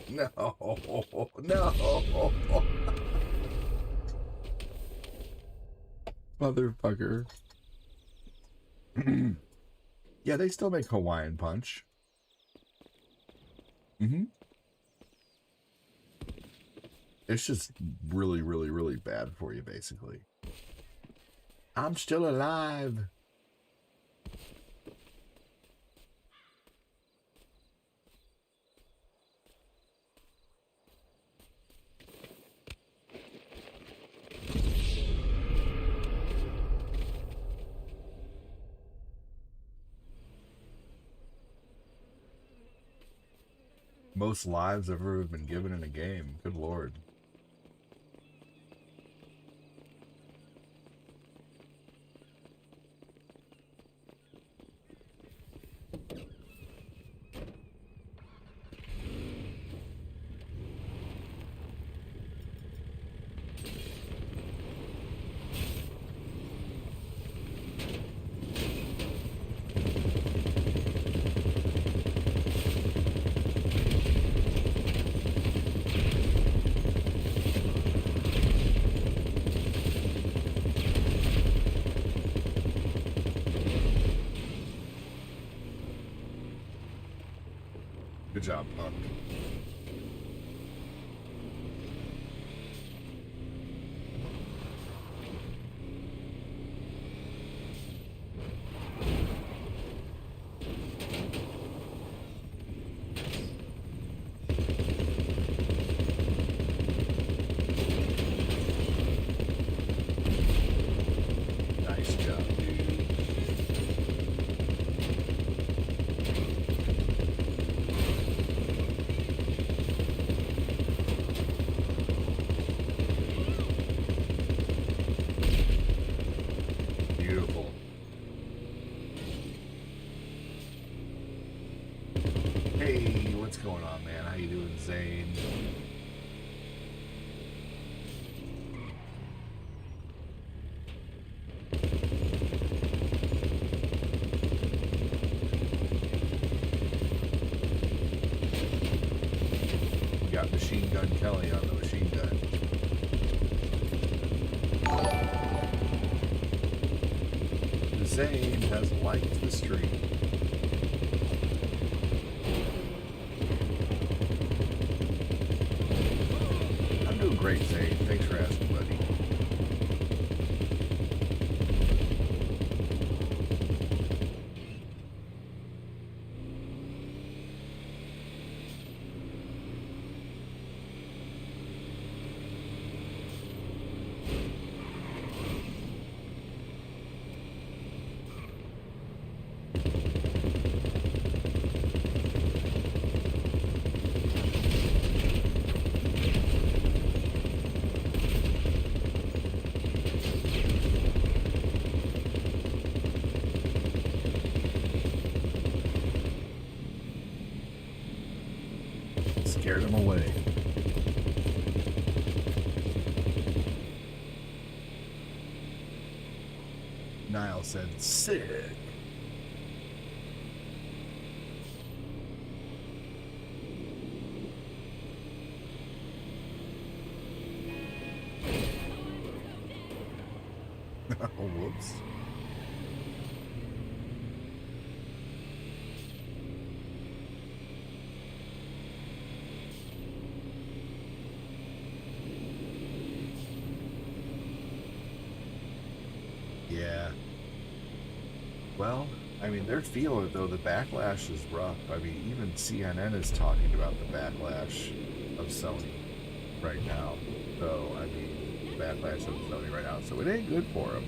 No, no. Motherfucker. Yeah, they still make Hawaiian Punch. It's just really, really, really bad for you, basically. I'm still alive. Most lives ever have been given in a game. Good lord. Good job, Punk. Nice job, dude. Beautiful. Hey, what's going on, man? How you doing, Zane? We got Machine Gun Kelly on the machine gun. Zane has liked the stream. I'm doing great, Zane. Thanks for asking, buddy. Scared him away. Niall said, sick. Oh, whoops. Yeah. Well, I mean, they're feeling it, though. The backlash is rough. I mean, even CNN is talking about the backlash of Sony right now. So, I mean, backlash of Sony right now. So it ain't good for them.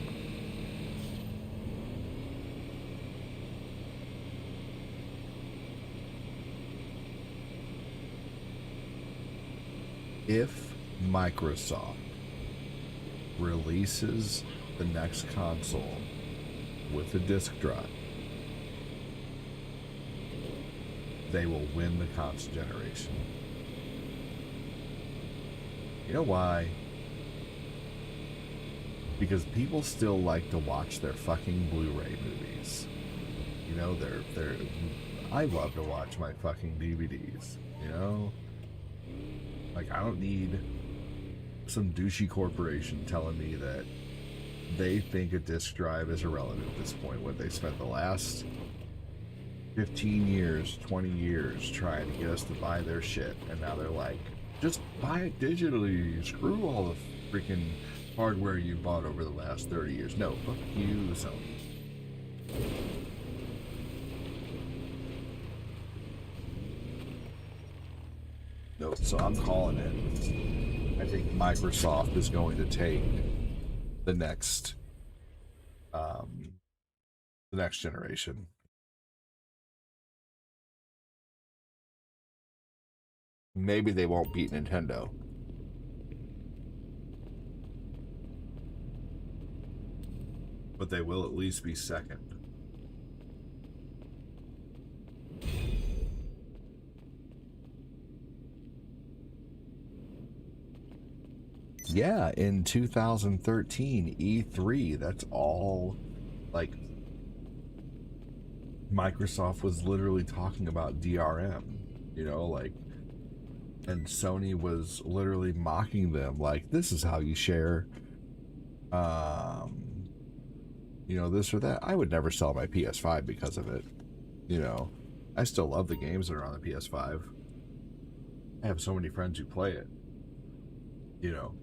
If Microsoft releases the next console with a disk drive, they will win the console generation. You know why? Because people still like to watch their fucking Blu-ray movies. You know, they're I love to watch my fucking DVDs, you know? Like, I don't need some douchey corporation telling me that they think a disk drive is irrelevant at this point. When they spent the last 15 years, 20 years trying to get us to buy their shit, and now they're like, just buy it digitally. Screw all the freaking hardware you bought over the last 30 years. No, fuck you, Sony. No, so I'm calling it. I think Microsoft is going to take the next generation. Maybe they won't beat Nintendo. But they will at least be second. Yeah, in 2013, E3, that's all, like, Microsoft was literally talking about DRM, you know, like, and Sony was literally mocking them, like, this is how you share, you know, this or that. I would never sell my PS5 because of it, you know. I still love the games that are on the PS5. I have so many friends who play it, you know.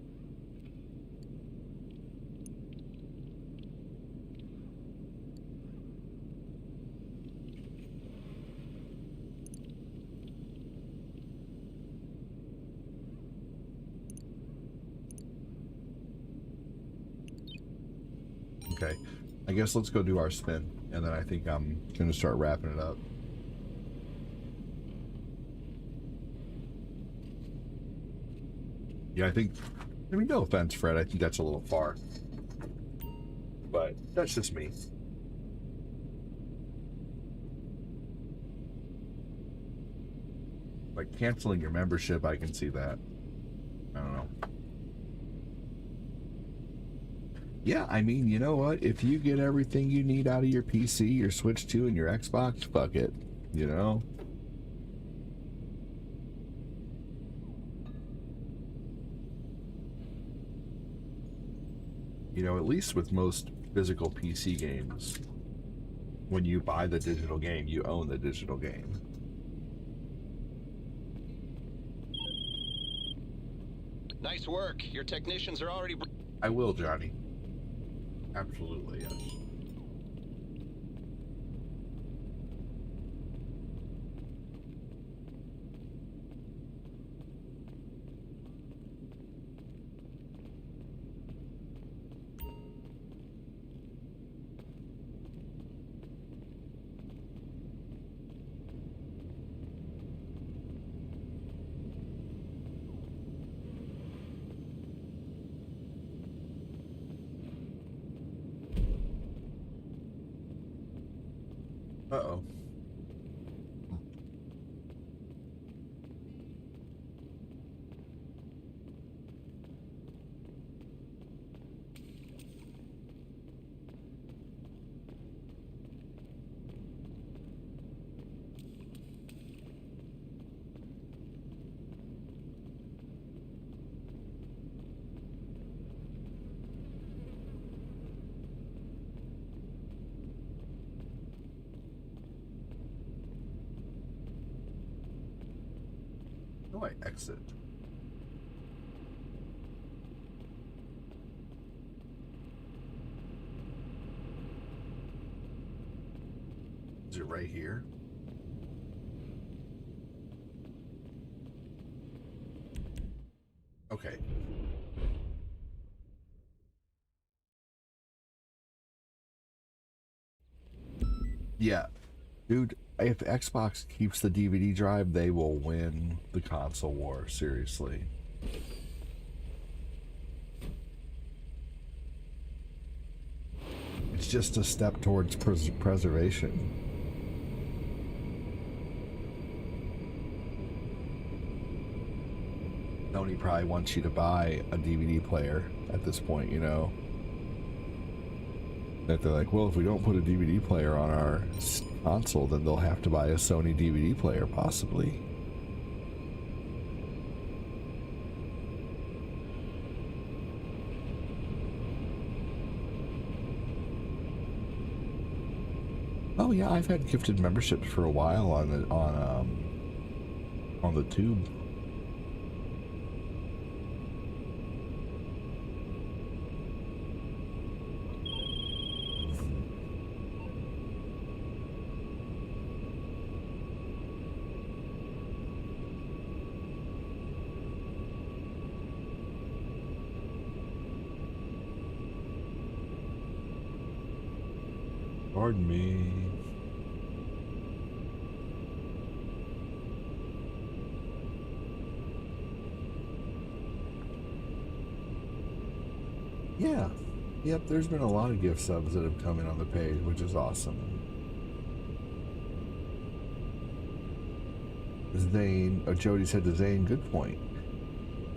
Okay, I guess let's go do our spin, and then I think I'm gonna start wrapping it up. Yeah, I mean, no offense, Fred, I think that's a little far, but that's just me. Like, canceling your membership, I can see that. I don't know. Yeah, I mean, you know what? If you get everything you need out of your PC, your Switch 2, and your Xbox, fuck it. You know? You know, at least with most physical PC games, when you buy the digital game, you own the digital game. Nice work. Your technicians are already... I will, Johnny. Absolutely, yes. Uh-oh. How do I exit? Is it right here? Okay. Yeah. Dude, if Xbox keeps the DVD drive, they will win the console war, seriously. It's just a step towards preservation. Sony probably wants you to buy a DVD player at this point, you know? That they're like, well, if we don't put a DVD player on our console, then they'll have to buy a Sony DVD player, possibly. Oh yeah, I've had gifted memberships for a while on the tube. Pardon me. Yeah. Yep, there's been a lot of gift subs that have come in on the page, which is awesome. Zane, Jody said to Zane, good point.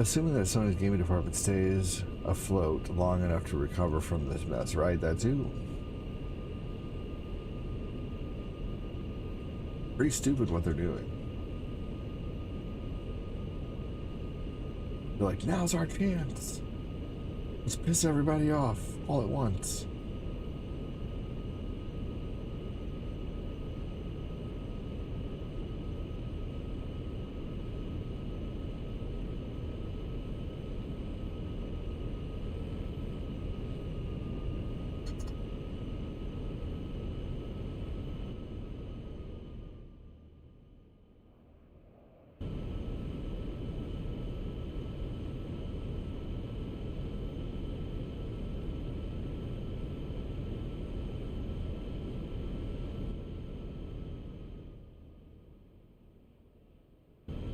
Assuming that Sony's gaming department stays afloat long enough to recover from this mess, right? That too. Pretty stupid what they're doing. They're like, now's our chance. Let's piss everybody off all at once.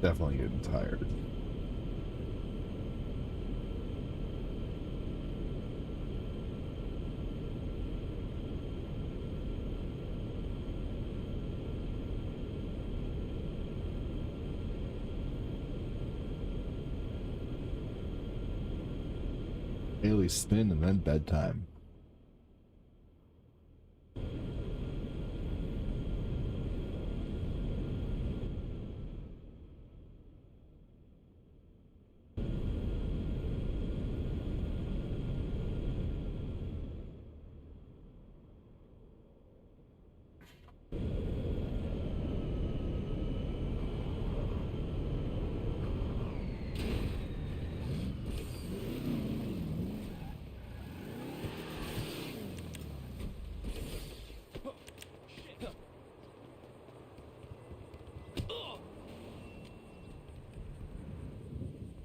Definitely getting tired. Daily spin and then bedtime.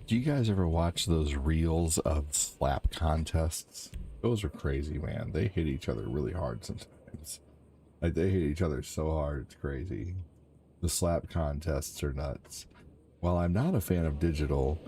Do you guys ever watch those reels of slap contests? Those are crazy, man. They hit each other really hard sometimes. Like, they hit each other so hard, it's crazy. The slap contests are nuts. While I'm not a fan of digital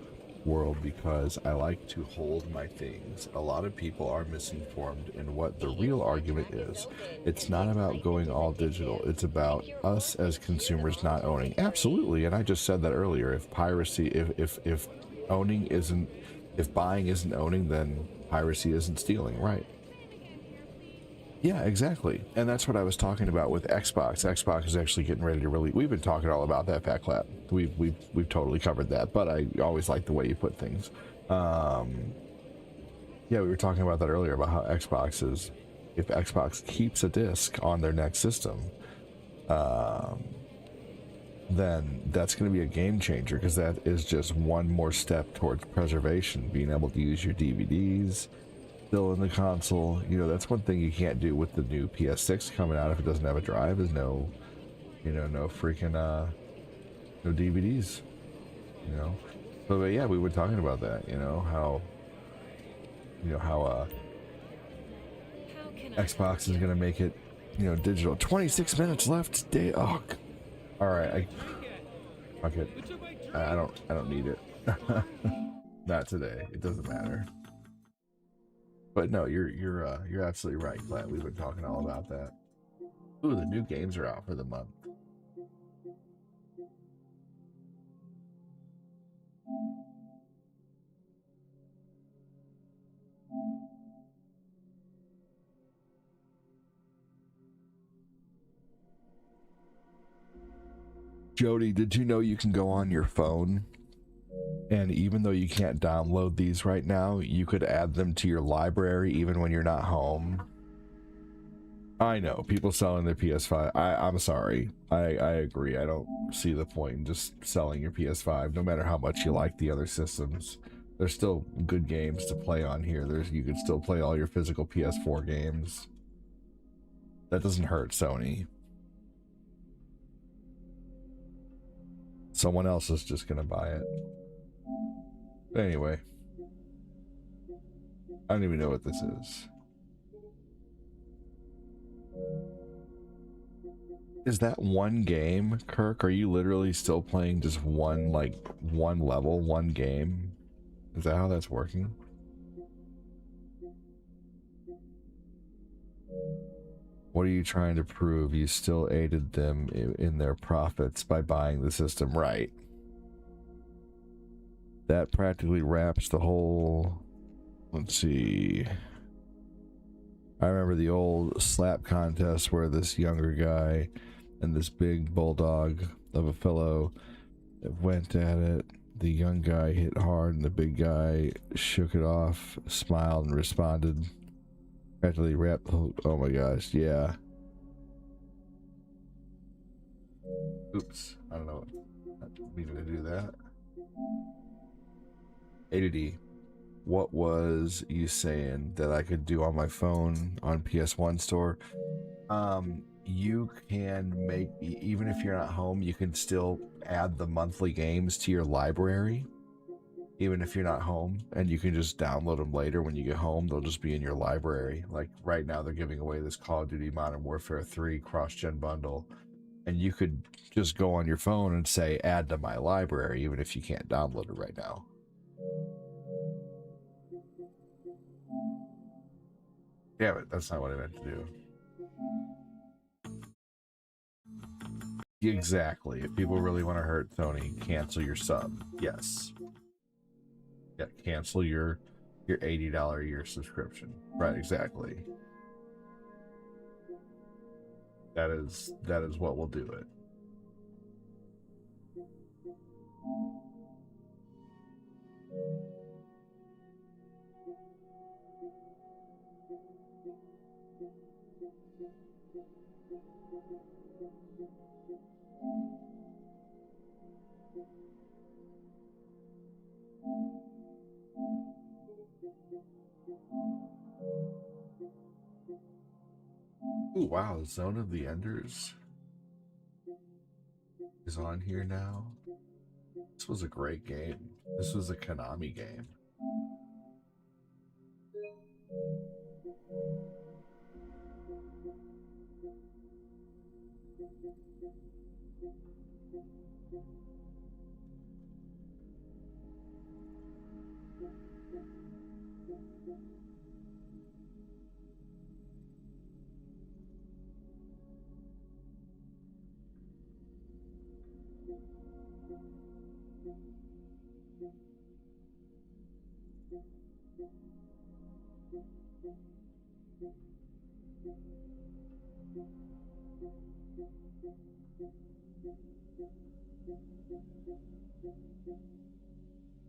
world because I like to hold my things, a lot of people are misinformed in what the real argument is. It's not about going all digital. It's about us as consumers not owning. Absolutely, and I just said that earlier. If piracy, if owning isn't, if buying isn't owning, then piracy isn't stealing, right? Yeah, exactly. And that's what I was talking about with Xbox. Xbox is actually getting ready to release. We've been talking all about that, Fat Clap. We've totally covered that, but I always like the way you put things. Yeah, we were talking about that earlier about how Xbox is, if Xbox keeps a disc on their next system, then that's going to be a game changer, because that is just one more step towards preservation, being able to use your DVDs still in the console. You know, that's one thing you can't do with the new PS6 coming out if it doesn't have a drive, is no, you know, no freaking no DVDs, you know. But yeah, we were talking about that, you know, how Xbox is going to make it, you know, digital. 26 minutes left. Oh, all right, fuck it. I don't need it. Not today. It doesn't matter. But no, you're absolutely right, Glad. We've been talking all about that. Ooh, the new games are out for the month. Jody, did you know you can go on your phone, and even though you can't download these right now, you could add them to your library even when you're not home? I know people selling their PS5. I'm sorry. I agree. I don't see the point in just selling your PS5, no matter how much you like the other systems. There's still good games to play on here. You can still play all your physical PS4 games. That doesn't hurt Sony. Someone else is just gonna buy it. Anyway, I don't even know what this is. Is that one game, Kirk? Are you literally still playing just one level, one game? Is that how that's working? What are you trying to prove? You still aided them in their profits by buying the system, right? That practically wraps the whole... Let's see... I remember the old slap contest where this younger guy and this big bulldog of a fellow went at it. The young guy hit hard and the big guy shook it off, smiled and responded. Practically wrapped the whole... Oh my gosh, yeah. Oops, I don't know. I didn't mean to do that. ADD. What was you saying that I could do on my phone on PS1 store? You can make, even if you're not home, you can still add the monthly games to your library, even if you're not home, and you can just download them later when you get home. They'll just be in your library. Like right now, they're giving away this Call of Duty Modern Warfare 3 cross-gen bundle, and you could just go on your phone and say, add to my library, even if you can't download it right now. Yeah, but that's not what I meant to do. Exactly. If people really want to hurt Tony, cancel your sub. Yes. Yeah, cancel your $80 a year subscription. Right, exactly. That is what will do it. Ooh, wow, Zone of the Enders is on here now. This was a great game. This was a Konami game.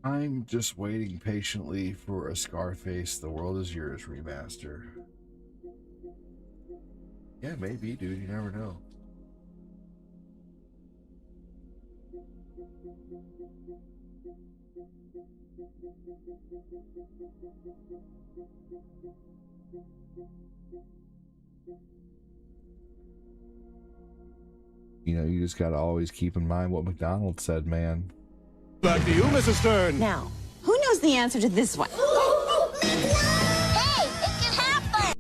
I'm just waiting patiently for a Scarface The World Is Yours remaster. Yeah, maybe, dude. You never know. You know, you just gotta always keep in mind what McDonald's said, man. Back to you, Mrs. Stern. Now, who knows the answer to this one? Hey, it can happen!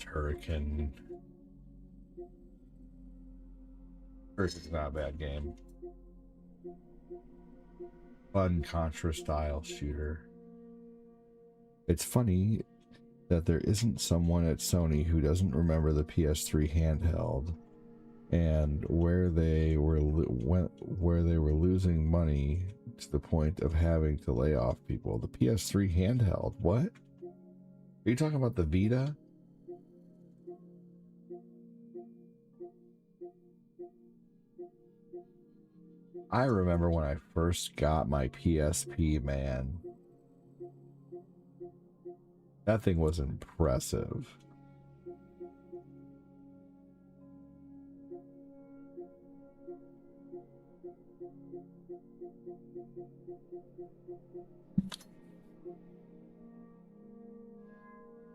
Hurricane. Hurricane's not a bad game. Fun Contra style shooter. It's funny that there isn't someone at Sony who doesn't remember the PS3 handheld and where they were losing money to the point of having to lay off people. The PS3 handheld, what? Are you talking about the Vita? Are you talking about the I remember when I first got my PSP, man. That thing was impressive.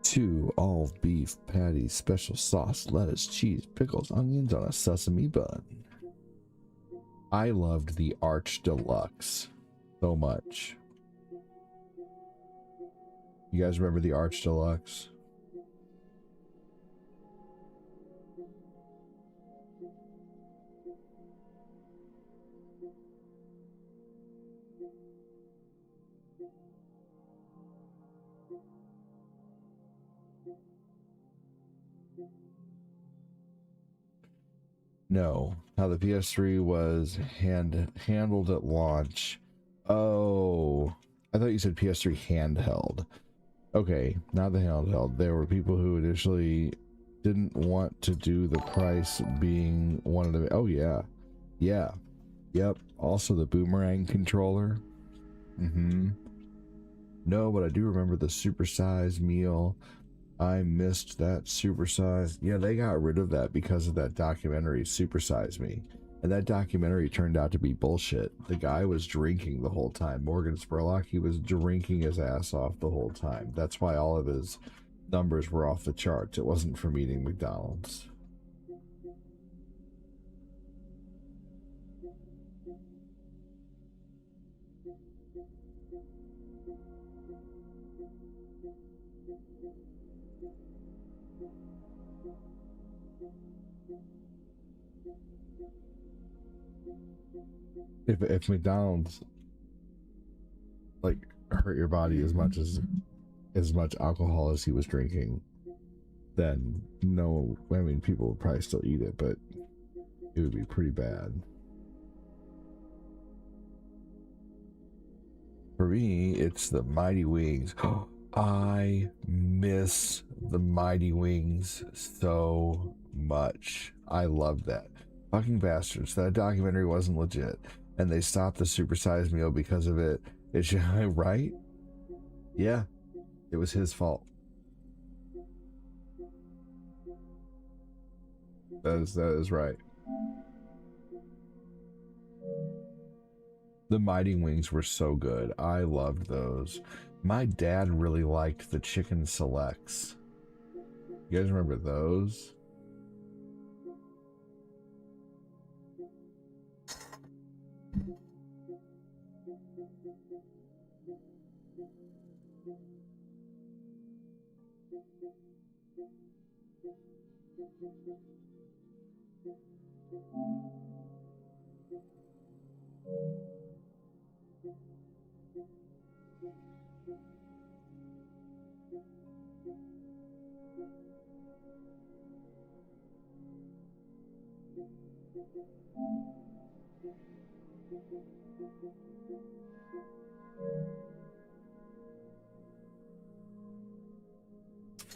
Two all beef patties, special sauce, lettuce, cheese, pickles, onions on a sesame bun. I loved the Arch Deluxe so much. You guys remember the Arch Deluxe? No, how the PS3 was handled at launch. Oh, I thought you said PS3 handheld. Okay, not the handheld. There were people who initially didn't want to do the price being one of the. Oh yeah, yeah, yep. Also the boomerang controller. No, but I do remember the supersized meal. I missed that supersized. Yeah, they got rid of that because of that documentary, Super Size Me. And that documentary turned out to be bullshit. The guy was drinking the whole time. Morgan Spurlock, he was drinking his ass off the whole time. That's why all of his numbers were off the charts. It wasn't from eating McDonald's. If McDonald's like hurt your body as much alcohol as he was drinking, then no, I mean people would probably still eat it, but it would be pretty bad. For me, it's the Mighty Wings. I miss the Mighty Wings so much. I love that. Fucking bastards. That documentary wasn't legit. And they stopped the supersized meal because of it. It's right? Yeah. It was his fault. That is right. The Mighty Wings were so good. I loved those. My dad really liked the chicken selects. You guys remember those?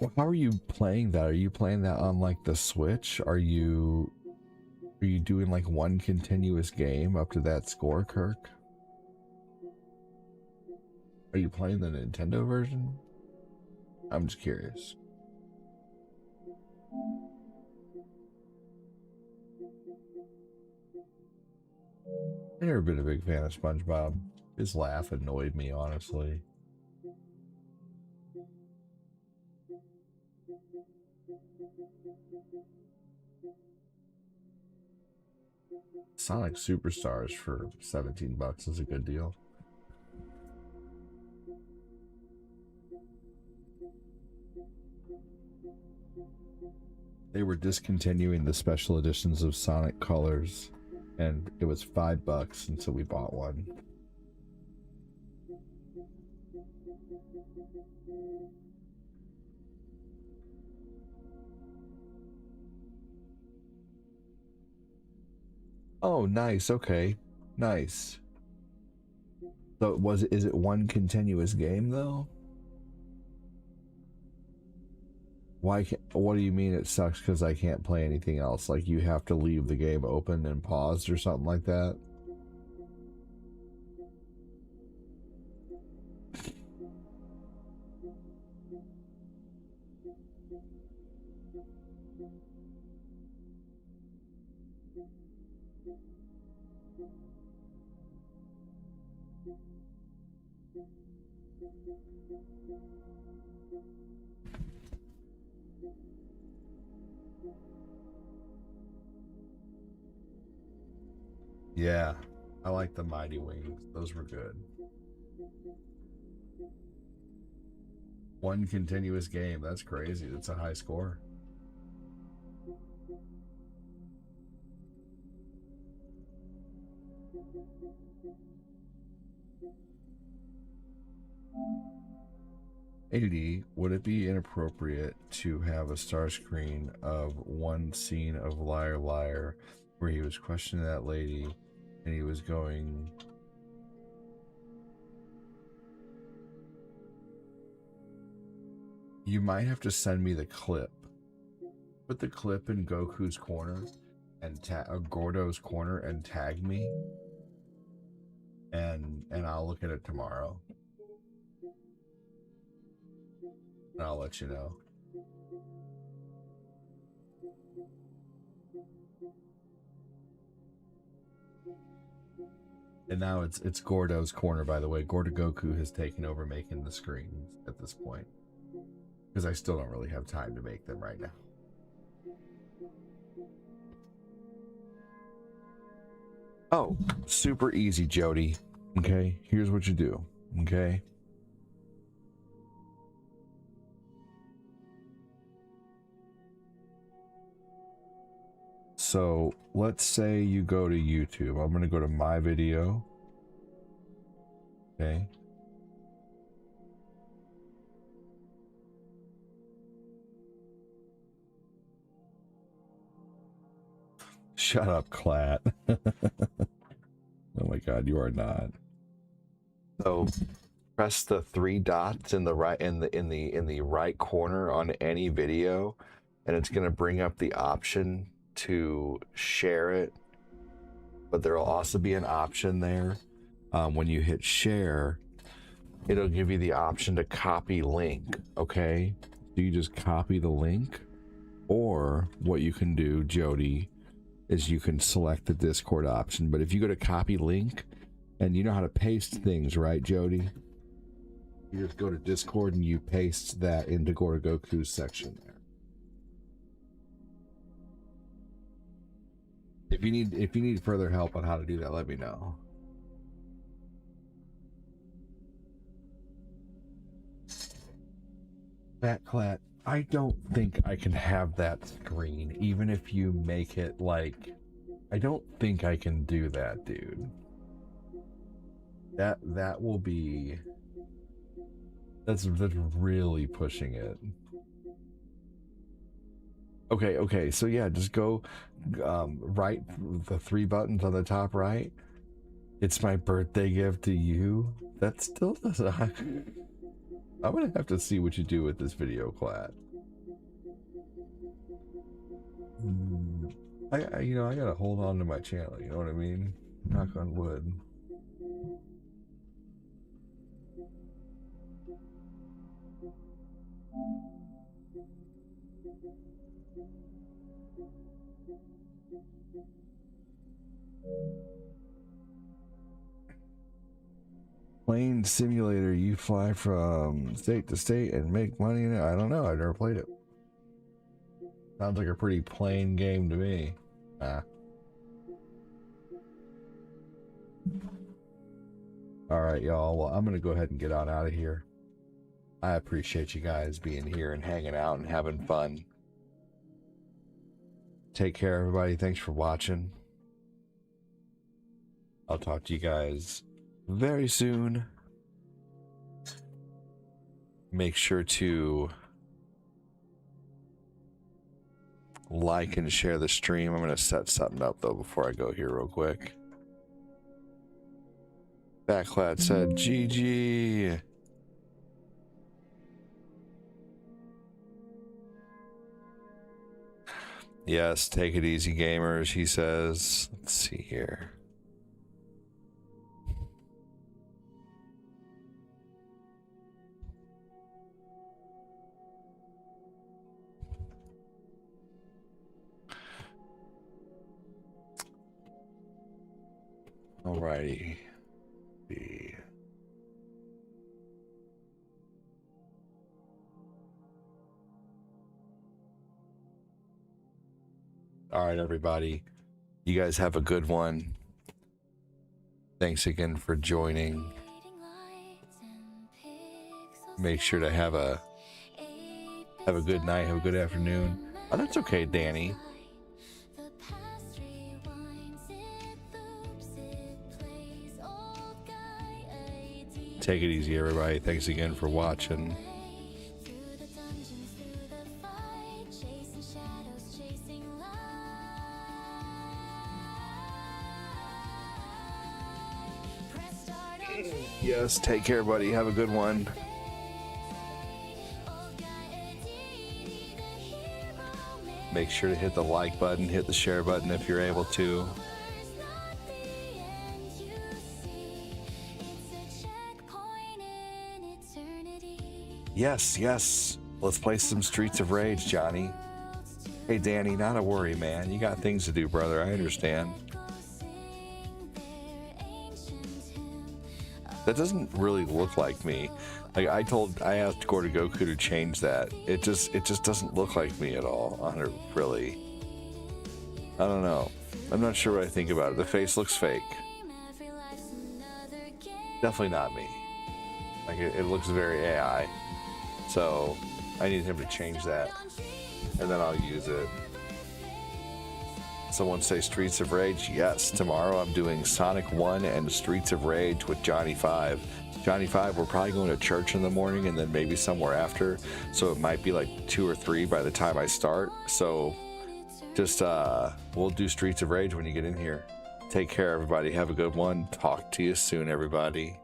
Well, how are you playing that? Are you playing that on like the Switch? Are you doing like one continuous game up to that score, Kirk? Are you playing the Nintendo version? I'm just curious. I've never been a big fan of SpongeBob. His laugh annoyed me, honestly. Sonic Superstars for 17 bucks is a good deal. They were discontinuing the special editions of Sonic Colors, and it was $5, and so we bought one. Oh, nice. Okay, nice. So is it one continuous game though? Why can't, what do you mean it sucks because I can't play anything else? Like you have to leave the game open and paused or something like that? Yeah, I like the Mighty Wings. Those were good. One continuous game. That's crazy. That's a high score. AD, would it be inappropriate to have a star screen of one scene of Liar Liar where he was questioning that lady and he was going... You might have to send me the clip. Put the clip in Goku's corner and Gordo's corner and tag me. And I'll look at it tomorrow. And I'll let you know. And now it's Gordo's corner, by the way. Gordo Goku has taken over making the screens at this point. Because I still don't really have time to make them right now. Oh, super easy, Jody. Okay, here's what you do. Okay. So let's say you go to YouTube. I'm going to go to my video. Okay. Shut up, Clat. Oh my God, you are not. So press the three dots in the right in the right corner on any video, and it's going to bring up the option to share it. But there will also be an option there when you hit share, it'll give you the option to copy link. Okay, so you just copy the link, or what you can do, Jody, is you can select the Discord option. But if you go to copy link, and you know how to paste things, right, Jody? You just go to Discord and you paste that into Gordo Goku's section there. If you need further help on how to do that, let me know. Fat Clat, I don't think I can have that screen, even if you make it like... I don't think I can do that, dude. That will be... That's really pushing it. Okay, so yeah, just go right, the three buttons on the top right. It's my birthday gift to you. That still doesn't... I'm gonna have to see what you do with this video, Clat. I gotta hold on to my channel, you know what I mean? Knock on wood. Plane simulator, you fly from state to state and make money in it. I don't know, I've never played it. Sounds like a pretty plain game to me. Alright, y'all. Well, I'm gonna go ahead and get on out of here. I appreciate you guys being here and hanging out and having fun. Take care, everybody. Thanks for watching. I'll talk to you guys very soon. Make sure to like and share the stream. I'm going to set something up though before I go here real quick. Backclad said GG. Yes, take it easy, gamers, he says. Let's see here. Alrighty. All right, everybody. You guys have a good one. Thanks again for joining. Make sure to have a good night, have a good afternoon. Oh, that's okay, Danny. Take it easy, everybody. Thanks again for watching. Yes, take care, buddy. Have a good one. Make sure to hit the like button, hit the share button if you're able to. Yes, yes. Let's play some Streets of Rage, Johnny. Hey, Danny, not a worry, man. You got things to do, brother. I understand. That doesn't really look like me. Like I asked Gordy Goku to change that. It just doesn't look like me at all on it, really. I don't know. I'm not sure what I think about it. The face looks fake. Definitely not me. Like it looks very AI. So I need him to change that, and then I'll use it. Someone say Streets of Rage. Yes, tomorrow I'm doing Sonic 1 and Streets of Rage with Johnny 5. Johnny 5, we're probably going to church in the morning and then maybe somewhere after. So it might be like 2 or 3 by the time I start. So just, we'll do Streets of Rage when you get in here. Take care, everybody. Have a good one. Talk to you soon, everybody.